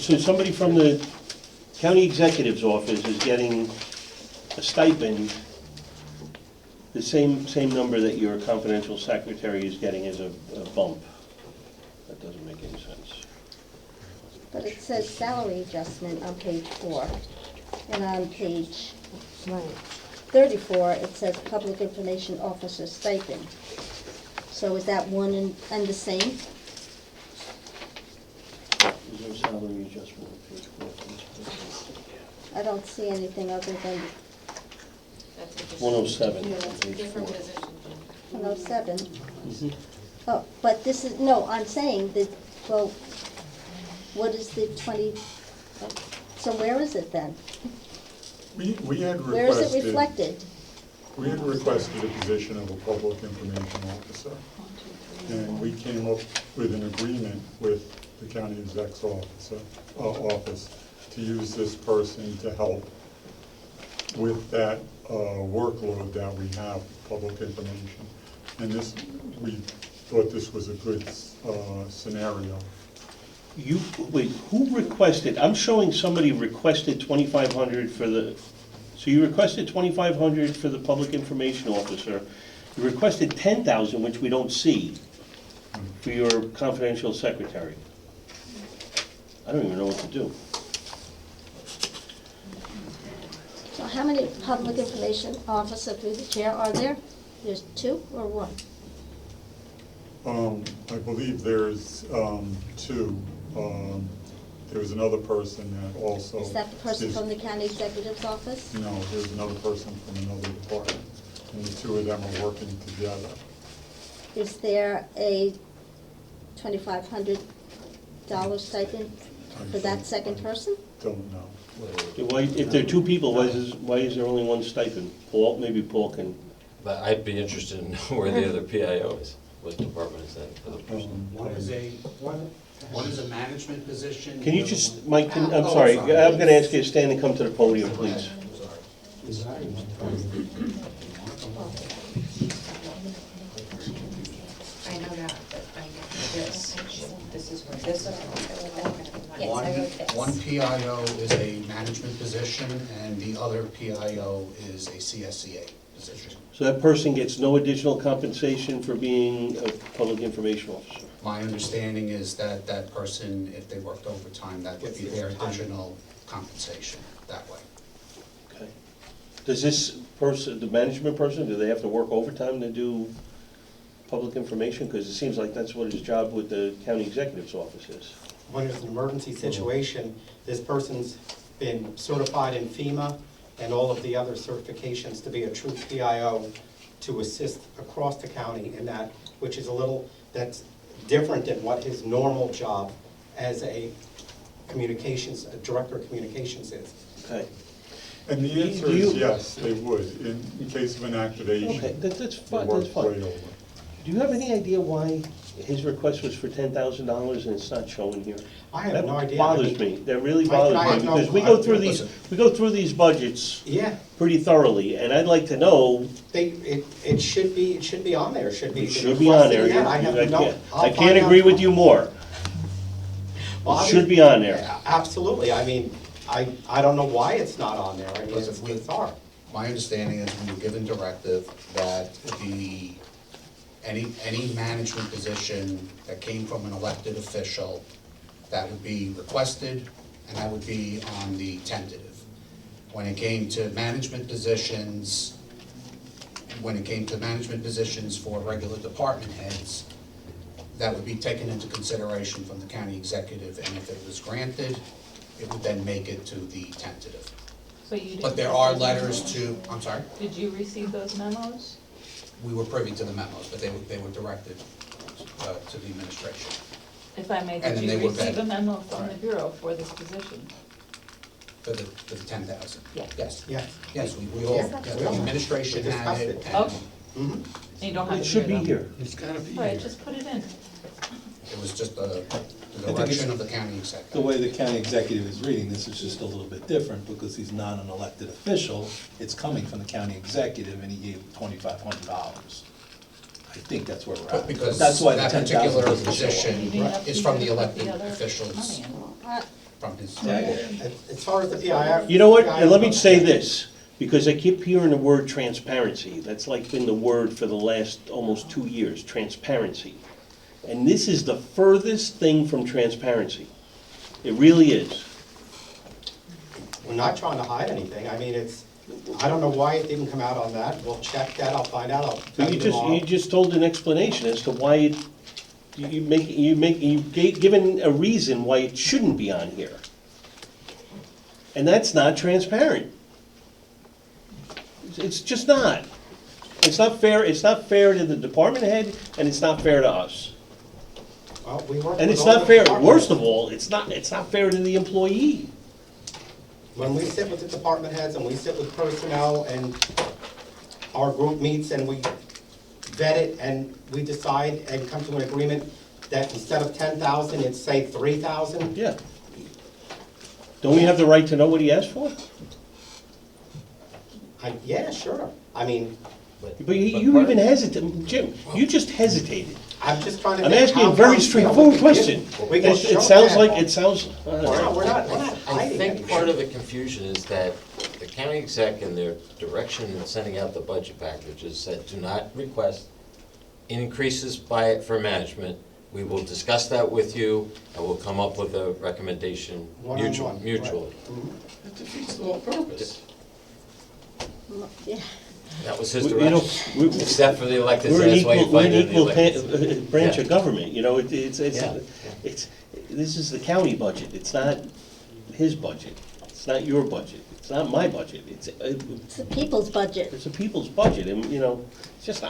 S1: So somebody from the county executive's office is getting a stipend, the same number that your confidential secretary is getting as a bump. That doesn't make any sense.
S11: But it says salary adjustment on page 4, and on page 34, it says public information officer stipend. So is that one and the same?
S1: Is there a salary adjustment on page 4?
S11: I don't see anything other than
S12: That's a different-
S1: 107.
S12: Yeah, that's a
S1: page
S12: different
S1: 4.
S12: position.
S11: 107.
S1: Mhm.
S11: Oh, but this is, no, I'm saying that, well, what is the 20, so where is it then?
S19: We had requested.
S11: Where is it reflected?
S19: We had requested a position of a public information officer. And we came up with an agreement with the county exec's office to use this person to help with that workload that we have, public information. And this, we thought this was a good scenario.
S1: You, wait, who requested, I'm showing somebody requested 2,500 for the, so you requested 2,500 for the public information officer. You requested 10,000, which we don't see, for your confidential secretary. I don't even know what to do.
S11: So how many public information officer through the chair are there? There's 2 or 1?
S19: I believe there's 2. There was another person that also.
S11: Is that the person from the county executive's office?
S19: No, there's another person from another department, and the 2 of them are working together.
S11: Is there a $2,500 stipend for that second person?
S19: Don't know.
S1: Why, if there are 2 people, why is there only 1 stipend? Paul, maybe Paul can.
S5: But I'd be interested in knowing where the other PIO is. What department is that for the person?
S7: One is a management position.
S1: Can you
S7: the
S1: just,
S7: other one-
S1: Mike, I'm sorry, I'm gonna ask you to stand and come to the podium, please.
S2: I know that, but I know this. This is where this is. Yes, I wrote this.
S7: One PIO is a management position, and the other PIO is a CSEA position.
S1: So that person gets no additional compensation for being a public information officer?
S7: My understanding is that that person, if they worked overtime, that would be their additional compensation that way.
S1: Okay. Does this person, the management person, do they have to work overtime to do public information? Because it seems like that's what his job with the county executive's office is.
S18: When there's an emergency situation, this person's been certified in FEMA and all of the other certifications to be a true PIO to assist across the county in that, which is a little, that's different than what his normal job as a communications, a director of communications is.
S1: Okay.
S19: And the answer is yes, they would, in case of an activation.
S1: Okay, that's fine,
S19: they work
S1: that's fine.
S19: way over.
S1: Do you have any idea why his request was for $10,000 and it's not showing here?
S18: I have no idea.
S1: That bothers me, that really
S18: I
S1: bothers
S18: have
S1: me,
S18: no-
S1: because we go through these budgets
S18: Yeah,
S1: pretty thoroughly, and I'd like to know.
S18: it should be on there, should be.
S1: It should be on there.
S18: Yeah, I have no.
S1: I can't agree with you more.
S18: Well,
S1: It should be on there.
S18: Absolutely, I mean, I don't know why it's not on there, I mean,
S7: Because
S18: it's
S7: if we-
S18: bizarre.
S7: My understanding is we were given directive that any management position that came from an elected official, that would be requested, and that would be on the tentative. When it came to management positions, for regular department heads, that would be taken into consideration from the county executive, and if it was granted, it would then make it to the tentative.
S13: So you didn't
S7: But there are
S13: receive
S7: letters
S13: those
S7: to,
S13: memos?
S7: I'm sorry?
S13: Did you receive those memos?
S7: We were privy to the memos, but they were directed to the administration.
S13: If I may,
S7: And
S13: did
S7: then
S13: you
S7: they were
S13: receive a
S7: vetted.
S13: memo from the Bureau for this position?
S7: For the 10,000?
S13: Yeah.
S7: Yes.
S18: Yes.
S7: Yes, we all,
S18: Yes,
S7: yeah,
S18: we
S7: the
S18: all-
S7: administration
S18: we
S7: had
S18: discussed
S7: it.
S18: it.
S7: And
S13: Okay.
S18: Mhm.
S13: And you don't have
S1: It
S13: it
S1: should be
S13: though?
S1: here.
S15: It's gotta be
S13: Right,
S15: here.
S13: just put it in.
S7: It was just the
S10: it's-
S7: direction of the county
S10: The
S7: executive.
S10: way the county executive is reading this is just a little bit different, because he's not an elected official. It's coming from the county executive, and he gave $2,500. I think that's where we're
S7: But
S10: at.
S7: because
S10: That's why the
S7: that
S10: 10,000
S7: particular
S10: doesn't show up.
S7: position
S13: You didn't have
S7: is
S13: to
S7: from
S13: put
S7: the elected
S13: other
S7: officials,
S13: money in.
S7: from his.
S18: As far as the PIO.
S1: You know what, and let me say this, because I keep hearing the word transparency. That's like been the word for the last almost 2 years, transparency. And this is the furthest thing from transparency. It really is.
S18: We're not trying to hide anything, I mean, I don't know why it didn't come out on that. We'll check that, I'll find out, I'll tell
S1: But
S18: you tomorrow.
S1: you just told an explanation as to why it, you've given a reason why it shouldn't be on here. And that's not transparent. It's just not. It's not fair to the department head, and it's not fair to us.
S18: Well, we work
S1: And
S18: with
S1: it's
S18: all
S1: not
S18: the
S1: fair,
S18: departments.
S1: worst of all, it's not fair to the employee.
S18: When we sit with the department heads and we sit with personnel and our group meets and we vet it and we decide and come to an agreement that instead of 10,000, it's say 3,000.
S1: Yeah. Don't we have the right to know what he asked for?
S18: Yeah, sure. I mean,
S1: But you even hesitated, Jim, you just hesitated.
S18: I'm just trying to.
S1: I'm
S18: think
S1: asking
S18: how
S1: a very
S18: come,
S1: straightforward
S18: we can
S1: question.
S18: give- we can
S1: It
S18: show
S1: sounds
S18: that.
S1: like, it sounds.
S18: We're not
S5: I
S18: hiding
S5: think
S18: anything.
S5: part of the confusion is that the county exec in their direction in sending out the budget packages said, do not request increases for management. We will discuss that with you, and we'll come up with a recommendation
S18: One-on-one,
S5: mutually.
S15: That defeats the whole purpose.
S11: Yeah.
S5: That was his
S1: You know,
S5: direction, except for the elected,
S1: We're an
S5: that's why you
S1: equal, we're
S5: find
S1: an
S5: it in the
S1: equal
S5: elected.
S1: branch
S5: Yeah.
S1: of government, you know, it's,
S5: Yeah.
S1: this is the county budget, it's not his budget, it's not your budget, it's not my budget,
S11: It's the people's budget.
S1: it's the people's budget, and, you know, it's just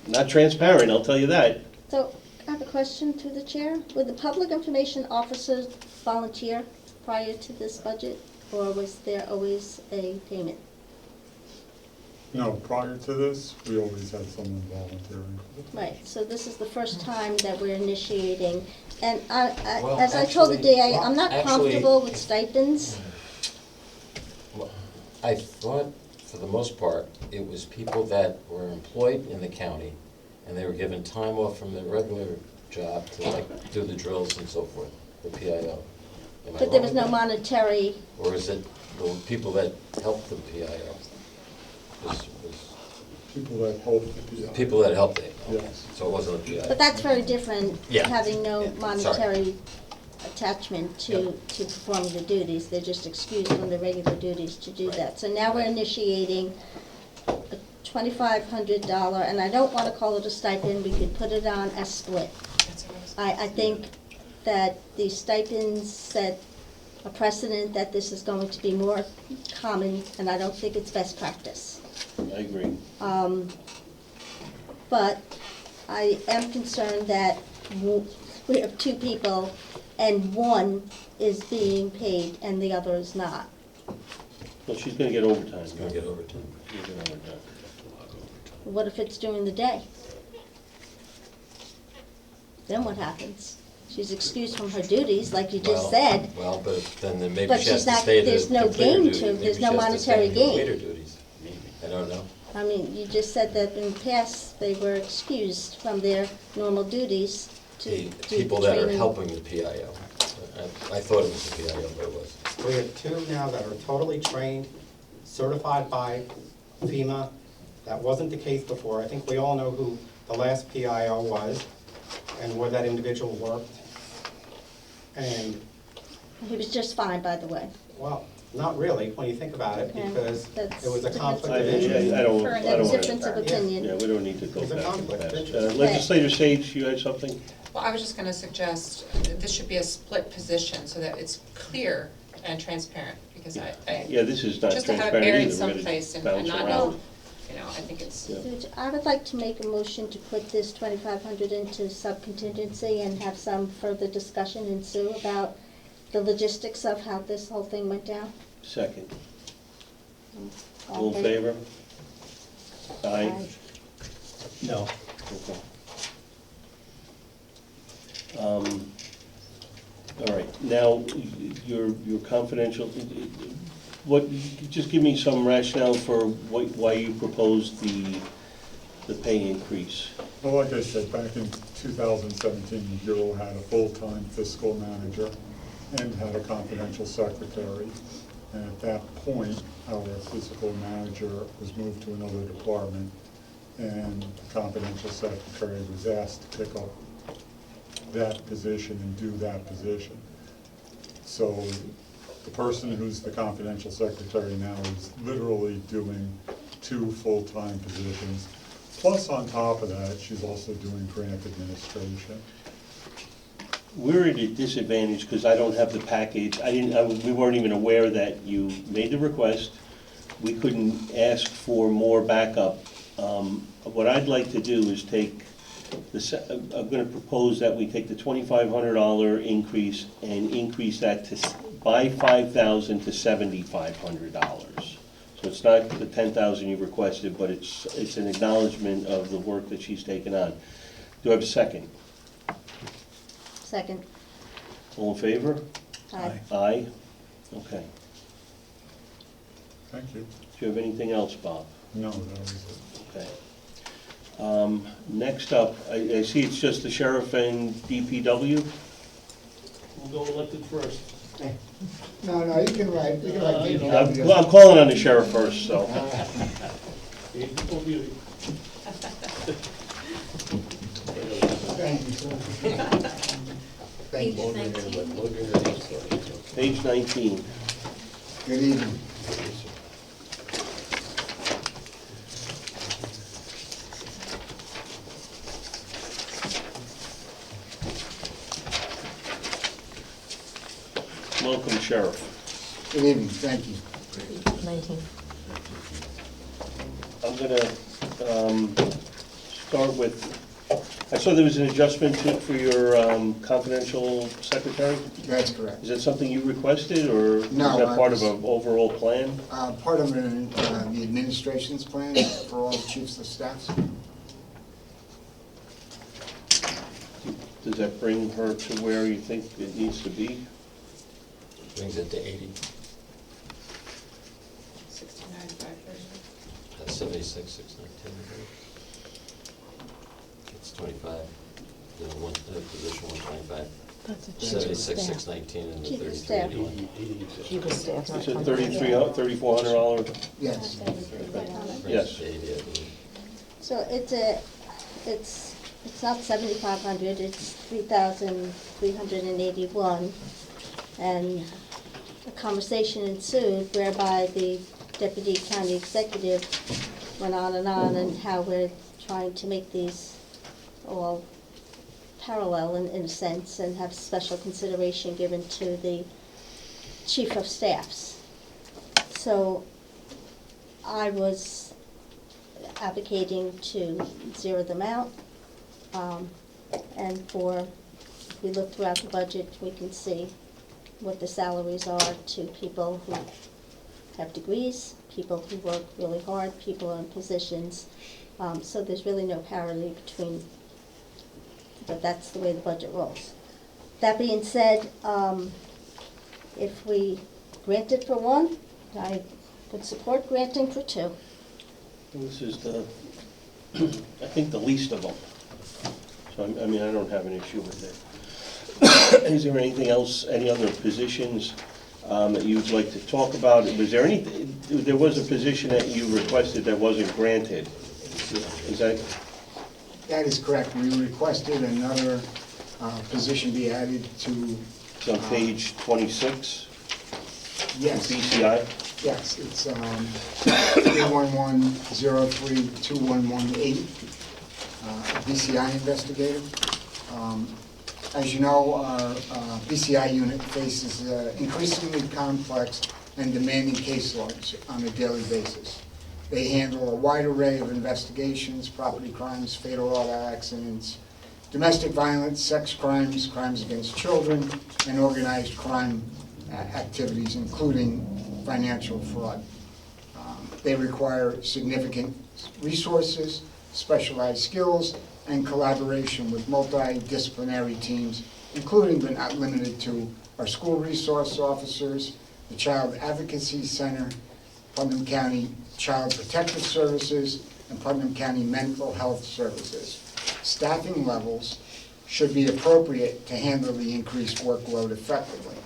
S1: not transparent, I'll tell you that.
S11: So, I have a question to the chair. Would the public information officers volunteer prior to this budget, or was there always a payment?
S19: No, prior to this, we always had someone volunteering.
S11: Right, so this is the first time that we're initiating. And
S5: Well,
S11: as I told the
S5: actually-
S11: DA, I'm not
S5: actually-
S11: comfortable with stipends.
S5: Well, I thought, for the most part, it was people that were employed in the county, and they were given time off from their regular job to like do the drills and so forth, the PIO. Am I
S11: But there was
S5: wrong
S11: no
S5: with that?
S11: monetary,
S5: Or is it the people that helped the PIO? Was
S19: People that help the PI.
S5: people that helped it? Okay.
S19: Yes.
S5: So it wasn't a PIO?
S11: but that's very different,
S5: Yeah.
S11: having no
S5: Yeah,
S11: monetary attachment to performing the duties. They're just excused from the regular duties to do that. So now we're initiating a $2,500, and I don't want to call it a stipend, we could put it on as split. I think that the stipends set a precedent that this is going to be more common, and I don't think it's best practice.
S1: I agree.
S11: But I am concerned that we have two people and one is being paid and the other is not.
S1: Well, she's gonna get overtime.
S5: It's gonna get overtime.
S1: She's gonna get overtime.
S11: What if it's during the day? Then what happens? She's excused from her duties, like you just
S5: Well,
S11: said,
S5: Well, but then maybe
S11: But
S5: she has
S11: she's
S5: to
S11: not-
S5: stay to
S11: there's no
S5: complete her
S11: gain
S5: duty.
S11: to-
S5: Maybe
S11: there's
S5: she
S11: no
S5: has to stay
S11: monetary
S5: and complete
S11: gain.
S5: her duties. I don't know.
S11: I mean, you just said that in the past, they were excused from their normal duties to
S5: The
S11: do the
S5: people that are
S11: training.
S5: helping the PIO. I thought it was the PIO, but it was.
S18: We have two now that are totally trained, certified by FEMA. That wasn't the case before. I think we all know who the last PIO was and where that individual worked. And,
S11: He was just fine, by the way.
S18: well, not really, when you think about it,
S11: Okay,
S18: because
S11: that's
S18: it was a
S11: different.
S18: conflict of
S1: I
S18: interest.
S1: don't
S11: That's
S1: wanna.
S11: difference of opinion.
S1: Yeah, we don't need to go
S18: It's a
S1: back to
S18: conflict of
S1: that.
S18: interest.
S1: Legislator Sage, you had something?
S20: Well, I was just gonna suggest that this should be a split position so that it's clear and transparent, because I
S1: Yeah, this is not
S20: just to have
S1: transparent
S20: it buried
S1: either. We're gonna
S20: someplace and
S1: bounce
S20: not
S1: around.
S20: know, you know, I think it's.
S11: I would like to make a motion to put this 2,500 into sub-contingency and have some further discussion ensue about the logistics of how this whole thing went down.
S1: Second. All in favor? Aye.
S10: No.
S1: Okay. All right, now, your confidential, what, just give me some rationale for why you proposed the pay increase.
S19: Well, like I said, back in 2017, the Bureau had a full-time fiscal manager and had a confidential secretary. And at that point, our fiscal manager was moved to another department, and the confidential secretary was asked to pick up that position and do that position. So the person who's the confidential secretary now is literally doing 2 full-time positions. Plus, on top of that, she's also doing grant administration.
S1: We're at a disadvantage because I don't have the package. We weren't even aware that you made the request. We couldn't ask for more backup. What I'd like to do is I'm gonna propose that we take the $2,500 increase and increase that by $5,000 to $7,500. So it's not the $10,000 you requested, but it's an acknowledgement of the work that she's taken on. Do I have a second?
S11: Second.
S1: All in favor?
S11: Aye.
S1: Aye? Okay.
S19: Thank you.
S1: Do you have anything else, Bob?
S19: No, that was it.
S1: Okay. Next up, I see it's just the sheriff and DPW. We'll go elected first.
S17: No, you can write
S1: I'm calling on the sheriff first, so.
S17: Thank you, sir. Thank you.
S1: Page 19.
S17: Good evening.
S1: Welcome, Sheriff.
S17: Good evening, thank you.
S8: 19.
S1: I'm gonna start with, I saw there was an adjustment for your confidential secretary.
S17: That's correct.
S1: Is that something you requested, or is
S17: No,
S1: that part of an overall plan?
S17: Part of the administration's plan for all the chiefs of staff.
S1: Does that bring her to where you think it needs to be?
S5: Brings it to 80. 76, 619. It's 25. Position 125.
S8: That's a chief of
S5: 76,
S8: staff.
S5: 619, and the
S11: Chief of
S5: 3381.
S8: Chief of staff, not
S1: Is it
S8: contract.
S1: $3,400?
S17: Yes.
S1: Yes.
S5: 80, I believe.
S11: So it's not 7,500, it's 3,381. And a conversation ensued whereby the deputy county executive went on and how we're trying to make these all parallel in a sense and have special consideration given to the chief of staffs. So I was advocating to zero them out. And if we look throughout the budget, we can see what the salaries are to people who have degrees, people who work really hard, people in positions. So there's really no parity between, but that's the way the budget rolls. That being said, if we grant it for one, I would support granting for two.
S1: This is I think the least of them. So, I mean, I don't have an issue with it. Is there anything else, any other positions that you'd like to talk about? Was there anything, there was a position that you requested that wasn't granted? Is that?
S17: That is correct. We requested another position be added to.
S1: It's on page 26?
S17: Yes.
S1: BCI?
S17: Yes, it's 311-03-2118, BCI investigator. As you know, our BCI unit faces increasingly complex and demanding caseloads on a daily basis. They handle a wide array of investigations: property crimes, fatal auto accidents, domestic violence, sex crimes, crimes against children, and organized crime activities, including financial fraud. They require significant resources, specialized skills, and collaboration with multidisciplinary teams, including but not limited to our school resource officers, the Child Advocacy Center, Putnam County Child Protective Services, and Putnam County Mental Health Services. Staffing levels should be appropriate to handle the increased workload effectively.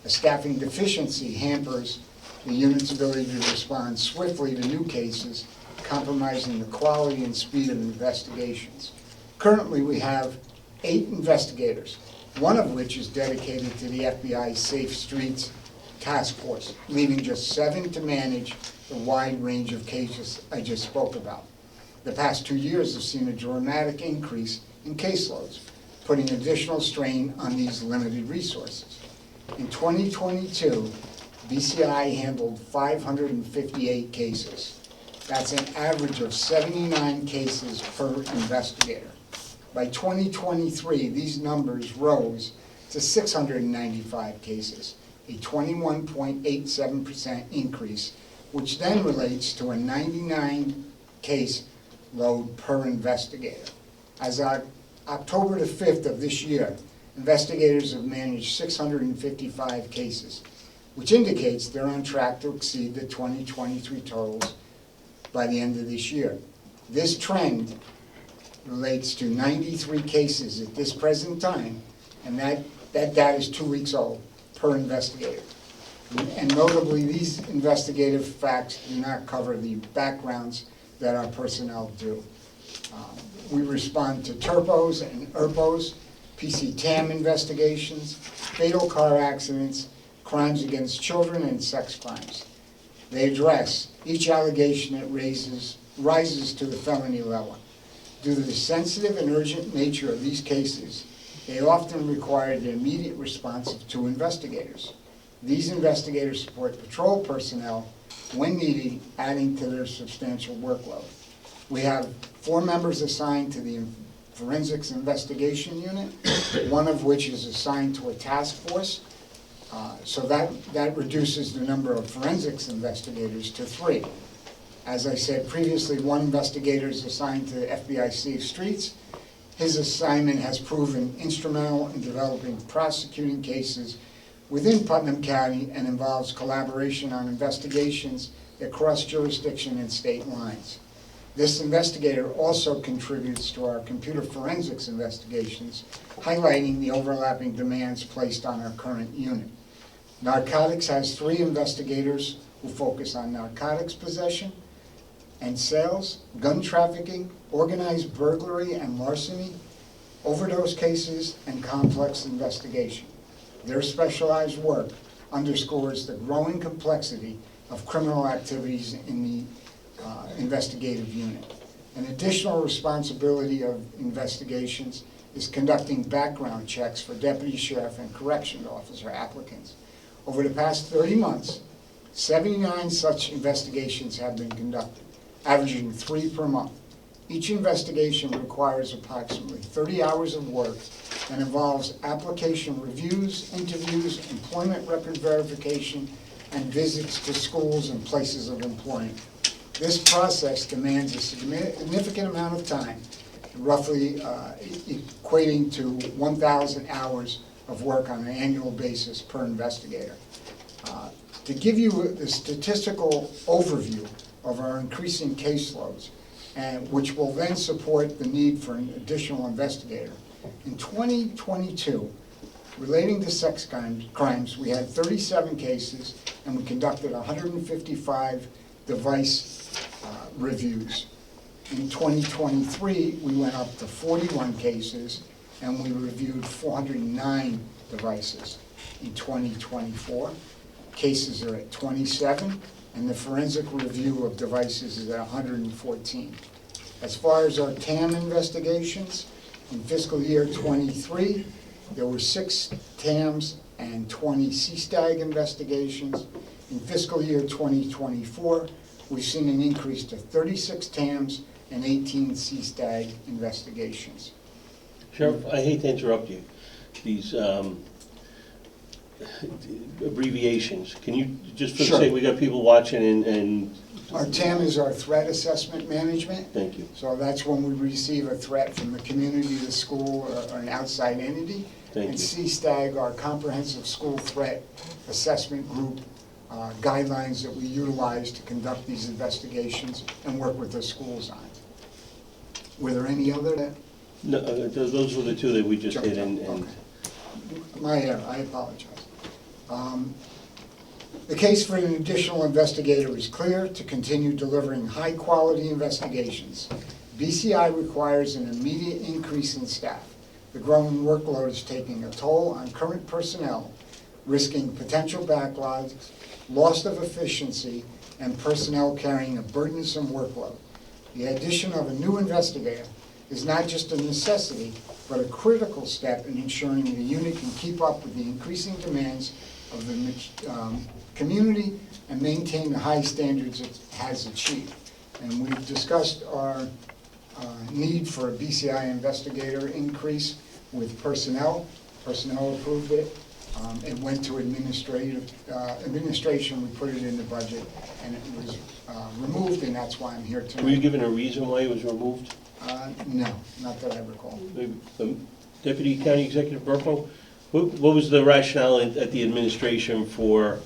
S17: A staffing deficiency hampers the unit's ability to respond swiftly to new cases, compromising the quality and speed of investigations. Currently, we have 8 investigators, one of which is dedicated to the FBI's Safe Streets task force, leaving just 7 to manage the wide range of cases I just spoke about. The past 2 years have seen a dramatic increase in caseloads, putting additional strain on these limited resources. In 2022, BCI handled 558 cases. That's an average of 79 cases per investigator. By 2023, these numbers rose to 695 cases, a 21.87% increase, which then relates to a 99 case load per investigator. As of October the 5th of this year, investigators have managed 655 cases, which indicates they're on track to exceed the 2023 totals by the end of this year. This trend relates to 93 cases at this present time, and that data is 2 weeks old per investigator. And notably, these investigative facts do not cover the backgrounds that our personnel do. We respond to TURPOs and ERPOs, PC-TAM investigations, fatal car accidents, crimes against children, and sex crimes. They address each allegation that rises to the felony level. Due to the sensitive and urgent nature of these cases, they often require the immediate response of 2 investigators. These investigators support patrol personnel when needed, adding to their substantial workload. We have 4 members assigned to the Forensics Investigation Unit, one of which is assigned to a task force. So that reduces the number of forensics investigators to 3. As I said previously, 1 investigator is assigned to FBI Safe Streets. His assignment has proven instrumental in developing prosecuting cases within Putnam County and involves collaboration on investigations that cross jurisdiction and state lines. This investigator also contributes to our computer forensics investigations, highlighting the overlapping demands placed on our current unit. Narcotics has 3 investigators who focus on narcotics possession and sales, gun trafficking, organized burglary and larceny, overdose cases, and complex investigation. Their specialized work underscores the growing complexity of criminal activities in the investigative unit. An additional responsibility of investigations is conducting background checks for deputy sheriff and corrections officer applicants. Over the past 30 months, 79 such investigations have been conducted, averaging 3 per month. Each investigation requires approximately 30 hours of work and involves application reviews, interviews, employment record verification, and visits to schools and places of employment. This process demands a significant amount of time, roughly equating to 1,000 hours of work on an annual basis per investigator. To give you the statistical overview of our increasing caseloads, and which will then support the need for an additional investigator. In 2022, relating to sex crimes, we had 37 cases, and we conducted 155 device reviews. In 2023, we went up to 41 cases, and we reviewed 409 devices. In 2024, cases are at 27, and the forensic review of devices is at 114. As far as our TAM investigations, in fiscal year 23, there were 6 TAMs and 20 CSTAG investigations. In fiscal year 2024, we've seen an increase to 36 TAMs and 18 CSTAG investigations.
S1: Sheriff, I hate to interrupt you. These abbreviations, can you just for the
S17: Sure.
S1: sake, we got people watching and
S17: Our TAM is our threat assessment management.
S1: Thank you.
S17: So that's when we receive a threat from the community, the school, or an outside entity.
S1: Thank
S17: And
S1: you.
S17: CSTAG, our comprehensive school threat assessment group, guidelines that we utilize to conduct these investigations and work with the schools on. Were there any other?
S1: No, those were the 2 that we just hit and
S17: Okay. My error, I apologize. The case for an additional investigator is clear: to continue delivering high-quality investigations. BCI requires an immediate increase in staff. The growing workload is taking a toll on current personnel, risking potential backlogs, loss of efficiency, and personnel carrying a burdensome workload. The addition of a new investigator is not just a necessity, but a critical step in ensuring the unit can keep up with the increasing demands of the community and maintain the high standards it has achieved. And we've discussed our need for a BCI investigator increase with personnel. Personnel approved it. It went to administration, we put it in the budget, and it was removed, and that's why I'm here tonight.
S1: Were you given a reason why it was removed?
S17: No, not that I recall.
S1: Deputy County Executive Burko, what was the rationale at the administration for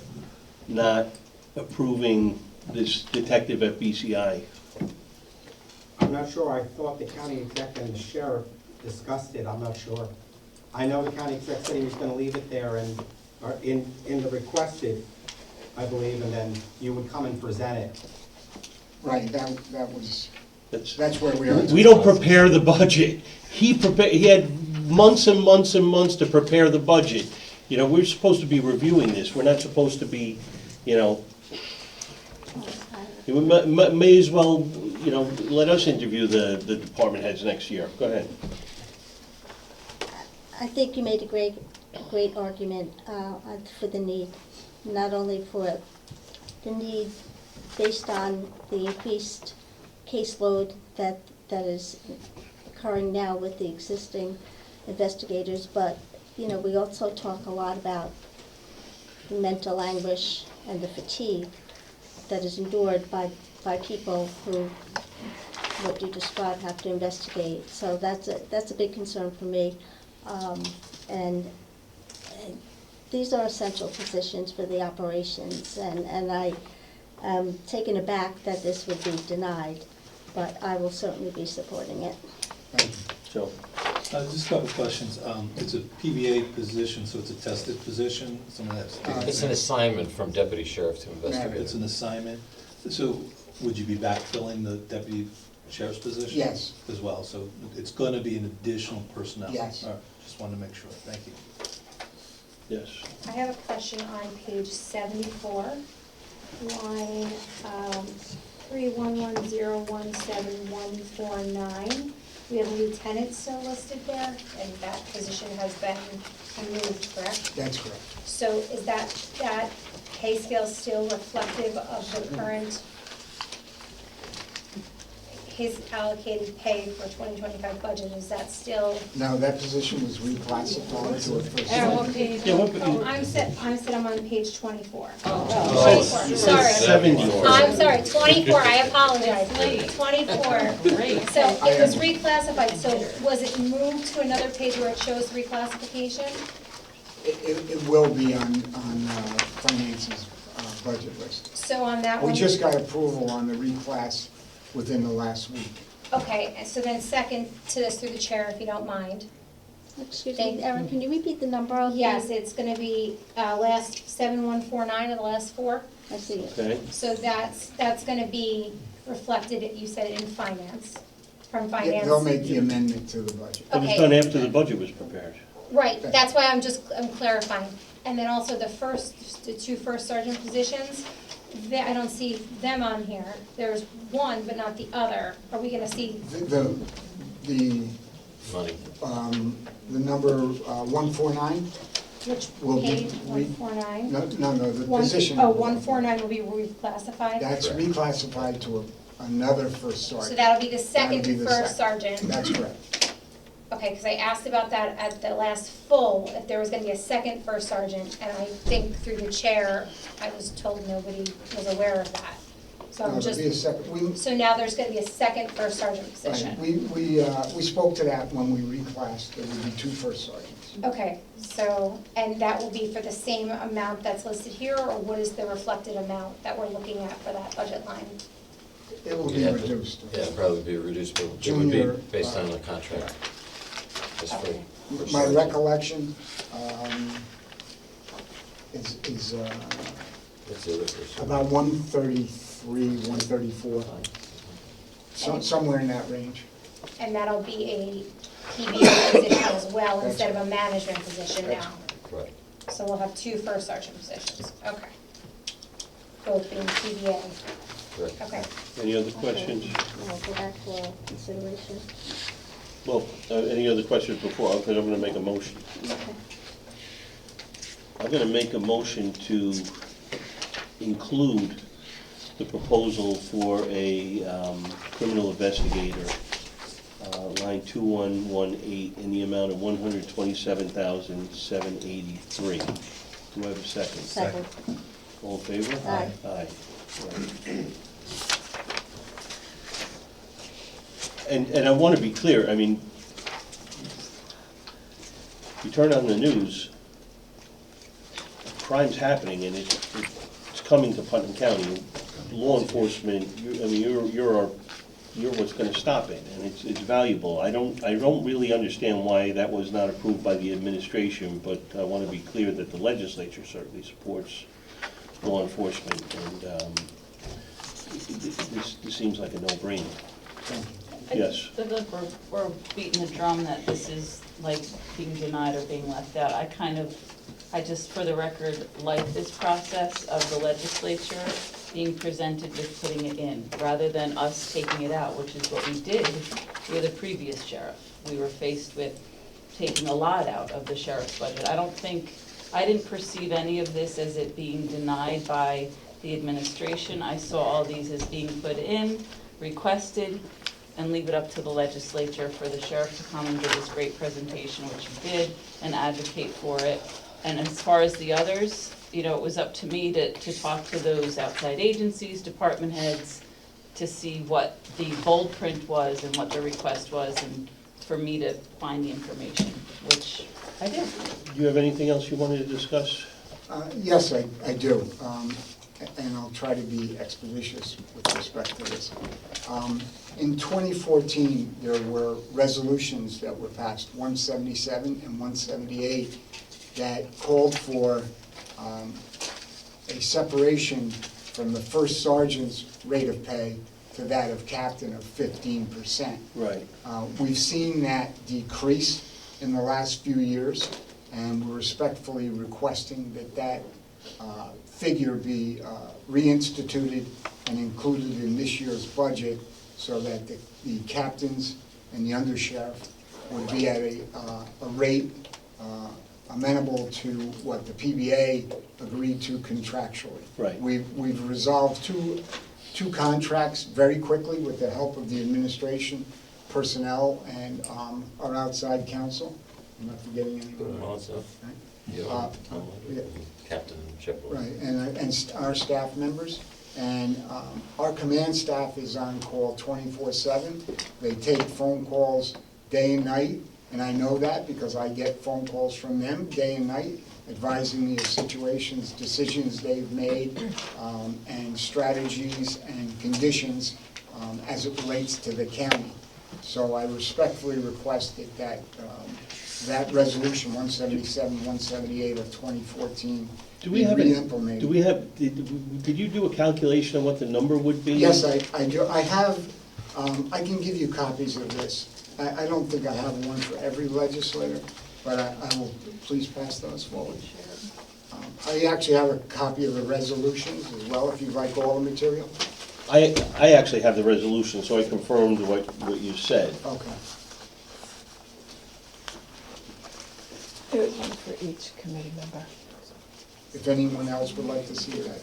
S1: not approving this detective at BCI?
S18: I'm not sure, I thought the county exec and the sheriff discussed it, I'm not sure. I know the county exec said he was gonna leave it there and, or in the requested, I believe, and then you would come and present it.
S17: Right, that's where we are.
S1: We don't prepare the budget. He had months and months and months to prepare the budget. You know, we're supposed to be reviewing this. We're not supposed to be, you know, we may as well, you know, let us interview the department heads next year. Go ahead.
S11: I think you made a great argument for the need, not only for the need based on the increased caseload that is occurring now with the existing investigators, but, you know, we also talk a lot about the mental anguish and the fatigue that is endured by people who, what you described, have to investigate. So that's a big concern for me. And these are essential positions for the operations, and I am taken aback that this would be denied, but I will certainly be supporting it.
S1: So,
S10: just a couple of questions. It's a PBA position, so it's a tested position, someone that's.
S5: It's an assignment from deputy sheriff to investigator.
S10: It's an assignment. So would you be backfilling the deputy sheriff's position?
S17: Yes.
S10: As well, so it's gonna be an additional personnel?
S17: Yes.
S10: All right, just wanted to make sure, thank you.
S1: yes.
S4: I have a question on page 74, line 311017149. We have a lieutenant still listed there, and that position has been removed, correct?
S17: That's correct.
S4: So is that pay scale still reflective of the current, his allocated pay for 2025 budget, is that still?
S17: Now, that position was reclassified to a first.
S4: What page?
S1: Yeah, what-
S4: I'm on page 24.
S1: Oh,
S4: 24, sorry.
S1: 70.
S4: I'm sorry, 24, I apologize. 24. So it was reclassified, so was it moved to another page where it shows reclassification?
S17: It will be on finance's budget list.
S4: So on that one?
S17: We just got approval on the reclass within the last week.
S4: Okay, and so then second to this through the chair, if you don't mind.
S11: Excuse me, Erin, can you repeat the number of the?
S4: Yes, it's gonna be last 7149 of the last four.
S11: I see it.
S1: Okay.
S4: So that's gonna be reflected, you said, in finance, from finance.
S17: They'll make the amendment to the budget.
S1: But it's
S4: Okay.
S1: done after the budget was prepared.
S4: Right, that's why I'm clarifying. And then also the two first sergeant positions, I don't see them on here. There's one, but not the other. Are we gonna see?
S17: The
S5: Money.
S17: the number 149
S4: Which
S17: will be.
S4: page, 149?
S17: No, the
S4: One-
S17: position.
S4: Oh, 149 will be reclassified?
S17: That's reclassified to another first sergeant.
S4: So that'll be the second
S17: That'll be the
S4: first
S17: second.
S4: sergeant?
S17: That's correct.
S4: Okay, because I asked about that at the last full, if there was gonna be a second first sergeant, and I think through the chair, I was told nobody was aware of that. So I'm
S17: There'll
S4: just,
S17: be a second.
S4: so now there's gonna be a second first sergeant position?
S17: Right. We spoke to that when we reclassed, there would be two first sergeants.
S4: Okay, so, and that will be for the same amount that's listed here, or what is the reflected amount that we're looking at for that budget line?
S17: It will be
S5: Yeah,
S17: reduced.
S5: Yeah, it'll probably be reduced, but it would
S17: Junior,
S5: be based on the contract. Just for
S17: My
S5: sergeant.
S17: recollection is
S5: What's the other person?
S17: about 133, 134, somewhere in that range.
S4: And that'll be a PBO position as well, instead of a management position now?
S5: Right.
S4: So we'll have 2 first sergeant positions, okay. Both being CBA,
S5: Correct.
S4: okay.
S1: Any other questions?
S11: We'll go back for consideration.
S1: Well, any other questions before, because I'm gonna make a motion.
S11: Okay.
S1: I'm gonna make a motion to include the proposal for a criminal investigator, line 2118, in the amount of $127,783. Do I have a second?
S11: Second.
S1: All in favor?
S11: Aye.
S1: Aye. And I want to be clear, I mean, you turn on the news, crime's happening, and it's coming to Putnam County. Law enforcement, you're what's going to stop it, and it's valuable. I don't really understand why that was not approved by the administration, but I want to be clear that the legislature certainly supports law enforcement, and this seems like a no-brainer. Yes.
S13: I feel like we're beating the drum that this is like being denied or being left out. I just, for the record, like this process of the legislature being presented with putting it in, rather than us taking it out, which is what we did with the previous sheriff. We were faced with taking a lot out of the sheriff's budget. I didn't perceive any of this as it being denied by the administration. I saw all these as being put in, requested, and leave it up to the legislature for the sheriff to come and give this great presentation, which he did, and advocate for it. And as far as the others, it was up to me to talk to those outside agencies, department heads, to see what the bold print was and what the request was, and for me to find the information, which I did.
S1: Do you have anything else you wanted to discuss?
S17: Yes, I do, and I'll try to be expeditious with respect to this. In 2014, there were resolutions that were passed, 177 and 178, that called for a separation from the first sergeant's rate of pay to that of captain of 15%.
S1: Right.
S17: We've seen that decrease in the last few years, and we're respectfully requesting that figure be reinstituted and included in this year's budget, so that the captains and the undersheriff would be at a rate amenable to what the PBA agreed to contractually.
S1: Right.
S17: We've resolved two contracts very quickly with the help of the administration, personnel, and our outside counsel. I'm not forgetting anyone.
S5: Also,
S17: Yeah.
S5: Captain Shipwell.
S17: Right, and our staff members. And our command staff is on call 24/7. They take phone calls day and night, and I know that because I get phone calls from them day and night, advising me of situations, decisions they've made, and strategies and conditions as it relates to the county. So I respectfully request that that resolution 177, 178 of 2014 be re-implemented.
S1: Did you do a calculation of what the number would be?
S17: Yes, I do. I have, I can give you copies of this. I don't think I have one for every legislator, but I will please pass those forward. I actually have a copy of the resolutions as well, if you'd like all the material.
S1: I actually have the resolution, so I confirmed what you said.
S17: Okay.
S2: There's one for each committee member.
S17: If anyone else would like to see that.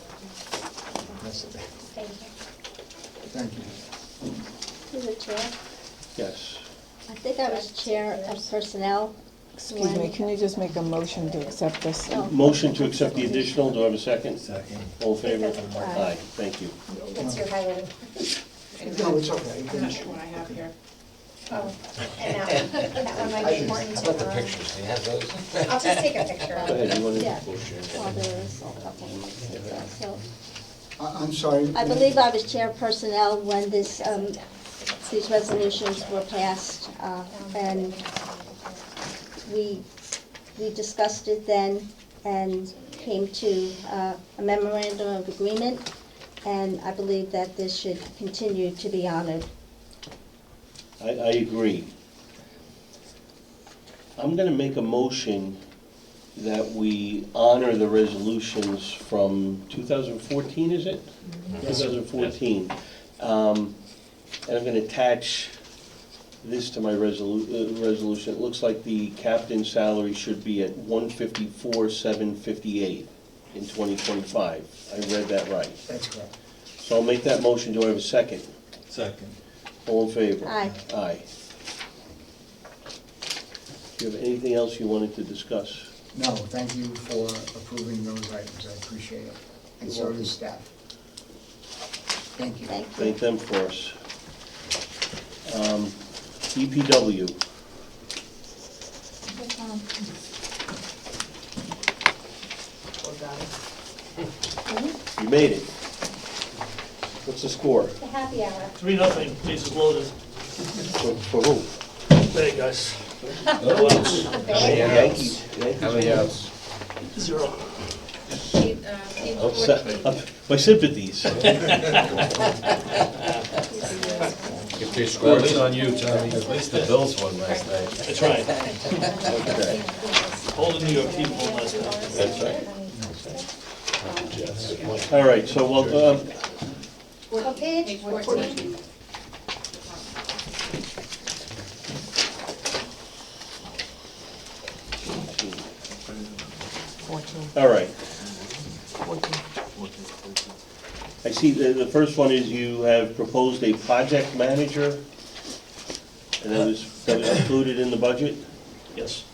S17: That's it.
S4: Thank you.
S17: Thank you.
S11: Through the chair,
S1: Yes.
S11: I think I was chair of personnel.
S2: Excuse me, can you just make a motion to accept this?
S1: Motion to accept the additional, do I have a second?
S10: Second.
S1: All in favor?
S11: Aye.
S1: Aye, thank you.
S4: That's your highlighting.
S17: No, it's okay.
S20: I'm not sure what I have here.
S4: Oh, and that one might be important
S5: How
S4: to,
S5: about the pictures, do you have those?
S4: I'll just take a picture of
S1: Go
S4: it.
S1: ahead, you want to?
S11: Yeah. Well, there is a couple of them. So,
S17: I'm sorry.
S11: I believe I was chair of personnel when these resolutions were passed, and we discussed it then and came to a memorandum of agreement, and I believe that this should continue to be honored.
S1: I agree. I'm going to make a motion that we honor the resolutions from 2014, is it?
S17: Yes.
S1: 2014. And I'm gonna attach this to my resolution. It looks like the captain's salary should be at $154,758 in 2025. I read that right.
S17: That's correct.
S1: So I'll make that motion. Do I have a second?
S10: Second.
S1: All in favor?
S11: Aye.
S1: Aye. Do you have anything else you wanted to discuss?
S17: No, thank you for approving those items, I appreciate it, and so does staff. Thank you.
S1: Thank them for us. DPW. You made it. What's the score?
S4: The happy hour.
S6: 3-0, bases loaded.
S1: For who?
S6: Hey, guys.
S1: Yankees.
S5: How many outs?
S6: 0.
S1: My sympathies.
S5: If they scored it on you, Tommy, at least the Bills won last night.
S6: That's right.
S1: Okay.
S6: All the New York team won last night.
S5: That's right.
S1: All right, so we'll,
S4: What page? 14.
S1: all right. I see the first one is you have proposed a project manager, and that was included in the budget?
S6: Yes.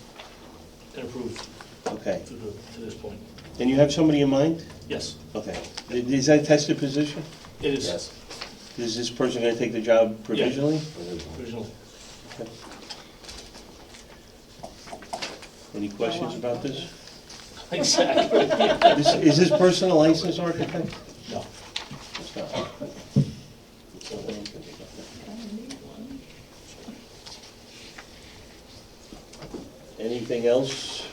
S6: And approved
S1: Okay.
S6: to this point.
S1: And you have somebody in mind?
S6: Yes,
S1: Okay. Is that a tested position?
S6: it is.
S5: Yes.
S1: Is this person gonna take the job provisionally?
S6: Originally.
S1: Any questions about this?
S6: Exactly.
S1: Is this person a licensed architect?
S6: No.
S1: It's not. Anything else?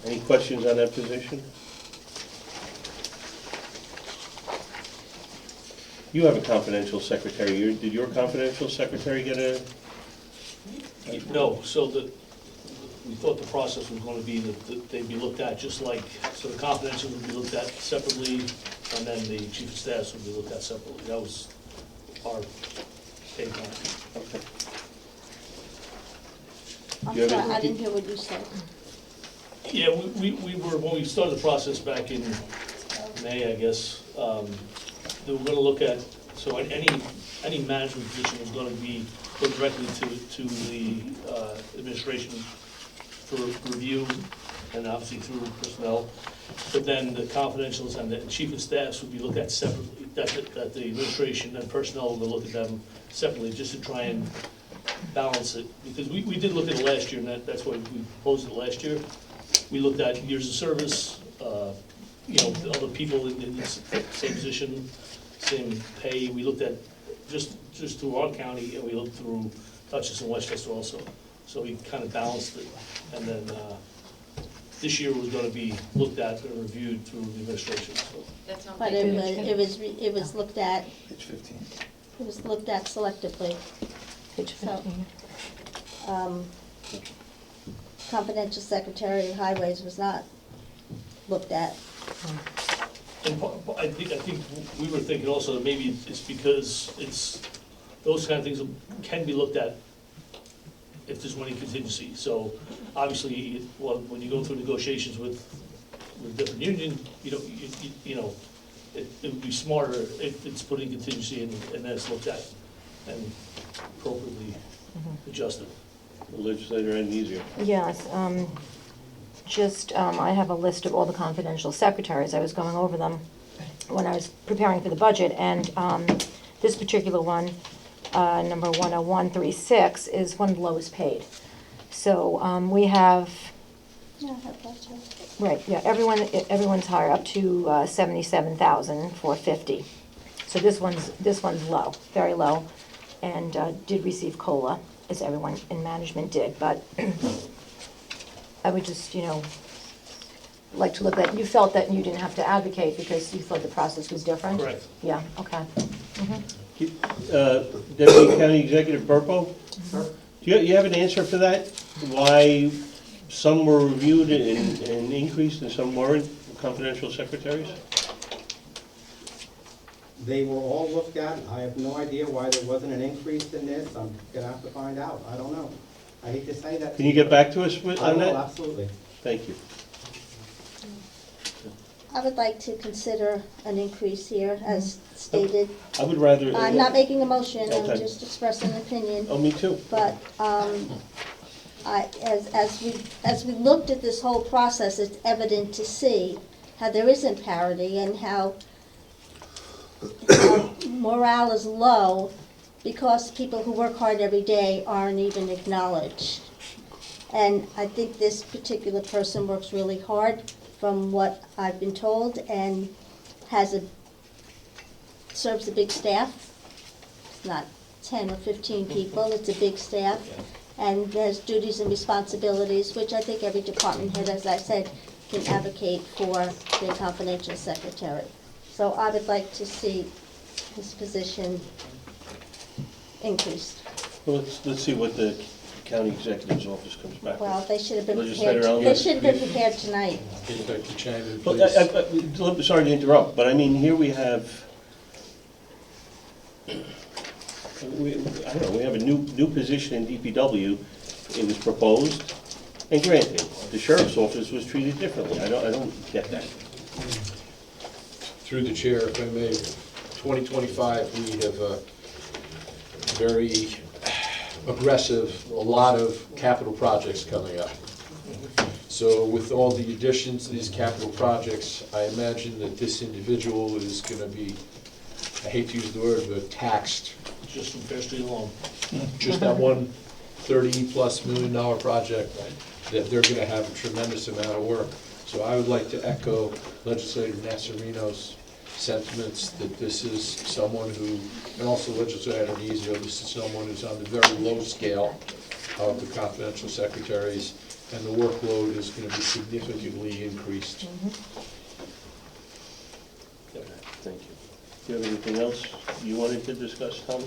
S1: Any questions on that position? You have a confidential secretary. Did your confidential secretary get a?
S6: No, so we thought the process was going to be that they'd be looked at just like, so the confidential would be looked at separately, and then the chief of staff would be looked at separately. That was our take on it.
S1: Okay.
S11: I'm
S1: Do you have
S11: sorry,
S1: any-
S11: I didn't hear what you said.
S6: Yeah, we were, when we started the process back in May, I guess, they were gonna look at, so any management position was gonna be put directly to the administration for review, and obviously through personnel. But then the confidentials and the chief of staffs would be looked at separately, that the administration and personnel would look at them separately, just to try and balance it. Because we did look at it last year, and that's why we proposed it last year. We looked at years of service, the other people in the same position, same pay. We looked at just through our county, and we looked through Dutchess and Westchester also. So we kind of balanced it. And then this year was going to be looked at and reviewed through the administration, so.
S12: That's not
S11: But it was looked at,
S10: Page 15.
S11: it was looked at selectively.
S8: Page
S11: So,
S8: 15.
S11: Confidential Secretary of Highways was not looked at.
S6: And I think we were thinking also that maybe it's because those kind of things can be looked at if there's money contingency. So obviously, when you go through negotiations with different unions, it would be smarter if it's put in contingency and then it's looked at and appropriately adjusted.
S1: The legislator and easier.
S8: Yes, I have a list of all the confidential secretaries. I was going over them when I was preparing for the budget, and this particular one, number 10136, is one of the lowest paid. So we have,
S11: Yeah, I have that too.
S8: right, yeah, everyone's higher, up to 77,450. So this one's low, very low, and did receive COLA, as everyone in management did, but I would just, like to look at, you felt that you didn't have to advocate because you thought the process was different?
S6: Correct.
S8: Yeah, okay.
S1: Deputy County Executive Burpo? Do you have an answer for that? Why some were reviewed and increased and some weren't, confidential secretaries?
S18: They were all looked at. I have no idea why there wasn't an increase in this. I'm gonna have to find out. I don't know. I hate to say that.
S1: Can you get back to us
S18: I
S1: on
S18: will,
S1: that?
S18: absolutely.
S1: Thank you.
S11: I would like to consider an increase here, as stated.
S1: I would rather.
S11: I'm not making a motion, I'm
S1: Okay.
S11: just expressing an opinion.
S1: Oh, me too.
S11: But as we looked at this whole process, it's evident to see how there isn't parity and how morale is low because people who work hard every day aren't even acknowledged. And I think this particular person works really hard, from what I've been told, and serves a big staff. It's not 10 or 15 people, it's a big staff, and there's duties and responsibilities, which I think every department head, as I said, can advocate for their confidential secretary. So I would like to see his position increased.
S1: Well, let's see what the county executive's office comes back with.
S11: Well, they should have been
S1: Legislator
S11: prepared,
S1: Allen?
S11: they should have been prepared tonight.
S15: Get back to China,
S1: Well,
S15: please.
S1: sorry to interrupt, but I mean, here we have, I don't know, we have a new position in DPW. It was proposed and granted. The sheriff's office was treated differently. I don't get that.
S15: Through the chair, if I may, 2025, we have a very aggressive, a lot of capital projects coming up. So with all the additions to these capital projects, I imagine that this individual is going to be, I hate to use the word, but taxed.
S6: Just from Fair Street alone.
S15: Just that one $30+ million project, that they're going to have a tremendous amount of work. So I would like to echo Legislator Nassarino's sentiments that this is someone who, and also Legislator Nizio, this is someone who's on the very low scale of the confidential secretaries, and the workload is going to be significantly increased.
S1: Thank you. Do you have anything else you wanted to discuss, Tom?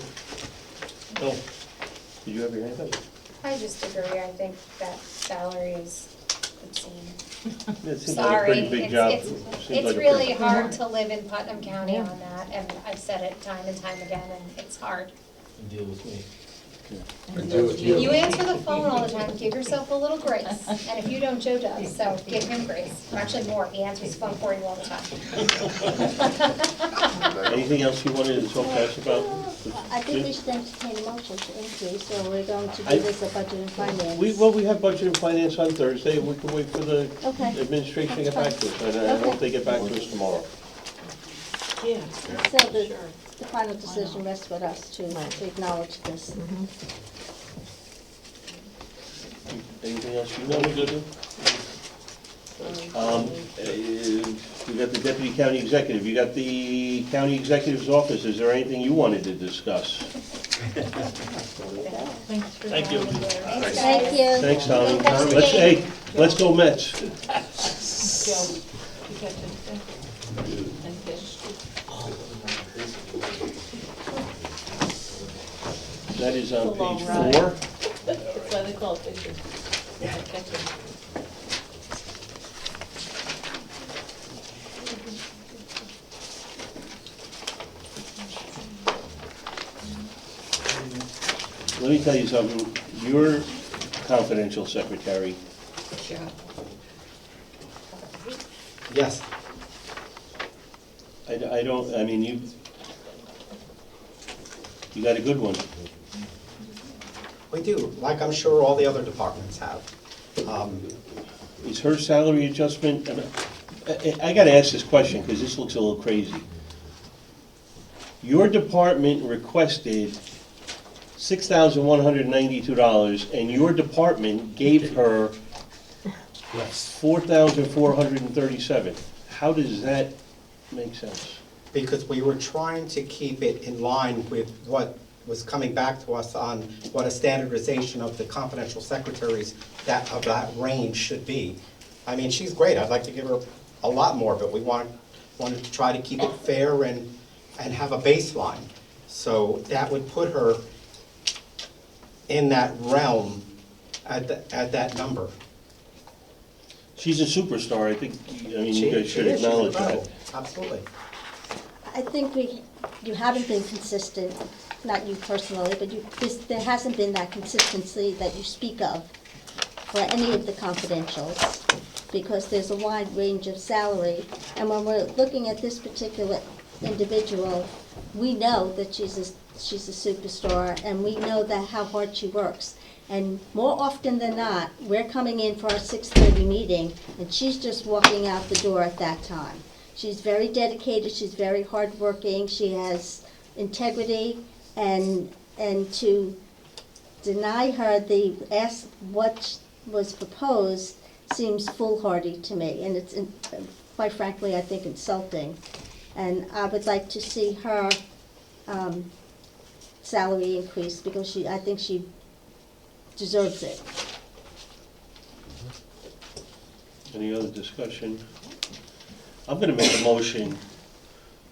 S6: No.
S1: Did you have your hand up?
S4: I just agree, I think that salary is obscene.
S1: It seems like a
S4: Sorry,
S1: pretty big job.
S4: it's,
S1: Seems
S4: it's
S1: like a
S4: really
S1: pretty-
S4: hard to live in Putnam County on that, and I've said it time and time again, and it's hard.
S6: And deal with me.
S15: And deal with you.
S4: You answer the phone all the time, give yourself a little grace, and if you don't, Joe does, so give him grace. Or actually more, he answers the phone for you all the time.
S1: Anything else you wanted to talk to us about?
S11: I think we should entertain a motion to increase, or we're going to
S1: I-
S11: do this at Budget and Finance.
S1: We have budget and finance on Thursday, and we can wait for the
S11: Okay.
S1: administration to get
S11: That's
S1: back to
S11: fine.
S1: us. And I hope
S11: Okay.
S1: they get back to us tomorrow.
S8: Yeah.
S11: So the final decision rests with us to acknowledge this.
S1: Anything else you wanted to do? We got the deputy county executive, you got the county executive's office, is there anything you wanted to discuss?
S6: Thank you.
S11: Thank you.
S1: Thanks, Tommy.
S4: Catch the
S1: Let's,
S4: game.
S1: hey, let's go Mets.
S13: Joe, you catch it? And fish.
S1: That is on
S13: It's a long
S1: page
S13: ride.
S1: 4.
S13: That's why they call it fishing. Catch it.
S1: Let me tell you something, your confidential secretary,
S18: Yes.
S1: I don't, I mean, you got a good one.
S18: We do, like I'm sure all the other departments have.
S1: Is her salary adjustment, I gotta ask this question, because this looks a little crazy. Your department requested $6,192, and your department gave her $4,437. How does that make sense?
S18: Because we were trying to keep it in line with what was coming back to us on what a standardization of the confidential secretaries of that range should be. I mean, she's great, I'd like to give her a lot more, but we wanted to try to keep it fair and have a baseline. So that would put her in that realm at that number.
S1: She's a superstar, I think, I mean,
S18: She-
S1: you guys
S18: she
S1: should
S18: is, she's
S1: acknowledge
S18: incredible.
S1: that.
S18: Absolutely.
S11: I think you haven't been consistent, not you personally, but there hasn't been that consistency that you speak of for any of the confidentials, because there's a wide range of salary. And when we're looking at this particular individual, we know that she's a superstar, and we know that how hard she works. And more often than not, we're coming in for our 6:30 meeting, and she's just walking out the door at that time. She's very dedicated, she's very hardworking, she has integrity, and to deny her ask what was proposed seems foolhardy to me, and it's, quite frankly, I think insulting. And I would like to see her salary increase, because I think she deserves it.
S1: Any other discussion? I'm gonna make a motion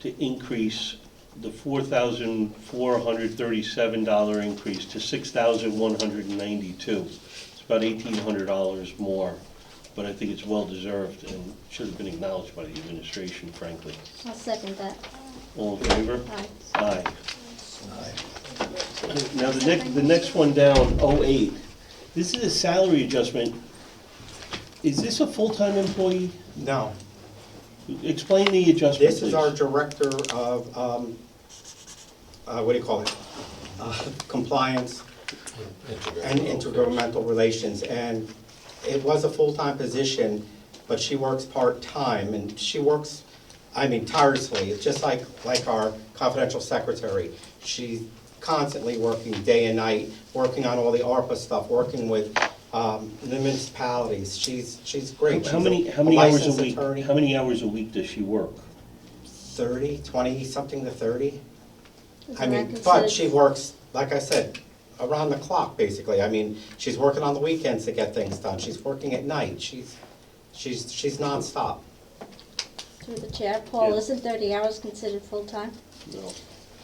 S1: to increase the $4,437 increase to $6,192. It's about $1,800 more, but I think it's well-deserved and should have been acknowledged by the administration, frankly.
S11: I'll second that.
S1: All in favor?
S11: Aye.
S1: Aye. Now, the next one down, 08. This is a salary adjustment. Is this a full-time employee?
S18: No.
S1: Explain the adjustment,
S18: This is
S1: please.
S18: our director of, what do you call it? Compliance and intergovernmental relations. And it was a full-time position, but she works part-time, and she works, I mean, tirelessly. It's just like our confidential secretary. She's constantly working day and night, working on all the ARPA stuff, working with the municipalities. She's great.
S1: How
S18: She's
S1: many
S18: a
S1: hours a
S18: licensed
S1: week?
S18: attorney.
S1: How many hours a week does she work?
S18: 30, 20, something to 30.
S11: Isn't
S18: I mean,
S11: that
S18: but
S11: considered-
S18: she works, like I said, around the clock, basically. I mean, she's working on the weekends to get things done. She's working at night. She's nonstop.
S11: Through the chair, Paul,
S1: Yeah.
S11: isn't 30 hours considered full-time?
S1: No.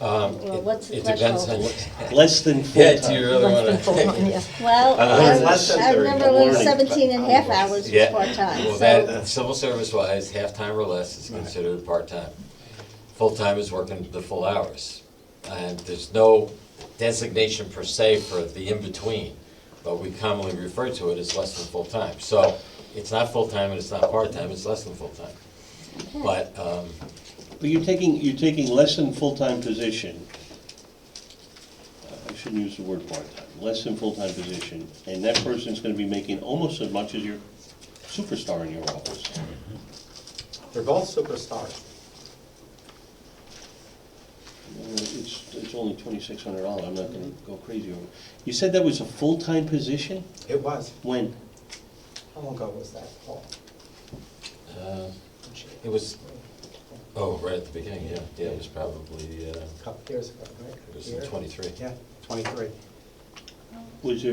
S11: Well, what's the
S5: It depends on.
S11: threshold?
S1: Less than
S5: Yeah,
S1: full-time.
S5: do you really
S8: Less
S5: want
S8: than
S5: to?
S8: full-time, yeah.
S11: Well,
S18: less than
S11: I
S18: 30.
S11: remember when
S1: Learning.
S11: 17 and a half hours was
S5: Yeah,
S11: part-time,
S5: well,
S11: so.
S5: that, civil service wise, half-time or less is considered part-time. Full-time is working the full hours. And there's no designation per se for the in-between, but we commonly refer to it as less than full-time. So it's not full-time and it's not part-time, it's less than full-time. But,
S1: But you're taking less than full-time position. I shouldn't use the word part-time, less than full-time position, and that person's gonna be making almost as much as your superstar in your office.
S18: They're both superstars.
S1: It's only $2,600, I'm not gonna go crazy over it. You said that was a full-time position?
S18: It was.
S1: When?
S18: How long ago was that, Paul?
S5: it was, oh, right at the beginning, yeah, it was probably,
S18: A couple years ago, right?
S5: it was in 23.
S18: Yeah, 23.
S1: Was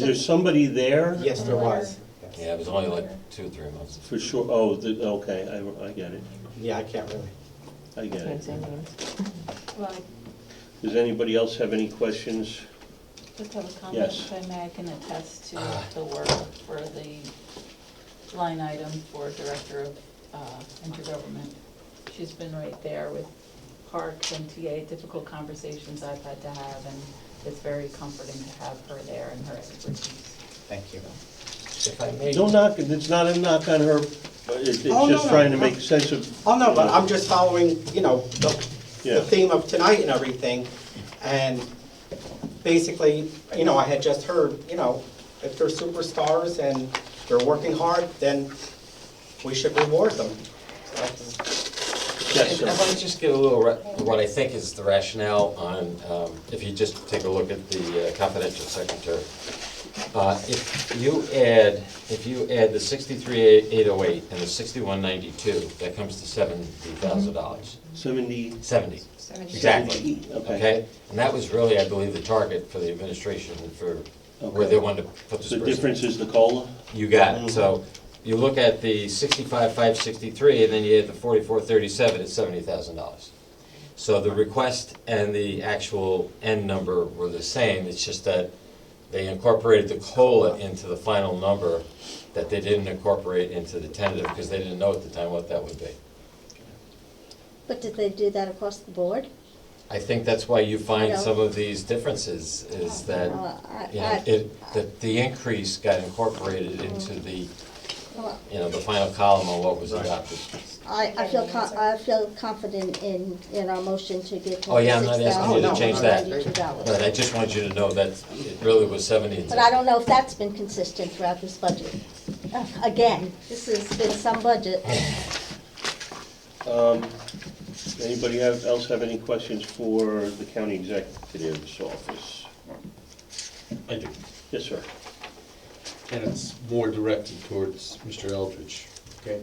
S1: there somebody there?
S18: Yes, there was. Yes.
S5: Yeah, it was only like 2 or 3 months.
S1: For sure, oh, okay, I get it,
S18: Yeah, I can't really.
S1: I get
S8: Can't
S1: it.
S8: say names.
S13: Well,
S1: Does anybody else have any questions?
S13: I just have a comment,
S1: Yes.
S13: if I may, I can attest to the work for the line item for Director of Intergovernment. She's been right there with Parks and TA, difficult conversations I've had to have, and it's very comforting to have her there and her expertise.
S18: Thank you.
S5: If I may.
S1: Don't knock, it's not a knock on her, but it's
S18: Oh, no,
S1: just
S18: no,
S1: trying to
S18: no.
S1: make sense of.
S18: Oh, no, but I'm just following,
S1: Yeah.
S18: the theme of tonight and everything. And basically, I had just heard, if they're superstars and they're working hard, then we should reward them.
S1: Yes,
S5: I
S1: sir.
S5: want to just give a little, what I think is the rationale on, if you just take a look at the confidential secretary. If you add the 63,808 and the 6192, that comes to $70,000.
S1: 70.
S5: 70, exactly.
S1: Okay.
S5: Okay? And that was really, I believe, the target for the administration for where they wanted to put this
S1: The
S5: person.
S1: difference is the COLA?
S5: You got it. So you look at the 65,563, and then you add the 44,37, it's $70,000. So the request and the actual end number were the same, it's just that They incorporated the COLA into the final number that they didn't incorporate into the tentative, because they didn't know at the time what that would be.
S11: But did they do that across the board?
S5: I think that's why you find
S11: I know.
S5: some of these differences, is that, you know, that the increase got incorporated into the, you know, the final column on what was adopted.
S11: I feel confident in our motion to give
S5: Oh, yeah, I'm not asking you to change that,
S11: $6,092.
S5: but I just want you to know that it really was 70 and
S11: But I don't know if that's been consistent throughout this budget. Again, this has been some budget.
S1: Anybody else have any questions for the county executive's office?
S15: I do.
S1: Yes, sir.
S15: And it's more directed towards Mr. Eldridge, okay?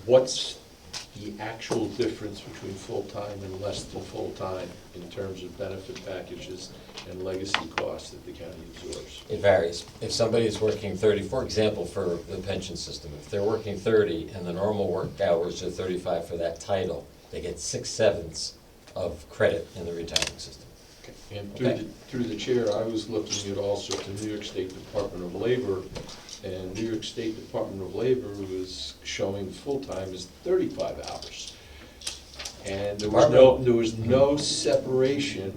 S15: What's the actual difference between full-time and less than full-time in terms of benefit packages and legacy costs that the county absorbs?
S5: It varies. If somebody is working 30, for example, for the pension system, if they're working 30 and the normal work hours are 35 for that title, they get 6/7 of credit in the retirement system.
S15: And
S5: Okay.
S15: through the chair, I was looking at also the New York State Department of Labor, and New York State Department of Labor was showing full-time as 35 hours. And there was no separation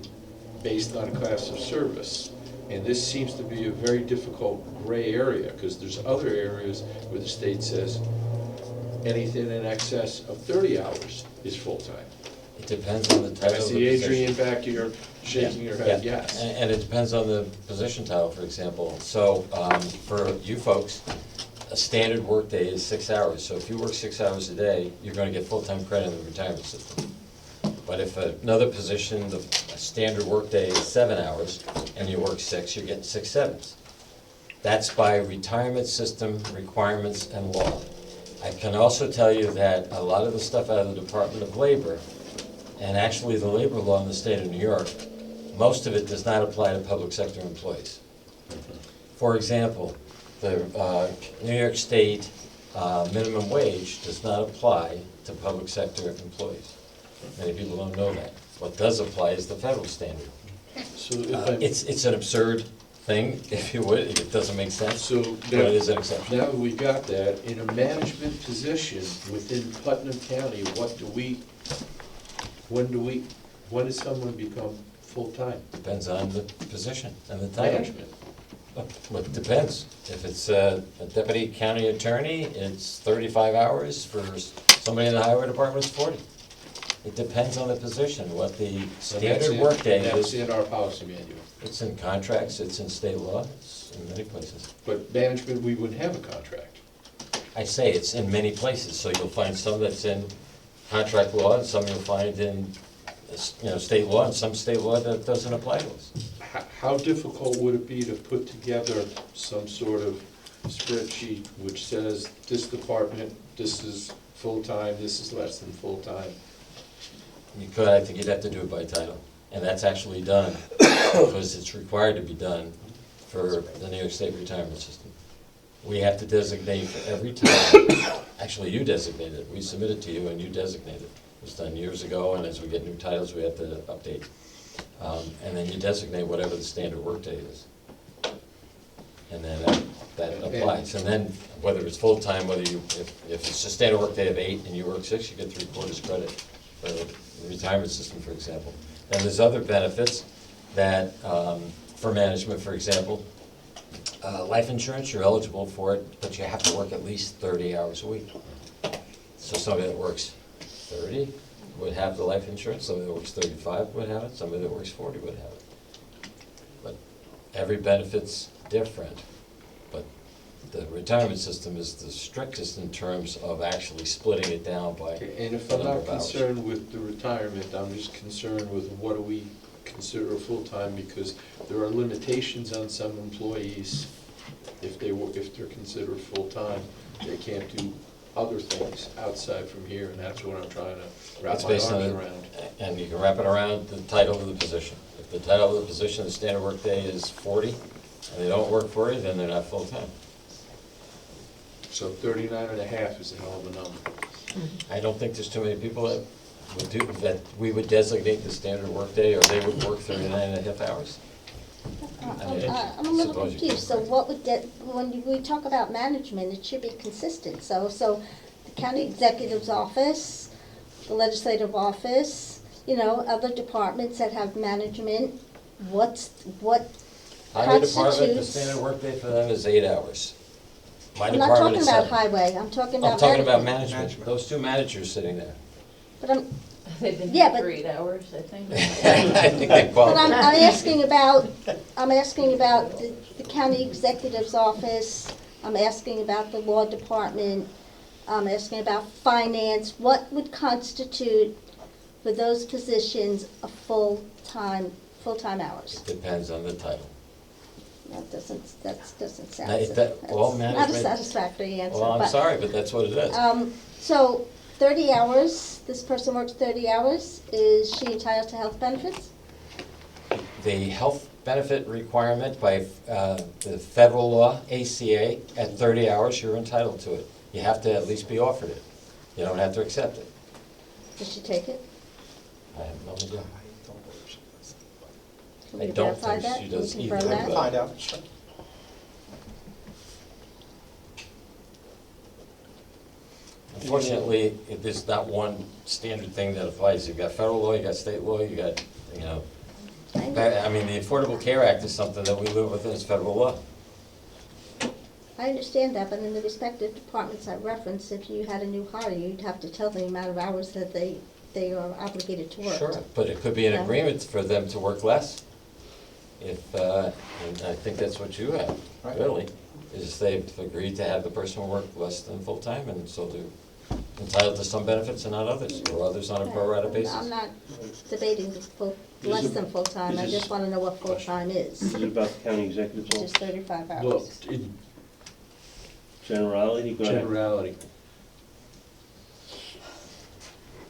S15: based on class of service. And this seems to be a very difficult gray area, because there's other areas where the state says anything in excess of 30 hours is full-time.
S5: It depends on the title
S15: I
S5: of the
S15: see
S5: position.
S15: Adrian back here shaking her head,
S5: Yeah.
S15: yes.
S5: And it depends on the position title, for example. So for you folks, a standard workday is 6 hours. So if you work 6 hours a day, you're going to get full-time credit in the retirement system. But if another position, the standard workday is 7 hours, and you work 6, you're getting 6/7. That's by retirement system requirements and law. I can also tell you that a lot of the stuff out of the Department of Labor, and actually the labor law in the state of New York, most of it does not apply to public sector employees. For example, the New York State minimum wage does not apply to public sector employees. Many people don't know that. What does apply is the federal standard.
S15: So if
S5: It's an absurd thing, if you would, it doesn't make sense,
S15: So
S5: but it is an exception.
S15: now that we got that, in a management position within Putnam County, when does someone become full-time?
S5: Depends on the position and the title.
S15: Management.
S5: Well, it depends. If it's a deputy county attorney, it's 35 hours. For somebody in the highway department, it's 40. It depends on the position, what the standard workday
S15: That's
S5: is.
S15: in our policy manual.
S5: It's in contracts, it's in state law, it's in many places.
S15: But management, we wouldn't have a contract.
S5: I say it's in many places, so you'll find some that's in contract law, and some you'll find in, state law, and some state law that doesn't apply to us.
S15: How difficult would it be to put together some sort of spreadsheet which says, this department, this is full-time, this is less than full-time?
S5: You could, I think you'd have to do it by title, and that's actually done, because it's required to be done for the New York State retirement system. We have to designate for every title, actually you designate it, we submit it to you and you designate it. It was done years ago, and as we get new titles, we have to update. And then you designate whatever the standard workday is. And then that applies. And then whether it's full-time, if it's a standard workday of 8 and you work 6, you get 3/4 credit for the retirement system, for example. And there's other benefits that, for management, for example, life insurance, you're eligible for it, but you have to work at least 30 hours a week. So somebody that works 30 would have the life insurance, somebody that works 35 would have it, somebody that works 40 would have it. But every benefit's different, but the retirement system is the strictest in terms of actually splitting it down by
S15: And if
S5: the
S15: I'm
S5: number
S15: not
S5: of hours.
S15: concerned with the retirement, I'm just concerned with what do we consider full-time, because there are limitations on some employees. If they're considered full-time, they can't do other things outside from here, and that's what I'm trying to wrap
S5: It's
S15: my
S5: based
S15: arms
S5: on,
S15: around.
S5: and you can wrap it around the title of the position. If the title of the position, the standard workday is 40, and they don't work 40, then they're not full-time.
S15: So 39 and a half is a hell of a number.
S5: I don't think there's too many people that that we would designate the standard workday, or they would work 39.5 hours? I mean,
S11: I'm a little
S5: suppose you
S11: confused,
S5: could.
S11: so what would that, when we talk about management, it should be consistent, so the county executive's office, the legislative office, you know, other departments that have management, what
S5: Highway department, the
S11: constitutes?
S5: standard workday for them is 8 hours. My
S11: I'm not
S5: department
S11: talking
S5: is
S11: about
S5: 7.
S11: highway, I'm talking about
S5: I'm talking about
S11: management.
S5: management, those two managers sitting there.
S11: But I'm,
S13: They've been
S11: Yeah,
S13: here
S11: but-
S13: for 8 hours, I think.
S5: I think they
S11: but
S5: qualify.
S11: I'm asking about the county executive's office, I'm asking about the law department, I'm asking about finance, what would constitute for those positions a full-time hours?
S5: Depends on the title.
S11: That doesn't sound,
S5: Now, if that- all
S11: not a
S5: management-
S11: satisfactory answer,
S5: Well, I'm
S11: but,
S5: sorry, but that's what it is.
S11: so 30 hours, this person works 30 hours, is she entitled to health benefits?
S5: The health benefit requirement by the federal law, ACA, at 30 hours, you're entitled to it. You have to at least be offered it. You don't have to accept it.
S11: Does she take it?
S5: I have no idea.
S11: Can
S5: I
S11: we
S5: don't
S11: verify
S5: think
S11: that?
S5: she
S11: Can we
S5: does
S11: confirm
S5: either,
S11: that?
S5: but-
S18: Find out, sure.
S5: Unfortunately, there's not one standard thing that applies. You've got federal law, you got state law, you got, you know. I mean, the Affordable Care Act is something that we live within, it's federal law.
S11: I understand that, but in the respective departments I referenced, if you had a new hire, you'd have to tell them the amount of hours that they are obligated to work.
S5: Sure, but it could be an
S11: Yeah.
S5: agreement for them to work less. If, and I think that's what you have,
S18: Right.
S5: really, is they've agreed to have the person work less than full-time, and so they're entitled to some benefits and not others, or others on a pro rata basis.
S11: I'm not debating the less than full-time, I
S1: is
S11: just
S1: this-
S11: want to know what full-time is,
S1: Is it about the county executive's
S11: which
S1: office?
S11: is 35
S15: Well,
S11: hours.
S15: in
S1: Generality, go ahead.
S15: generality,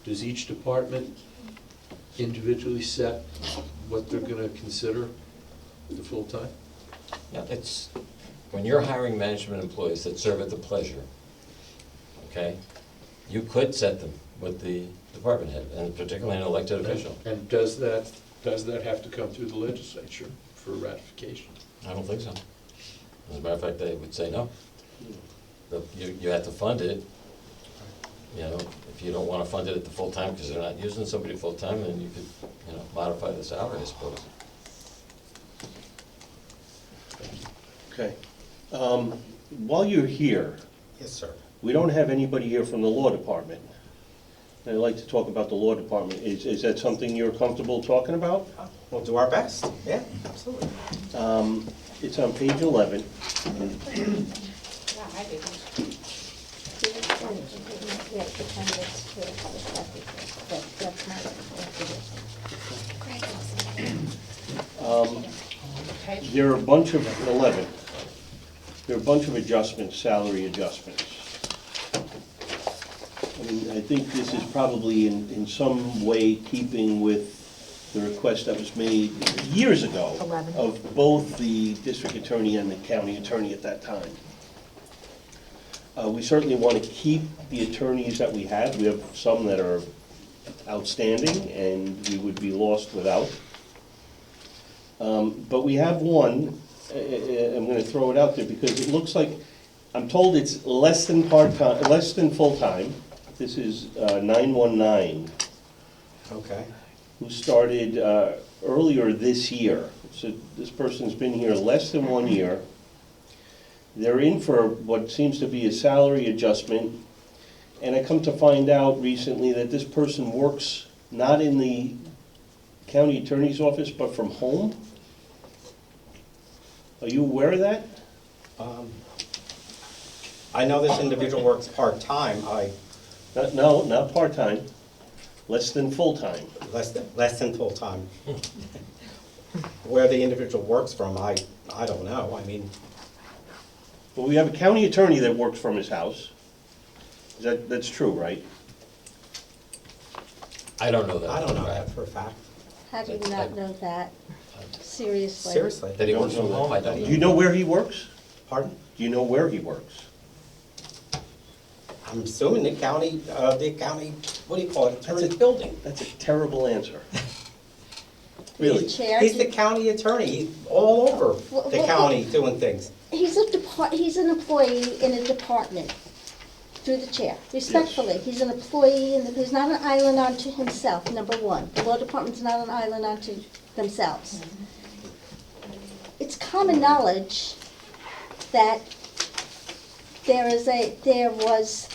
S15: does each department individually set what they're gonna consider the full-time?
S5: Yeah, it's, when you're hiring management employees that serve at the pleasure, okay, you could set them with the department head, and particularly an elected official.
S15: And does that have to come through the legislature for ratification?
S5: I don't think so. As a matter of fact, they would say no. You have to fund it. You know, if you don't want to fund it at the full time because they're not using somebody full time, then you could, you know, modify the salary, I suppose.
S1: Okay. While you're here,
S18: Yes, sir.
S1: we don't have anybody here from the law department. I'd like to talk about the law department. Is that something you're comfortable talking about?
S18: We'll do our best. Yeah, absolutely.
S1: It's on page 11.
S12: Yeah, I do.
S11: Yeah, the candidates too, that's my,
S1: There are a bunch of, 11, there are a bunch of adjustments, salary adjustments. I mean, I think this is probably in some way keeping with the request that was made years ago
S8: 11.
S1: of both the district attorney and the county attorney at that time. We certainly want to keep the attorneys that we have. We have some that are outstanding and we would be lost without. But we have one, I'm going to throw it out there because it looks like, I'm told it's less than part-time, less than full-time. This is 919,
S18: Okay.
S1: who started earlier this year. So this person's been here less than 1 year. They're in for what seems to be a salary adjustment. And I come to find out recently that this person works not in the county attorney's office, but from home. Are you aware of that?
S18: I know this individual works part-time,
S1: No, not part-time, less than full-time.
S18: less than full-time. Where the individual works from, I don't know, I mean,
S1: Well, we have a county attorney that works from his house. That's true, right?
S5: I don't know that.
S18: I don't know that for a fact.
S11: how do you not know that? Seriously?
S18: Seriously.
S5: That he works from home, I don't
S1: Do
S5: know.
S1: you know where he works?
S18: Pardon?
S1: Do you know where he works?
S18: I'm assuming the county, what do you call it, attorney's building.
S1: That's a terrible answer. Really?
S11: Chair,
S18: He's the county attorney, he's all over the
S11: Well,
S18: county doing things.
S11: he's an employee in a department, through the chair, respectfully. He's an employee, he's not an island unto himself, number one. The law department's not an island unto themselves. It's common knowledge that there was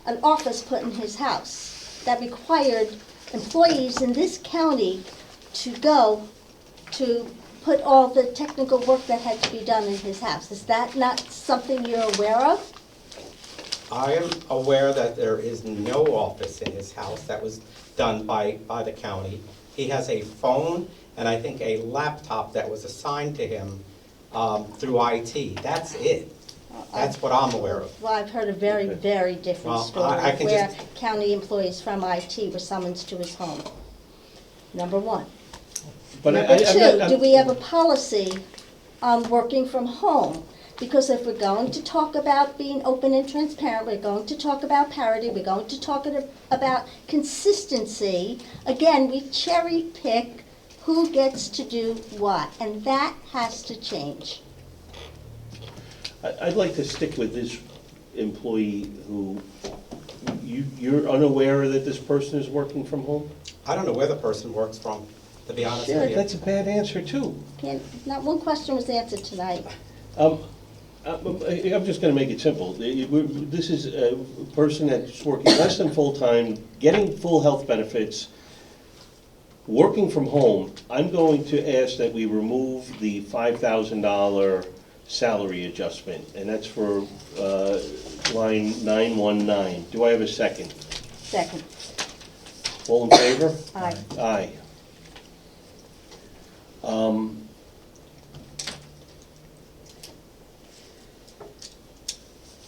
S11: an office put in his house that required employees in this county to go to put all the technical work that had to be done in his house. Is that not something you're aware of?
S18: I am aware that there is no office in his house that was done by the county. He has a phone and I think a laptop that was assigned to him through IT. That's it. That's what I'm aware of.
S11: Well, I've heard a very, very different
S18: Well,
S11: story
S18: I can
S11: where
S18: just-
S11: county employees from IT were summoned to his home. Number one.
S1: But
S11: Number two,
S1: I'm-
S11: do we have a policy on working from home? Because if we're going to talk about being open and transparent, we're going to talk about parity, we're going to talk about consistency, again, we cherry pick who gets to do what, and that has to change.
S1: I'd like to stick with this employee who, you're unaware that this person is working from home?
S18: I don't know where the person works from, to be honest
S1: Yeah,
S18: with you.
S1: that's a bad answer too.
S11: Not one question was answered tonight.
S1: I'm just gonna make it simple. This is a person that's working less than full-time, getting full health benefits, working from home. I'm going to ask that we remove the $5,000 salary adjustment, and that's for line 919. Do I have a second?
S11: Second.
S1: All in favor?
S11: Aye.
S1: Aye.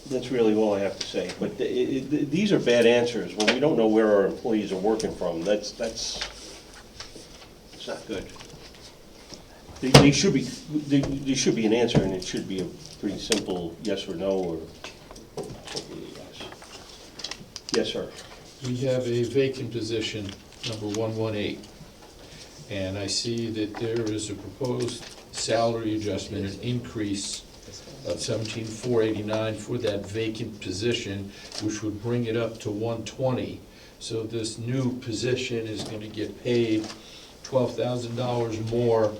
S1: That's really all I have to say, but these are bad answers, when we don't know where our employees are working from, it's not good. There should be an answer, and it should be a pretty simple yes or no, or yes. Yes, sir.
S15: We have a vacant position, number 118, and I see that there is a proposed salary adjustment, an increase of $17,489 for that vacant position, which would bring it up to 120. So this new position is going to get paid $12,000 more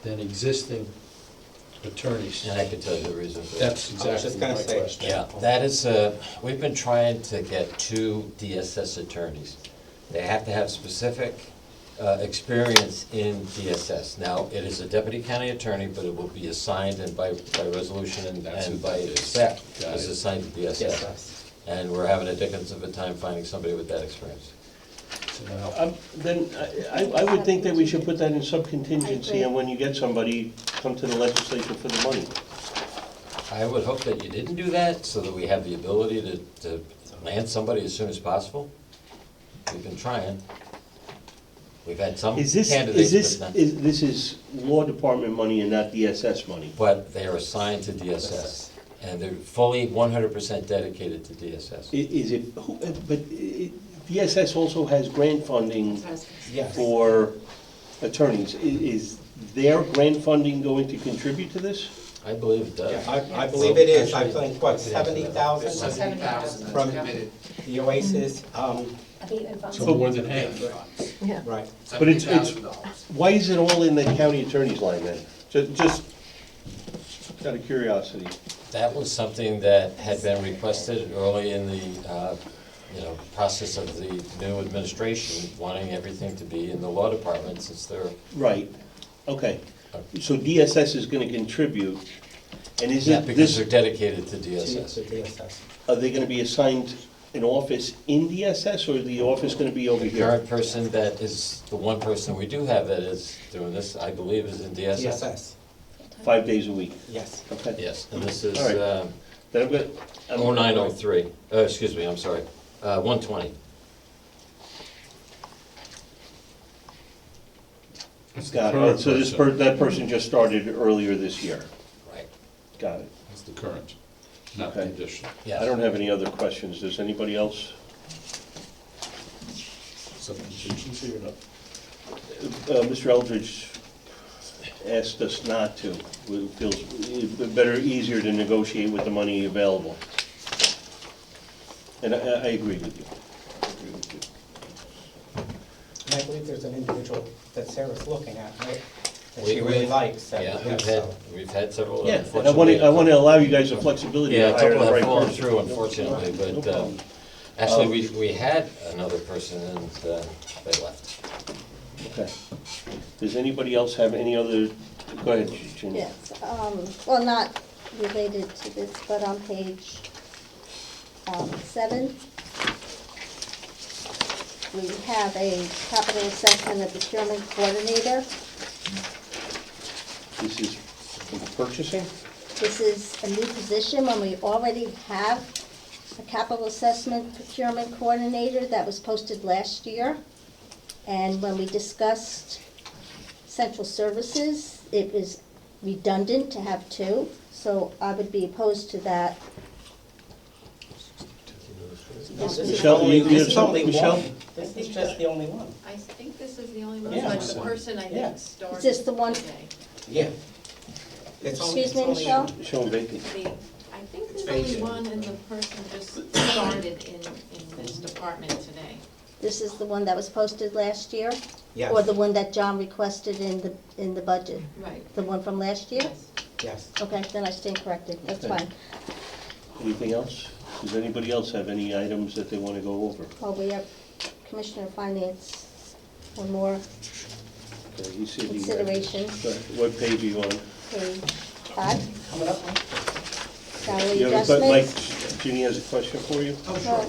S15: than existing attorneys.
S5: And I can tell you the reason for that.
S15: That's exactly my question.
S5: Yeah, that is, we've been trying to get 2 DSS attorneys. They have to have specific experience in DSS. Now, it is a deputy county attorney, but it will be assigned and by resolution and by SEC is assigned to DSS.
S18: Yes.
S5: And we're having a dickens of a time finding somebody with that experience.
S1: Then I would think that we should put that in sub-contingency, and when you get somebody, come to the legislature for the money.
S5: I would hope that you didn't do that, so that we have the ability to land somebody as soon as possible. We've been trying. We've had some candidates, but not.
S1: This is law department money and not DSS money?
S5: But they are assigned to DSS, and they're fully 100% dedicated to DSS.
S1: Is it, but DSS also has grant funding
S18: Yes.
S1: for attorneys. Is their grant funding going to contribute to this?
S5: I believe it does.
S18: Yeah, I believe it is. I think, what, 70,000?
S7: 70,000
S18: From
S7: committed.
S18: the Oasis,
S4: Abatement funds.
S15: So more than half.
S8: Yeah.
S18: right.
S1: But it's,
S7: $70,000.
S1: why is it all in the county attorney's line then? Just out of curiosity.
S5: That was something that had been requested early in the, process of the new administration, wanting everything to be in the law department since they're.
S1: Right, okay. So DSS is gonna contribute, and is
S5: Yeah,
S1: it
S5: because
S1: this,
S5: they're dedicated to
S18: To
S5: DSS.
S18: DSS.
S1: are they gonna be assigned an office in DSS, or is the office gonna be over
S5: The
S1: here?
S5: current person that is, the one person we do have that is doing this, I believe, is in DSS.
S18: DSS,
S1: 5 days a week?
S18: yes.
S1: Okay.
S5: Yes, and this is,
S1: All right. Then I'm gonna.
S5: 0903, excuse me, I'm sorry, 120.
S1: Got it. So that person just started earlier this year.
S5: Right.
S1: Got it.
S15: That's the current. not
S1: Okay.
S15: conditional.
S1: I don't have any other questions. Does anybody else?
S15: Some contingency or not?
S1: Mr. Eldridge asked us not to. It feels better, easier to negotiate with the money available. And I agree with you.
S18: And I believe there's an individual that Sarah's looking at, right? That
S5: We-
S18: she really
S5: we've-
S18: likes. that-
S5: Yeah,
S18: yes,
S5: we've had several,
S1: Yeah, and
S5: unfortunately.
S1: I want to allow you guys the flexibility
S5: Yeah,
S1: to
S5: a
S1: hire
S5: couple
S1: the right
S5: have fallen
S1: person.
S5: through, unfortunately,
S1: No
S5: but
S1: problem.
S5: actually, we had another person and they left.
S1: Okay. Does anybody else have any other, go ahead, Ginny.
S11: Yes, well, not related to this, but on page 7, we have a capital assessment and procurement coordinator.
S1: This is purchasing?
S11: This is a new position when we already have a capital assessment procurement coordinator that was posted last year. And when we discussed central services, it was redundant to have two, so I would be opposed to that.
S18: This is
S1: Michelle,
S18: only-
S1: you have
S18: this is
S1: some-
S18: only
S1: Michelle?
S18: one. This is just the only one.
S2: I think this is the only one,
S18: Yeah.
S2: but the person I
S18: Yeah.
S2: think started
S11: Is this the one?
S2: today.
S18: Yeah. It's only-
S11: Excuse me,
S18: it's only
S11: Michelle?
S18: one.
S1: Showing vacant.
S2: I think
S18: It's
S2: there's only
S18: vacant.
S2: one and the person just started in this department today.
S11: This is the one that was posted last year?
S18: Yes.
S11: Or the one that John requested in the budget?
S2: Right.
S11: The one from last year?
S18: Yes.
S11: Okay, then I stand corrected, that's
S1: Okay.
S11: fine.
S1: Anything else? Does anybody else have any items that they want to go over?
S11: Well, we have Commissioner of Finance, one more
S1: Okay, you see the,
S11: consideration,
S1: go ahead. What page are you on?
S11: page 5,
S18: Coming up.
S11: salary
S1: You have a que- Mike,
S11: adjustment.
S1: Ginny has a question for you?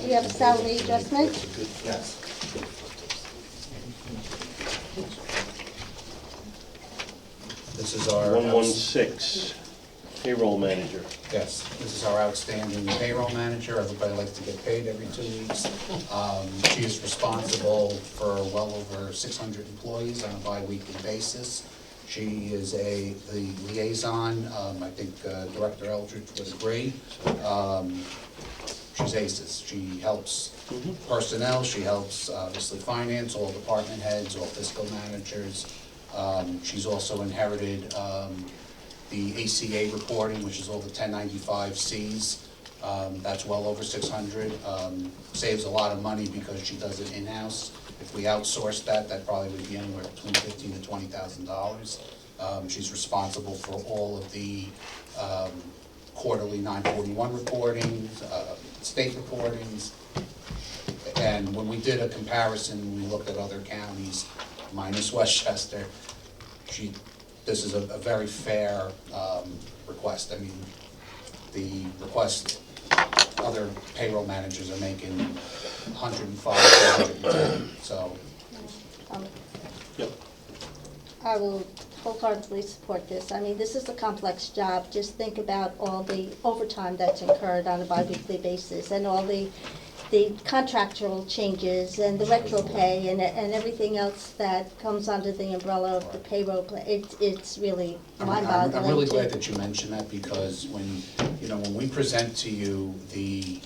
S11: You have a salary adjustment?
S18: Yes.
S7: This is our.
S1: 116, payroll manager.
S7: Yes, this is our outstanding payroll manager. Everybody likes to get paid every 2 weeks. She is responsible for well over 600 employees on a bi-weekly basis. She is the liaison. I think Director Eldridge would agree. She's aces. She helps personnel, she helps obviously finance, all department heads, all fiscal managers. She's also inherited the ACA reporting, which is all the 1095Cs. That's well over 600. Saves a lot of money because she does it in-house. If we outsourced that, that probably would be anywhere between $15,000 to $20,000. She's responsible for all of the quarterly 941 reportings, state reportings. And when we did a comparison, we looked at other counties, minus Westchester, this is a very fair request. I mean, the request, other payroll managers are making 105, 110, so.
S1: Yep.
S11: I will wholeheartedly support this. I mean, this is a complex job. Just think about all the overtime that's incurred on a bi-weekly basis and all the contractual changes and the retro pay and everything else that comes under the umbrella of the payroll. It's really mind-boggling.
S7: I'm really glad that you mentioned that because when we present to you the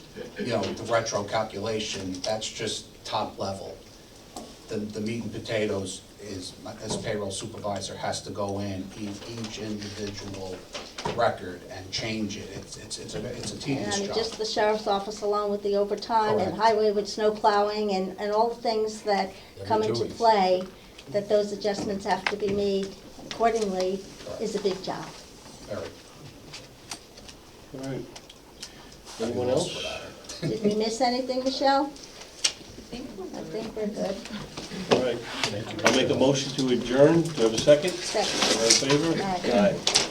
S7: retro calculation, that's just top level. The meat and potatoes is, as payroll supervisor, has to go in each individual record and change it. It's a tedious
S11: And
S7: job.
S11: just the sheriff's office alone with the overtime and
S7: Correct.
S11: highway with snow plowing and all the things that come into play, that those adjustments have to be made accordingly is a big job.
S7: Very.
S1: All right. Anyone else?
S11: Did we miss anything, Michelle? I think we're good.
S1: All right. I'll make a motion to adjourn. Do I have a second?
S11: Second.
S1: All in favor?
S11: Aye.
S1: Aye.